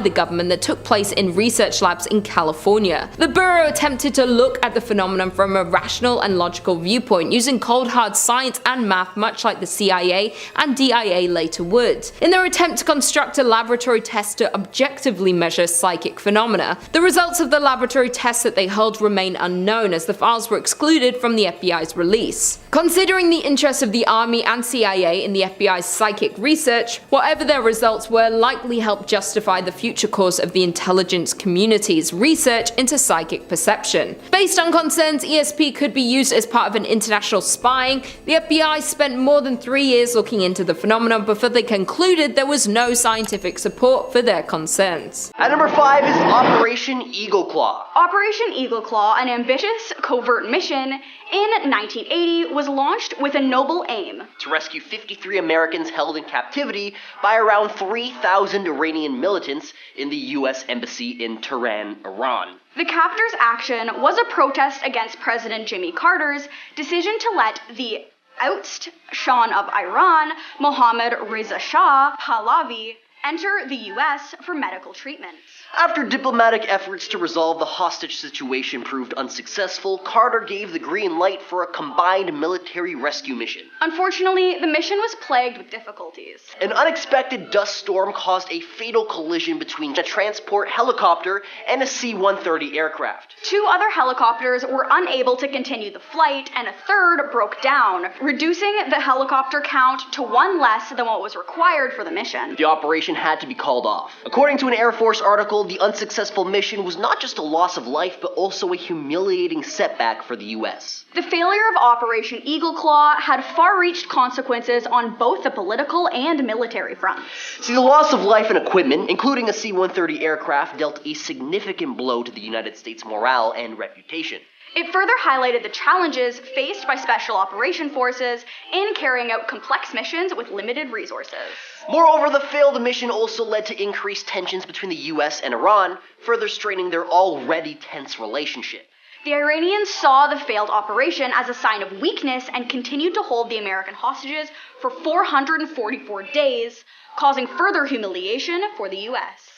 the government that took place in research labs in California. The bureau attempted to look at the phenomenon from a rational and logical viewpoint, using cold hard science and math, much like the CIA and DIA later would. In their attempt to construct a laboratory test to objectively measure psychic phenomena, the results of the laboratory tests that they held remained remain unknown as the files were excluded from the FBI's release. Considering the interest of the Army and CIA in the FBI's psychic research, whatever their results were likely helped justify the future course of the intelligence community's research into psychic perception. Based on concerns ESP could be used as part of an international spying, the FBI spent more than 3 years looking into the phenomenon before they concluded there was no scientific support for their concerns. At number 5 is Operation Eagle Claw. Operation Eagle Claw, an ambitious, covert mission in 1980, was launched with a noble aim: to rescue 53 Americans held in captivity by around 3,000 Iranian militants in the U.S. Embassy in Tehran, Iran. The captors' action was a protest against President Jimmy Carter's decision to let the oust Shah of Iran, Mohammad Reza Shah Pahlavi, enter the U.S. for medical treatment. After diplomatic efforts to resolve the hostage situation proved unsuccessful, Carter gave the green light for a combined military rescue mission. Unfortunately, the mission was plagued with difficulties. An unexpected dust storm caused a fatal collision between a transport helicopter and a C-130 aircraft. 2 other helicopters were unable to continue the flight, and a third broke down, reducing the helicopter count to 1 less than what was required for the mission. The operation had to be called off. According to an Air Force article, the unsuccessful mission was not just a loss of life, but also a humiliating setback for the U.S. The failure of Operation Eagle Claw had far-reached consequences on both the political and military fronts. See, the loss of life and equipment, including a C-130 aircraft, dealt a significant blow to the United States' morale and reputation. It further highlighted the challenges faced by Special Operation Forces in carrying out complex missions with limited resources. Moreover, the failed mission also led to increased tensions between the U.S. and Iran, further straining their already tense relationship. The Iranians saw the failed operation as a sign of weakness and continued to hold the American hostages for 444 days, causing further humiliation for the U.S.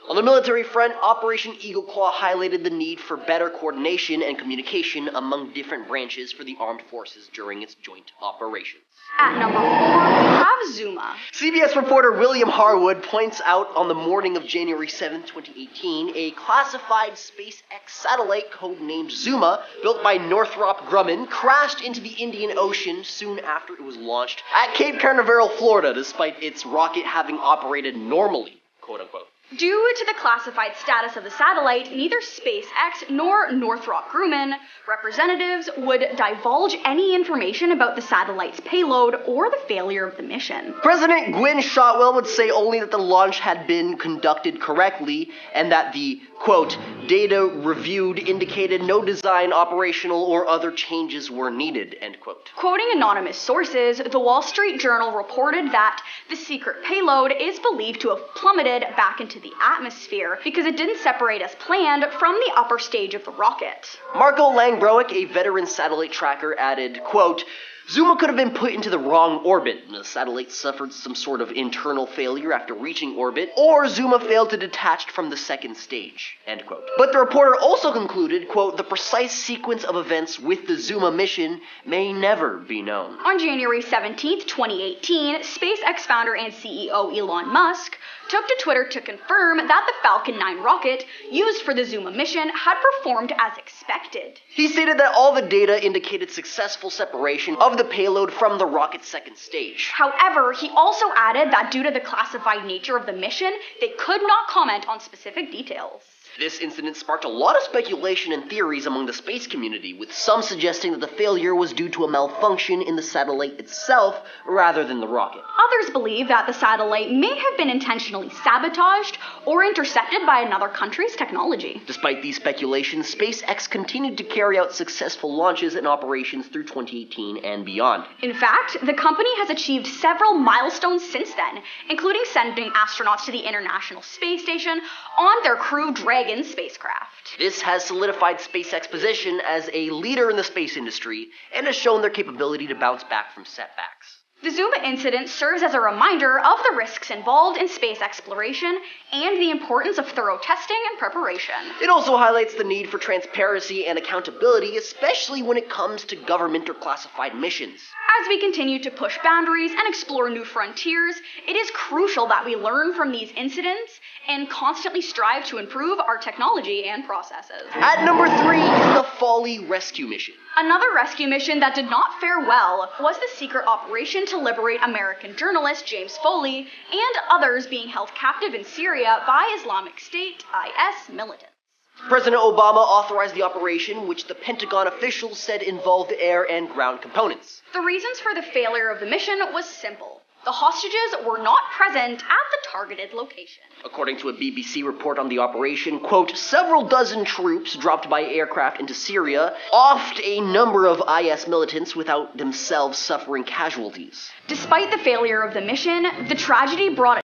On the military front, Operation Eagle Claw highlighted the need for better coordination and communication among different branches for the armed forces during its joint operations. At number 4, we have Zuma. CBS reporter William Harwood points out on the morning of January 7, 2018, a classified SpaceX satellite codenamed Zuma, built by Northrop Grumman, crashed into the Indian Ocean soon after it was launched at Cape Canaveral, Florida, despite its rocket having operated normally, quote-unquote. Due to the classified status of the satellite, neither SpaceX nor Northrop Grumman representatives would divulge any information about the satellite's payload or the failure of the mission. President Gwynne Shotwell would say only that the launch had been conducted correctly and that the, quote, data reviewed indicated no design, operational, or other changes were needed, end quote. Quoting anonymous sources, the Wall Street Journal reported that the secret payload is believed to have plummeted back into the atmosphere because it didn't separate as planned from the upper stage of the rocket. Marco Langbroek, a veteran satellite tracker, added, quote, Zuma could have been put into the wrong orbit. The satellite suffered some sort of internal failure after reaching orbit, or Zuma failed to detach from the second stage, end quote. But the reporter also concluded, quote, the precise sequence of events with the Zuma mission may never be known. On January 17, 2018, SpaceX founder and CEO Elon Musk took to Twitter to confirm that the Falcon 9 rocket used for the Zuma mission had performed as expected. He stated that all the data indicated successful separation of the payload from the rocket's second stage. However, he also added that due to the classified nature of the mission, they could not comment on specific details. This incident sparked a lot of speculation and theories among the space community, with some suggesting that the failure was due to a malfunction in the satellite itself rather than the rocket. Others believe that the satellite may have been intentionally sabotaged or intercepted by another country's technology. Despite these speculations, SpaceX continued to carry out successful launches and operations through 2018 and beyond. In fact, the company has achieved several milestones since then, including sending astronauts to the International Space Station on their Crew Dragon spacecraft. This has solidified SpaceX's position as a leader in the space industry and has shown their capability to bounce back from setbacks. The Zuma incident serves as a reminder of the risks involved in space exploration and the importance of thorough testing and preparation. It also highlights the need for transparency and accountability, especially when it comes to government or classified missions. As we continue to push boundaries and explore new frontiers, it is crucial that we learn from these incidents and constantly strive to improve our technology and processes. At number 3 is the Folly Rescue Mission. Another rescue mission that did not fare well was the secret operation to liberate American journalist James Foley and others being held captive in Syria by Islamic State (IS) militants. President Obama authorized the operation, which the Pentagon officials said involved air and ground components. The reasons for the failure of the mission was simple. The hostages were not present at the targeted location. According to a BBC report on the operation, quote, several dozen troops dropped by aircraft into Syria, offed a number of IS militants without themselves suffering casualties. Despite the failure of the mission, the tragedy brought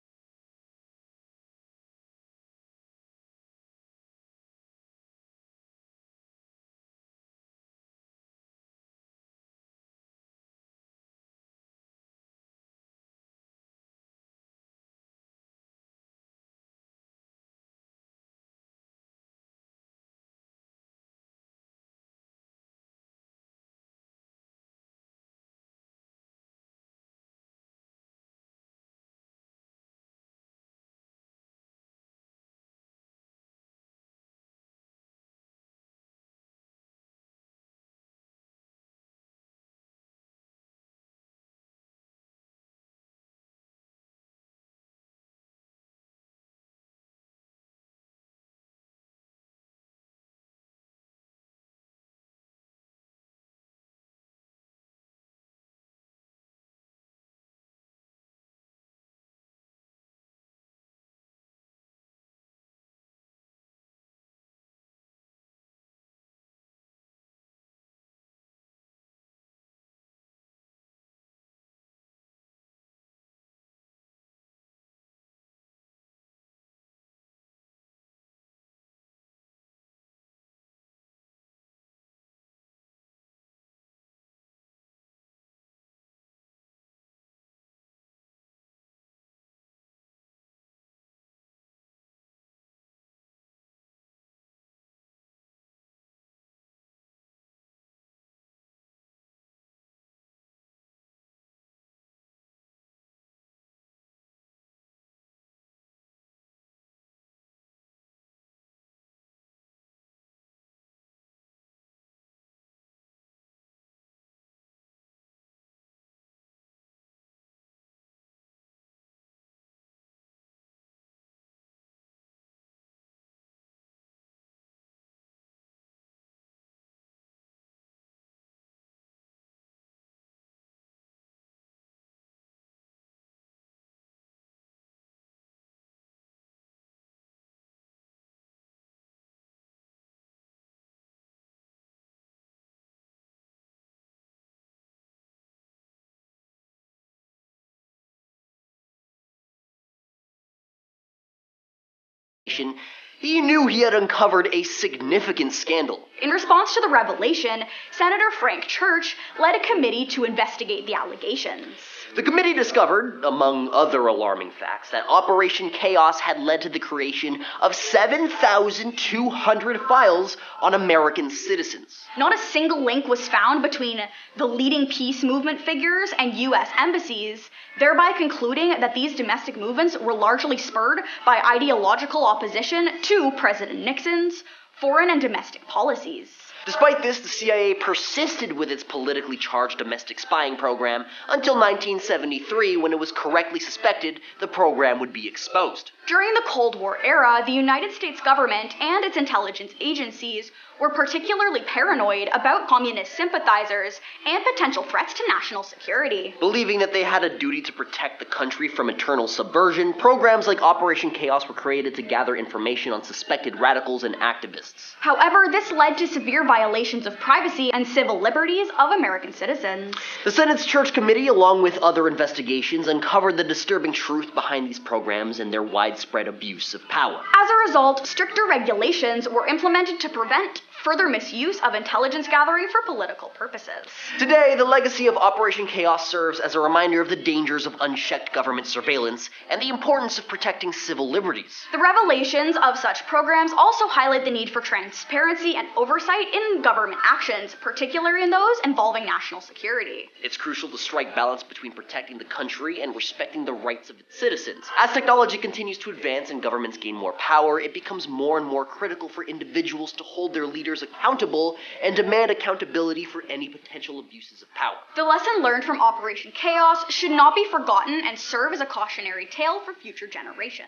he knew he had uncovered a significant scandal. In response to the revelation, Senator Frank Church led a committee to investigate the allegations. The committee discovered, among other alarming facts, that Operation Chaos had led to the creation of 7,200 files on American citizens. Not a single link was found between the leading peace movement figures and U.S. embassies, thereby concluding that these domestic movements were largely spurred by ideological opposition to President Nixon's foreign and domestic policies. Despite this, the CIA persisted with its politically charged domestic spying program until 1973, when it was correctly suspected the program would be exposed. During the Cold War era, the United States government and its intelligence agencies were particularly paranoid about communist sympathizers and potential threats to national security. Believing that they had a duty to protect the country from internal subversion, programs like Operation Chaos were created to gather information on suspected radicals and activists. However, this led to severe violations of privacy and civil liberties of American citizens. The Senate's Church Committee, along with other investigations, uncovered the disturbing truth behind these programs and their widespread abuse of power. As a result, stricter regulations were implemented to prevent further misuse of intelligence gathering for political purposes. Today, the legacy of Operation Chaos serves as a reminder of the dangers of unchecked government surveillance and the importance of protecting civil liberties. The revelations of such programs also highlight the need for transparency and oversight in government actions, particularly in those involving national security. It's crucial to strike balance between protecting the country and respecting the rights of its citizens. As technology continues to advance and governments gain more power, it becomes more and more critical for individuals to hold their leaders accountable and demand accountability for any potential abuses of power. The lesson learned from Operation Chaos should not be forgotten and serve as a cautionary tale for future generations.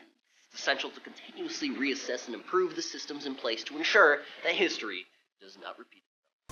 It's essential to continuously reassess and improve the systems in place to ensure that history does not repeat.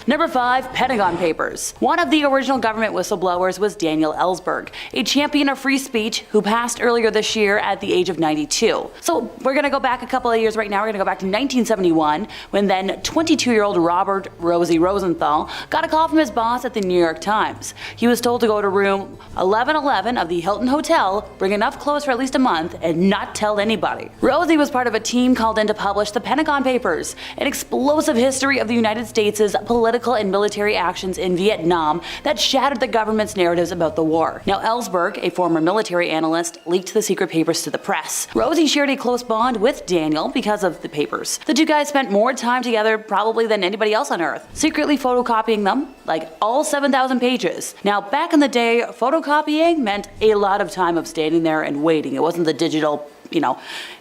Number 5, Pentagon Papers. One of the original government whistleblowers was Daniel Ellsberg, a champion of free speech who passed earlier this year at the age of 92. So we're going to go back a couple of years right now. We're going to go back to 1971 when then 22-year-old Robert Rosie Rosenthal got a call from his boss at the New York Times. He was told to go to room 1111 of the Hilton Hotel, bring enough clothes for at least a month, and not tell anybody. Rosie was part of a team called in to publish the Pentagon Papers, an explosive history of the United States' political and military actions in Vietnam that shattered the government's narratives about the war. Now, Ellsberg, a former military analyst, leaked the secret papers to the press. Rosie shared a close bond with Daniel because of the papers. The two guys spent more time together probably than anybody else on Earth, secretly photocopying them, like all 7,000 pages. Now, back in the day, photocopying meant a lot of time of standing there and waiting. It wasn't the digital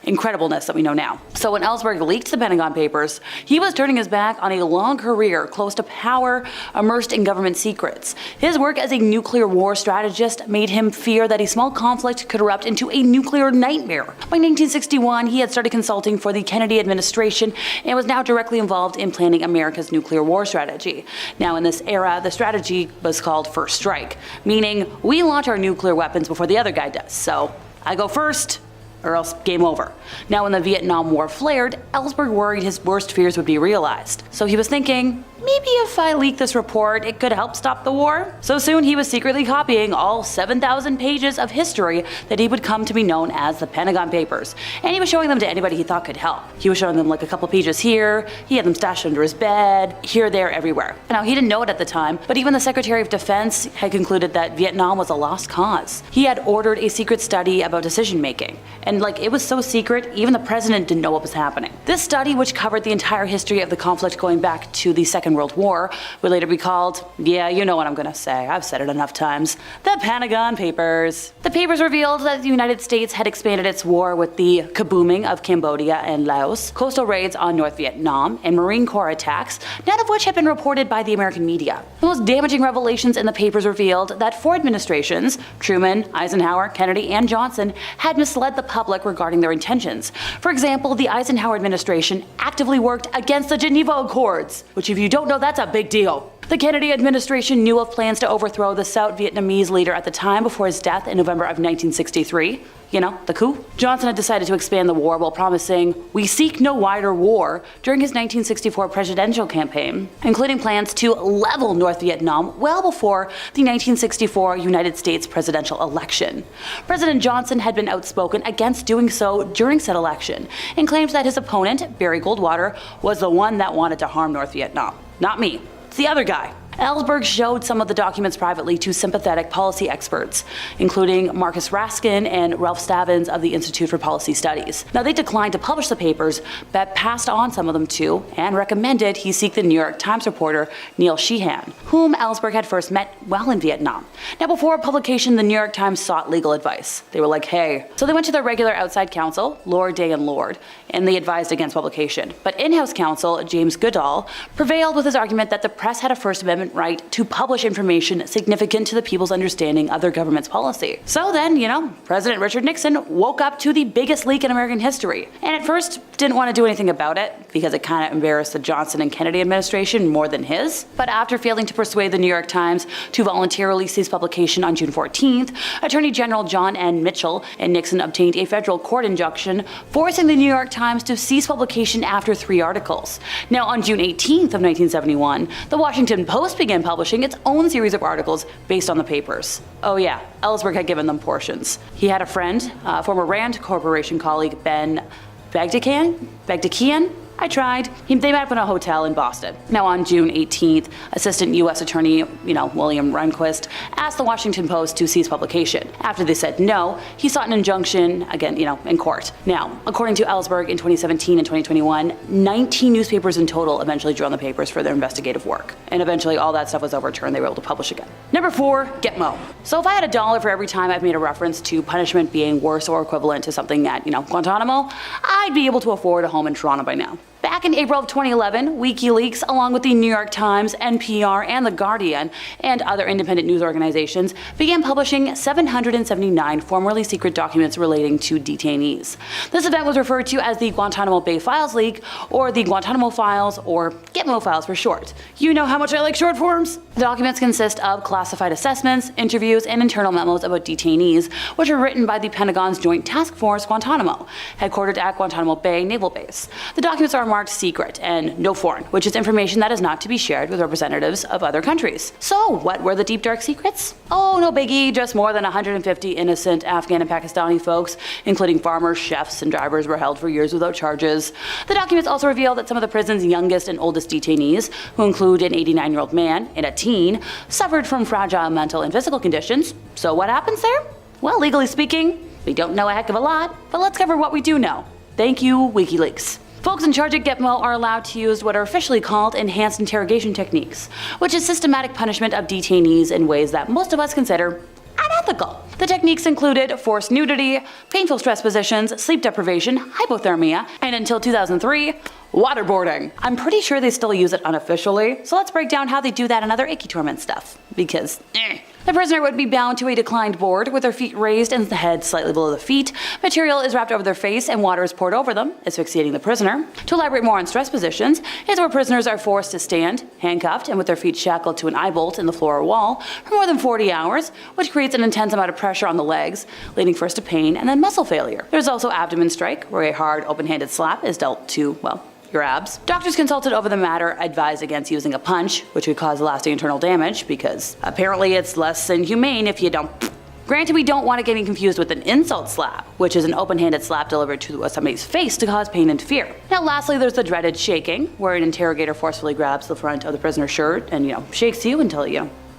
incredibleness that we know now. So when Ellsberg leaked the Pentagon Papers, he was turning his back on a long career close to power, immersed in government secrets. His work as a nuclear war strategist made him fear that a small conflict could erupt into a nuclear nightmare. By 1961, he had started consulting for the Kennedy administration and was now directly involved in planning America's nuclear war strategy. Now, in this era, the strategy was called First Strike, meaning we launch our nuclear weapons before the other guy does. So I go first, or else game over. Now, when the Vietnam War flared, Ellsberg worried his worst fears would be realized. So he was thinking, maybe if I leak this report, it could help stop the war? So soon he was secretly copying all 7,000 pages of history that he would come to be known as the Pentagon Papers. And he was showing them to anybody he thought could help. He was showing them like a couple pages here, he had them stashed under his bed, here, there, everywhere. Now, he didn't know it at the time, but even the Secretary of Defense had concluded that Vietnam was a lost cause. He had ordered a secret study about decision making. And it was so secret, even the president didn't know what was happening. This study, which covered the entire history of the conflict going back to the Second World War, would later be called, yeah, you know what I'm gonna say, I've said it enough times, the Pentagon Papers. The papers revealed that the United States had expanded its war with the kabooming of Cambodia and Laos, coastal raids on North Vietnam, and Marine Corps attacks, none of which had been reported by the American media. The most damaging revelations in the papers revealed that 4 administrations, Truman, Eisenhower, Kennedy, and Johnson, had misled the public regarding their intentions. For example, the Eisenhower administration actively worked against the Geneva Accords, which if you don't know, that's a big deal. The Kennedy administration knew of plans to overthrow the South Vietnamese leader at the time before his death in November of 1963. You know, the coup. Johnson had decided to expand the war while promising, "We seek no wider war," during his 1964 presidential campaign, including plans to level North Vietnam well before the 1964 United States presidential election. President Johnson had been outspoken against doing so during said election, and claimed that his opponent, Barry Goldwater, was the one that wanted to harm North Vietnam. Not me. It's the other guy. Ellsberg showed some of the documents privately to sympathetic policy experts, including Marcus Raskin and Ralph Stavins of the Institute for Policy Studies. Now, they declined to publish the papers, but passed on some of them to and recommended he seek the New York Times reporter Neil Sheehan, whom Ellsberg had first met while in Vietnam. Now, before publication, the New York Times sought legal advice. They were like, hey. So they went to their regular outside counsel, Lord, Day & Lord, and they advised against publication. But in-house counsel, James Goodall, prevailed with his argument that the press had a First Amendment right to publish information significant to the people's understanding of their government's policy. So then, President Richard Nixon woke up to the biggest leak in American history. And at first, didn't want to do anything about it because it kind of embarrassed the Johnson and Kennedy administration more than his. But after failing to persuade the New York Times to voluntarily cease publication on June 14th, Attorney General John N. Mitchell and Nixon obtained a federal court injunction forcing the New York Times to cease publication after 3 articles. Now, on June 18th of 1971, the Washington Post began publishing its own series of articles based on the papers. Oh yeah, Ellsberg had given them portions. He had a friend, former Rand Corporation colleague Ben Bagdikian. I I tried. They met up in a hotel in Boston. Now on June 18th, Assistant U.S. Attorney, William Rehnquist, asked the Washington Post to cease publication. After they said no, he sought an injunction, again, in court. Now, according to Ellsberg, in 2017 and 2021, 19 newspapers in total eventually drew on the papers for their investigative work. And eventually all that stuff was overturned, they were able to publish again. Number 4, Gitmo. So if I had $1 for every time I've made a reference to punishment being worse or equivalent to something at, Guantanamo, I'd be able to afford a home in Toronto by now. Back in April of 2011, WikiLeaks, along with the New York Times, NPR, and The Guardian, and other independent news organizations, began publishing 779 formerly secret documents relating to detainees. This event was referred to as the Guantanamo Bay Files Leak, or the Guantanamo Files, or Gitmo Files for short. You know how much I like short forms? The documents consist of classified assessments, interviews, and internal memos about detainees, which are written by the Pentagon's Joint Task Force Guantanamo, headquartered at Guantanamo Bay Naval Base. The documents are marked secret and no foreign, which is information that is not to be shared with representatives of other countries. So, what were the deep dark secrets? Oh, no biggie, just more than 150 innocent Afghan and Pakistani folks, including farmers, chefs, and drivers, were held for years without charges. The documents also reveal that some of the prison's youngest and oldest detainees, who include an 89-year-old man and a teen, suffered from fragile mental and physical conditions. So what happens there? Well, legally speaking, we don't know a heck of a lot, but let's cover what we do know. Thank you, WikiLeaks. Folks in charge at Gitmo are allowed to use what are officially called enhanced interrogation techniques, which is systematic punishment of detainees in ways that most of us consider unethical. The techniques included forced nudity, painful stress positions, sleep deprivation, hypothermia, and until 2003, waterboarding. I'm pretty sure they still use it unofficially, so let's break down how they do that and other icky torment stuff, because The prisoner would be bound to a declined board with their feet raised and the head slightly below the feet. Material is wrapped over their face and water is poured over them, asphyxiating the prisoner. To elaborate more on stress positions, is where prisoners are forced to stand, handcuffed, and with their feet shackled to an eye bolt in the floor or wall for more than 40 hours, which creates an intense amount of pressure on the legs, leading first to pain and then muscle failure. There's also abdomen strike, where a hard, open-handed slap is dealt to, your abs. Doctors consulted over the matter advised against using a punch, which could cause lasting internal damage, because apparently it's less than humane if you don't. Granted, we don't want to get confused with an insult slap, which is an open-handed slap delivered to somebody's face to cause pain and fear. Now lastly, there's the dreaded shaking, where an interrogator forcefully grabs the front of the prisoner's shirt and, shakes you until,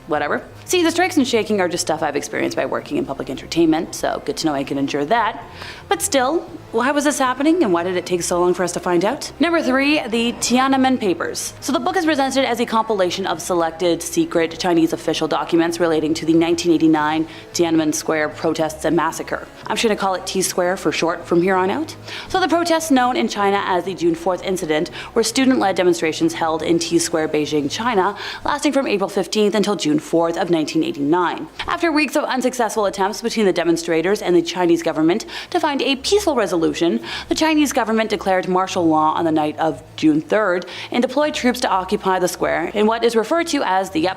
whatever. See, the strikes and shaking are just stuff I've experienced by working in public entertainment, so good to know I can endure that. But still, why was this happening and why did it take so long for us to find out? Number 3, the Tiananmen Papers. So the book is presented as a compilation of selected secret Chinese official documents relating to the 1989 Tiananmen Square protests and massacre. I'm just going to call it T-Square for short from here on out. So the protests known in China as the June 4th incident were student-led demonstrations held in T-Square, Beijing, China, lasting from April 15th until June 4th of 1989. After weeks of unsuccessful attempts between the demonstrators and the Chinese government to find a peaceful resolution, the Chinese government declared martial law on the night of June 3rd and deployed troops to occupy the square in what is referred to as the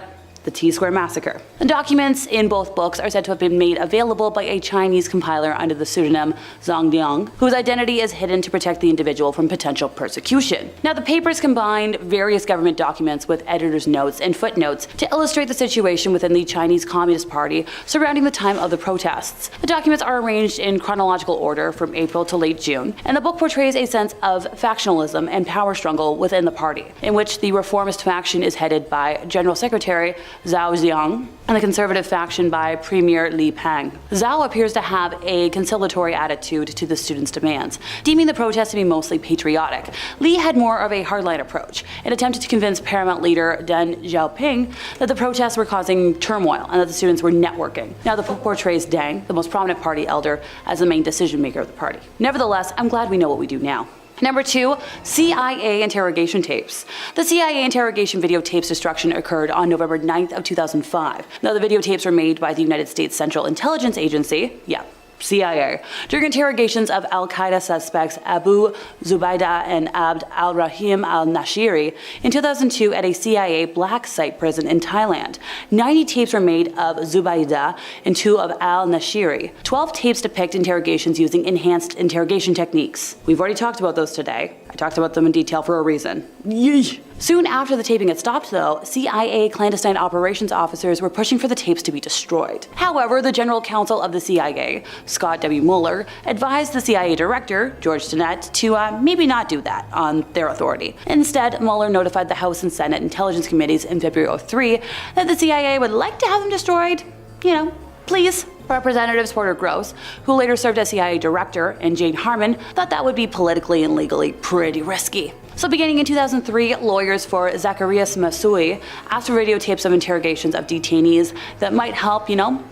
T-Square Massacre. The documents in both books are said to have been made available by a Chinese compiler under the pseudonym Zhang Liang, whose identity is hidden to protect the individual from potential persecution. Now, the papers combined various government documents with editor's notes and footnotes to illustrate the situation within the Chinese Communist Party surrounding the time of the protests. The documents are arranged in chronological order from April to late June, and the book portrays a sense of factionalism and power struggle within the party, in which the reformist faction is headed by General Secretary Zhao Ziang, and the conservative faction by Premier Li Peng. Zhao appears to have a conciliatory attitude to the students' demands, deeming the protests to be mostly patriotic. Li had more of a hardline approach and attempted to convince paramount leader Deng Xiaoping that the protests were causing turmoil and that the students were networking. Now the book portrays Deng, the most prominent party elder, as the main decision maker of the party. Nevertheless, I'm glad we know what we do now. Number 2, CIA interrogation tapes. The CIA interrogation videotapes destruction occurred on November 9th of 2005. Now the videotapes were made by the United States Central Intelligence Agency, CIA, during interrogations of al-Qaeda suspects Abu Zubaydah and Abd al-Rahim al-Nashiri in 2002 at a CIA black site prison in Thailand. 90 tapes were made of Zubaydah and 2 of al-Nashiri. 12 tapes depict interrogations using enhanced interrogation techniques. We've already talked about those today. I talked about them in detail for a reason. Yee! Soon after the taping had stopped though, CIA clandestine operations officers were pushing for the tapes to be destroyed. However, the general counsel of the CIA, Scott W. Mueller, advised the CIA director, George Tenet, to maybe not do that on their authority. Instead, Mueller notified the House and Senate Intelligence Committees in February of 2003 that the CIA would like to have them destroyed, please. Representatives Porter Gross, who later served as CIA director, and Jane Harman thought that would be politically and legally pretty risky. So beginning in 2003, lawyers for Zacarias Masui asked for videotapes of interrogations of detainees that might help,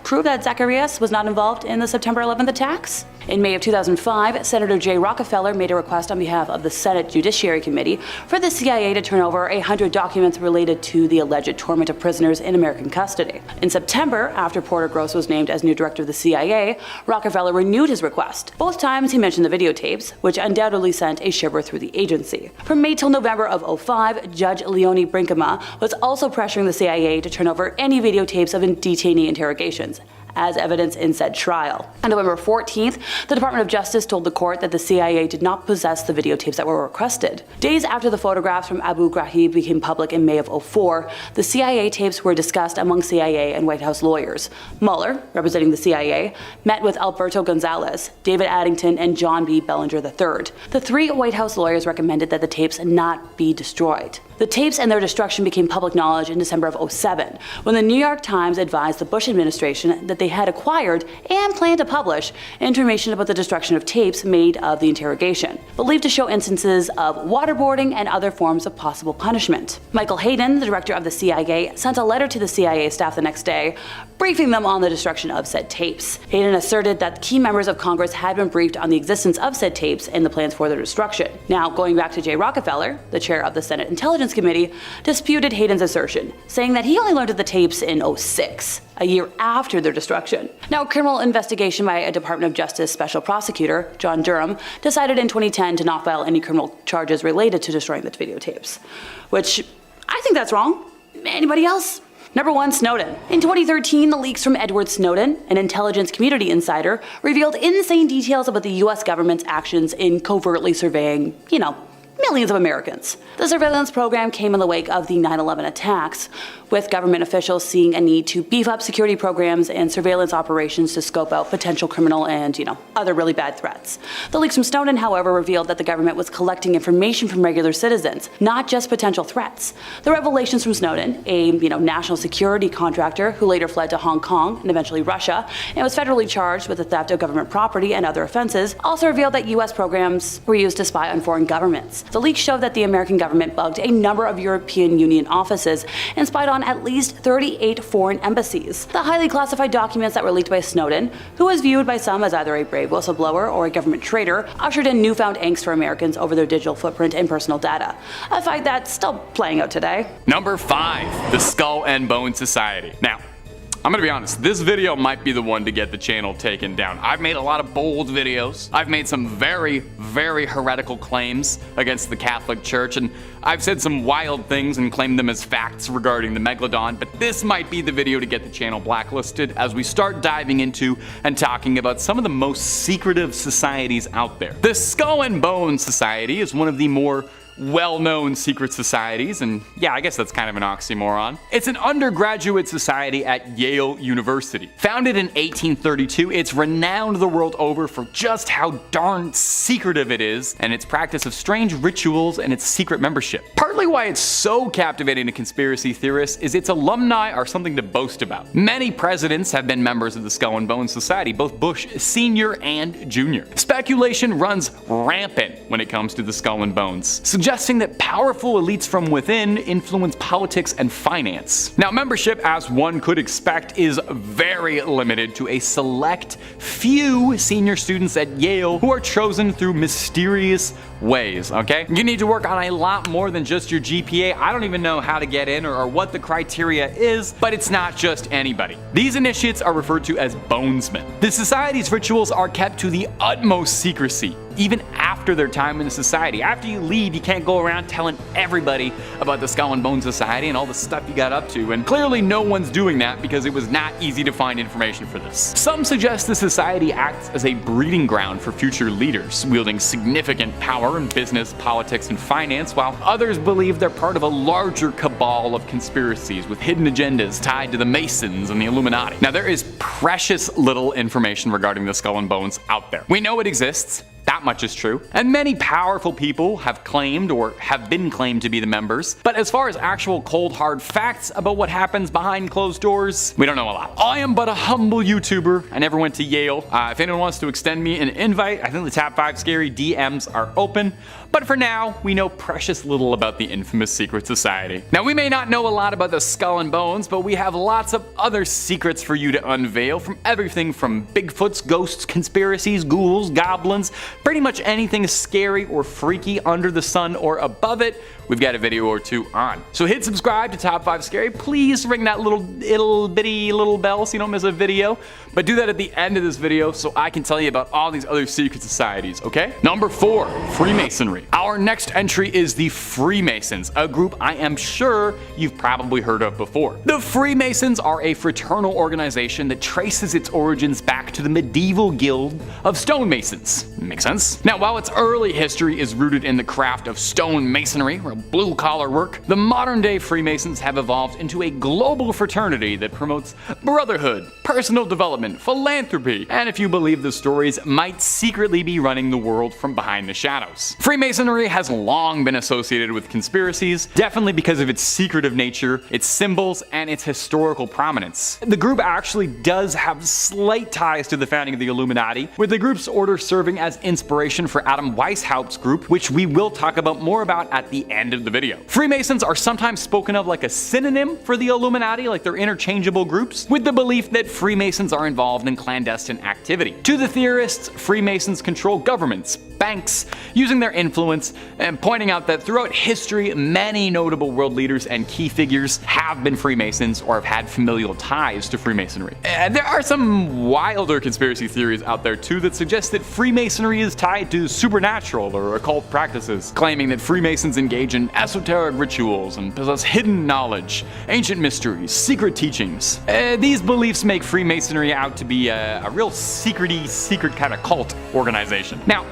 prove that Zacarias was not involved in the September 11th attacks. In May of 2005, Senator Jay Rockefeller made a request on behalf of the Senate Judiciary Committee for the CIA to turn over 100 documents related to the alleged torment of prisoners in American custody. In September, after Porter Gross was named as new director of the CIA, Rockefeller renewed his request. Both times he mentioned the videotapes, which undoubtedly sent a shiver through the agency. From May till November of 2005, Judge Leonie Brinkema was also pressuring the CIA to turn over any videotapes of detainee interrogations as evidence in said trial. On November 14th, the Department of Justice told the court that the CIA did not possess the videotapes that were requested. Days after the photographs from Abu Ghraib became public in May of 2004, the CIA tapes were discussed among CIA and White House lawyers. Mueller, representing the CIA, met with Alberto Gonzales, David Addington, and John B. Bellinger III. The three White House lawyers recommended that the tapes not be destroyed. The tapes and their destruction became public knowledge in December of 2007, when the New York Times advised the Bush administration that they had acquired and planned to publish information about the destruction of tapes made of the interrogation, believed to show instances of waterboarding and other forms of possible punishment. Michael Hayden, the director of the CIA, sent a letter to the CIA staff the next day, briefing them on the destruction of said tapes. Hayden asserted that key members of Congress had been briefed on the existence of said tapes and the plans for their destruction. Now, going back to Jay Rockefeller, the chair of the Senate Intelligence Committee, disputed Hayden's assertion, saying that he only learned of the tapes in 2006, a year after their destruction. Now, a criminal investigation by a Department of Justice special prosecutor, John Durham, decided in 2010 to not file any criminal charges related to destroying the videotapes, which I think that's wrong. Anybody else? Number 1, Snowden. In 2013, the leaks from Edward Snowden, an intelligence community insider, revealed insane details about the US government's actions in covertly surveying, millions of Americans. The surveillance program came in the wake of the 9/11 attacks, with government officials seeing a need to beef up security programs and surveillance operations to scope out potential criminal and, other really bad threats. The leaks from Snowden, however, revealed that the government was collecting information from regular citizens, not just potential threats. The revelations from Snowden, a, national security contractor who later fled to Hong Kong and eventually Russia, and was federally charged with the theft of government property and other offenses, also revealed that US programs were used to spy on foreign governments. The leaks showed that the American government bugged a number of European Union offices and spied on at least 38 foreign embassies. The highly classified documents that were leaked by Snowden, who was viewed by some as either a brave whistleblower or a government traitor, ushered in newfound angst for Americans over their digital footprint and personal data, a fight that's still playing out today. Number 5, the Skull and Bone Society. Now, I'm gonna be honest, this video might be the one to get the channel taken down. I've made a lot of bold videos. I've made some very, very heretical claims against the Catholic Church, and I've said some wild things and claimed them as facts regarding the Megalodon, but this might be the video to get the channel blacklisted as we start diving into and talking about some of the most secretive societies out there. The Skull and Bone Society is one of the more well-known secret societies, and yeah, I guess that's kind of an oxymoron. It's an undergraduate society at Yale University. Founded in 1832, it's renowned the world over for just how darn secretive it is, and its practice of strange rituals and its secret membership. Partly why it's so captivating to conspiracy theorists is its alumni are something to boast about. Many presidents have been members of the Skull and Bones Society, both Bush Sr. and Jr. Speculation runs rampant when it comes to the Skull and Bones, suggesting that powerful elites from within influence politics and finance. Now, membership, as one could expect, is very limited to a select few senior students at Yale who are chosen through mysterious ways, okay? You need to work on a lot more than just your GPA. I don't even know how to get in or what the criteria is, but it's not just anybody. These initiates are referred to as bonesmen. The society's rituals are kept to the utmost secrecy, even after their time in the society. After you leave, you can't go around telling everybody about the Skull and Bones Society and all the stuff you got up to, and clearly no one's doing that because it was not easy to find information for this. Some suggest the society acts as a breeding ground for future leaders, wielding significant power power in business, politics, and finance, while others believe they're part of a larger cabal of conspiracies with hidden agendas tied to the Masons and the Illuminati. Now, there is precious little information regarding the Skull and Bones out there. We know it exists. That much is true. And many powerful people have claimed or have been claimed to be the members. But as far as actual cold hard facts about what happens behind closed doors, we don't know a lot. I am but a humble YouTuber. I never went to Yale. If anyone wants to extend me an invite, I think the Top 5 Scary DMs are open. But for now, we know precious little about the infamous secret society. Now, we may not know a lot about the Skull and Bones, but we have lots of other secrets for you to unveil, from everything from Bigfoots, ghosts, conspiracies, ghouls, goblins, pretty much anything scary or freaky under the sun or above it, we've got a video or two on. So hit subscribe to Top 5 Scary. Please ring that little bitty bell so you don't miss a video. But do that at the end of this video so I can tell you about all these other secret societies, okay? Number 4, Freemasonry. Our next entry is the Freemasons, a group I am sure you've probably heard of before. The Freemasons are a fraternal organization that traces its origins back to the medieval guild of stonemasons. Makes sense? Now, while its early history is rooted in the craft of stone masonry, or blue-collar work, the modern-day Freemasons have evolved into a global fraternity that promotes brotherhood, personal development, philanthropy, and if you believe the stories, might secretly be running the world from behind the shadows. Freemasonry has long been associated with conspiracies, definitely because of its secretive nature, its symbols, and its historical prominence. The group actually does have slight ties to the founding of the Illuminati, with the group's order serving as inspiration for Adam Weishaupt's group, which we will talk about more about at the end of the video. Freemasons are sometimes spoken of like a synonym for the Illuminati, like they're interchangeable groups, with the belief that Freemasons are involved in clandestine activity. To the theorists, Freemasons control governments, banks, using their influence, and pointing out that throughout history, many notable world leaders and key figures have been Freemasons or have had familial ties to Freemasonry. And there are some wilder conspiracy theories out there too that suggest that Freemasonry is tied to supernatural or occult practices, claiming that Freemasons engage in esoteric rituals and possess hidden knowledge, ancient mysteries, secret teachings. These beliefs make Freemasonry out to be a real secret kind of cult organization. Now,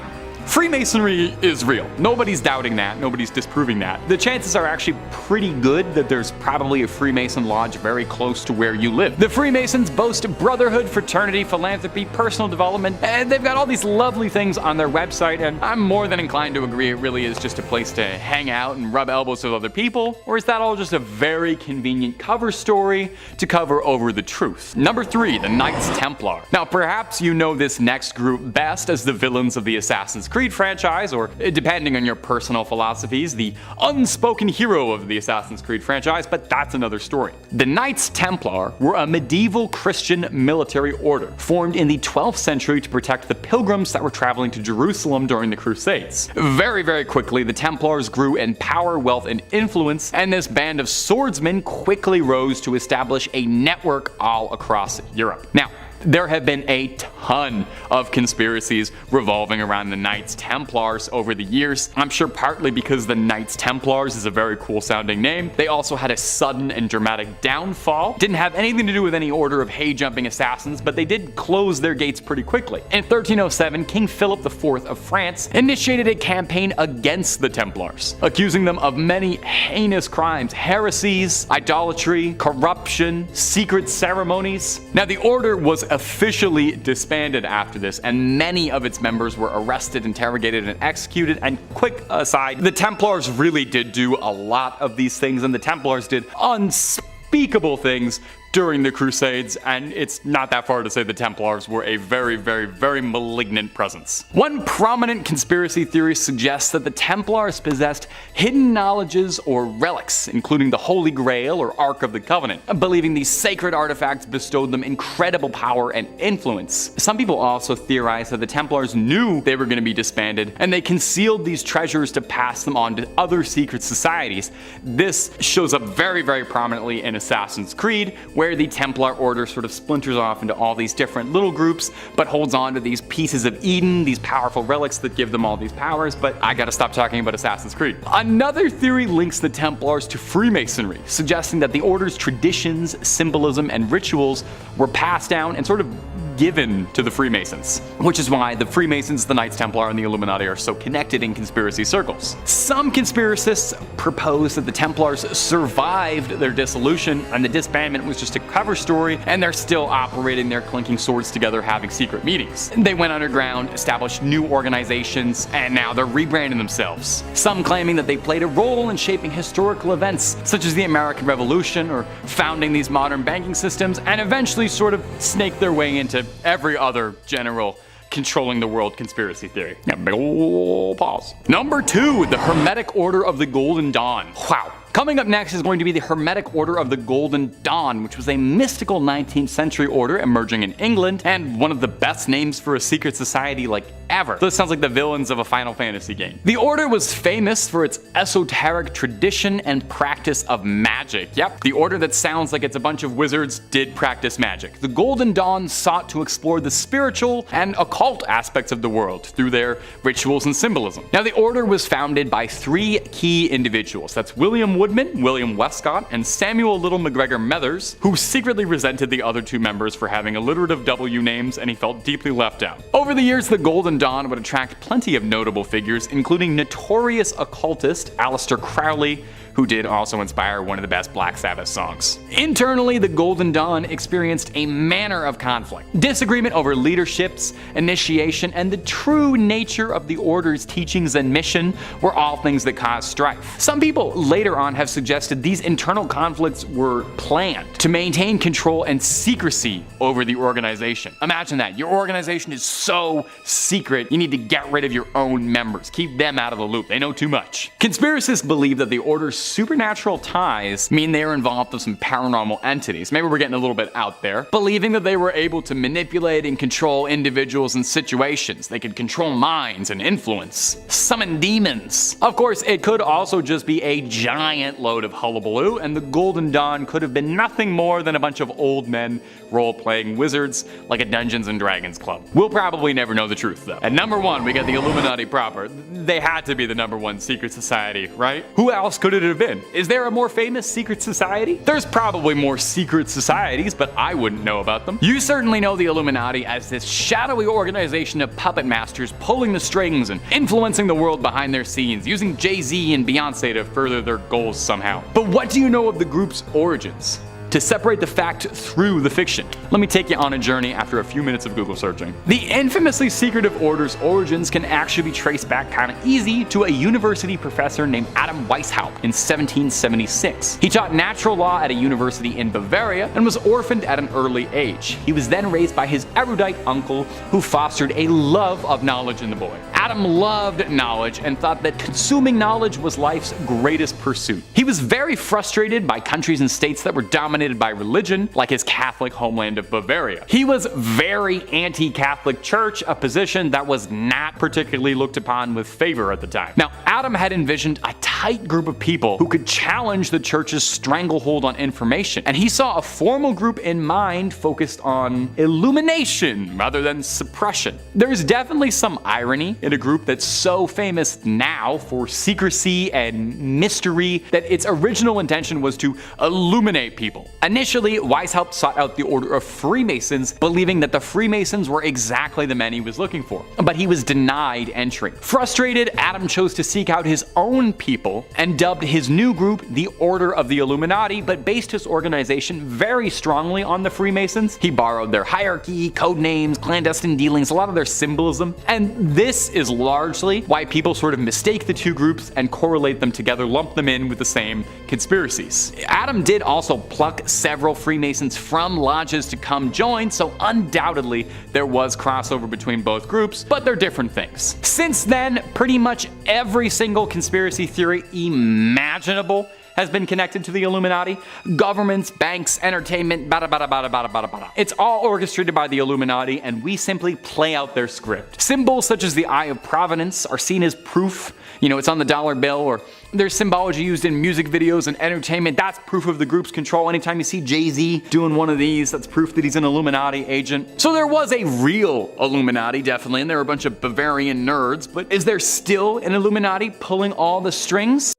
Freemasonry is real. Nobody's doubting that. Nobody's disproving that. The chances are actually pretty good that there's probably a Freemason lodge very close to where you live. The Freemasons boast brotherhood, fraternity, philanthropy, personal development, and they've got all these lovely things on their website, and I'm more than inclined to agree it really is just a place to hang out and rub elbows with other people, or is that all just a very convenient cover story to cover over the truth? Number 3, the Knights Templar. Now, perhaps you know this next group best as the villains of the Assassin's Creed franchise, or depending on your personal philosophies, the unspoken hero of the Assassin's Creed franchise, but that's another story. The Knights Templar were a medieval Christian military order formed in the 12th century to protect the pilgrims that were traveling to Jerusalem during the Crusades. Very, very quickly, the Templars grew in power, wealth, and influence, and this band of swordsmen quickly rose to establish a network all across Europe. Now, there have been a ton of conspiracies revolving around the Knights Templars over the years. I'm sure partly because the Knights Templars is a very cool sounding name. They also had a sudden and dramatic downfall. Didn't have anything to do with any order of hay-jumping assassins, but they did close their gates pretty quickly. In 1307, King Philip IV of France initiated a campaign against the Templars, accusing them of many heinous crimes, heresies, idolatry, corruption, secret ceremonies. Now, the order was officially disbanded after this, and many of its members were arrested, interrogated, and executed. And quick aside, the Templars really did do a lot of these things, and the Templars did unspeakable things during the Crusades, and it's not that far to say the Templars were a very, very, very malignant presence. One prominent conspiracy theory suggests that the Templars possessed hidden knowledges or relics, including the Holy Grail or Ark of the Covenant, believing these sacred artifacts bestowed them incredible power and influence. Some people also theorize that the Templars knew they were going to be disbanded, and they concealed these treasures to pass them on to other secret societies. This shows up very, very prominently in Assassin's Creed, where the Templar Order sort of splinters off into all these different little groups, but holds on to these pieces of Eden, these powerful relics that give them all these powers. But I gotta stop talking about Assassin's Creed. Another theory links the Templars to Freemasonry, suggesting that the Order's traditions, symbolism, and rituals were passed down and sort of given to the Freemasons, which is why the Freemasons, the Knights Templar, and the Illuminati are so connected in conspiracy circles. Some conspiracists propose that the Templars survived their dissolution and the disbandment was just a cover story, and they're still operating their clinking swords together, having secret meetings. They went underground, established new organizations, and now they're rebranding themselves. Some claiming that they played a role in shaping historical events such as the American Revolution or founding these modern banking systems, and eventually sort of snake their way into every other general controlling the world conspiracy theory. Yeah, big ol' pause. Number 2, the Hermetic Order of the Golden Dawn. Wow. Coming up next is going to be the Hermetic Order of the Golden Dawn, which was a mystical 19th century order emerging in England, and one of the best names for a secret society like ever. This sounds like the villains of a Final Fantasy game. The order was famous for its esoteric tradition and practice of magic. Yep, the order that sounds like it's a bunch of wizards did practice magic. The Golden Dawn sought to explore the spiritual and occult aspects of the world through their rituals and symbolism. Now, the order was founded by 3 key individuals. That's William Woodman, William Westcott, and Samuel Little McGregor Methers, who secretly resented the other 2 members for having alliterative W names, and he felt deeply left out. Over the years, the Golden Dawn would attract plenty of notable figures, including notorious occultist Aleister Crowley, who did also inspire one of the best Black Sabbath songs. Internally, the Golden Dawn experienced a manner of conflict. Disagreement over leaderships, initiation, and the true nature of the Order's teachings and mission were all things that caused strife. Some people later on have suggested these internal conflicts were planned to maintain control and secrecy over the organization. Imagine that. Your organization is so secret, you need to get rid of your own members. Keep them out of the loop. They know too much. Conspiracists believe that the Order's supernatural ties mean they are involved with some paranormal entities. Maybe we're getting a little bit out there. Believing that they were able to manipulate and control individuals and situations. They could control minds and influence. Summon demons. Of course, it could also just be a giant load of hullabaloo, and the Golden Dawn could have been nothing more than a bunch of old men role-playing wizards like a Dungeons and Dragons club. We'll probably never know the truth, though. At number 1, we got the Illuminati proper. They had to be the number 1 secret society, right? Who else could it have been? Is there a more famous secret society? There's probably more secret societies, but I wouldn't know about them. You certainly know the Illuminati as this shadowy organization of puppet masters pulling the strings and influencing the world behind their scenes, using Jay-Z and Beyonce to further their goals somehow. But what do you know of the group's origins? To separate the fact through the fiction, let me take you on a journey after a few minutes of Google searching. The infamously secretive Order's origins can actually be traced back kind of easy to a university professor named Adam Weishaupt in 1776. He taught natural law at a university in Bavaria and was orphaned at an early age. He was then raised by his erudite uncle, who fostered a love of knowledge in the boy. Adam loved knowledge and thought that consuming knowledge was life's greatest pursuit. He was very frustrated by countries and states that were dominated by religion, like his Catholic homeland of Bavaria. He was very anti-Catholic Church, a position that was not particularly looked upon with favor at the time. Now, Adam had envisioned a tight group of people who could challenge the church's stranglehold on information, and he saw a formal group in mind focused on illumination rather than suppression. There's definitely some irony in a group that's so famous now for secrecy and mystery that its original intention was to illuminate people. Initially, Weishaupt sought out the Order of Freemasons, believing that the Freemasons were exactly the men he was looking for, but he was denied entry. Frustrated, Adam chose to seek out his own people and dubbed his new group the Order of the Illuminati, but based his organization very strongly on the Freemasons. He borrowed their hierarchy, code names, clandestine dealings, a lot of their symbolism, and this is largely why people sort of mistake the 2 groups and correlate them together, lump them in with the same conspiracies. Adam did also pluck several Freemasons from lodges to come join, so undoubtedly there was crossover between both groups, but they're different things. Since then, pretty much every single conspiracy theory imaginable has been connected to the Illuminati. Governments, banks, entertainment, bada bada bada bada bada bada. It's all orchestrated by the Illuminati, and we simply play out their script. Symbols such as the Eye of Providence are seen as proof. You know, it's on the dollar bill, or there's symbology used in music videos and entertainment. That's proof of the group's control. Anytime you see Jay-Z doing one of these, that's proof that he's an Illuminati agent. So there was a real Illuminati, definitely, and there were a bunch of Bavarian nerds, but is there still an Illuminati pulling all the strings?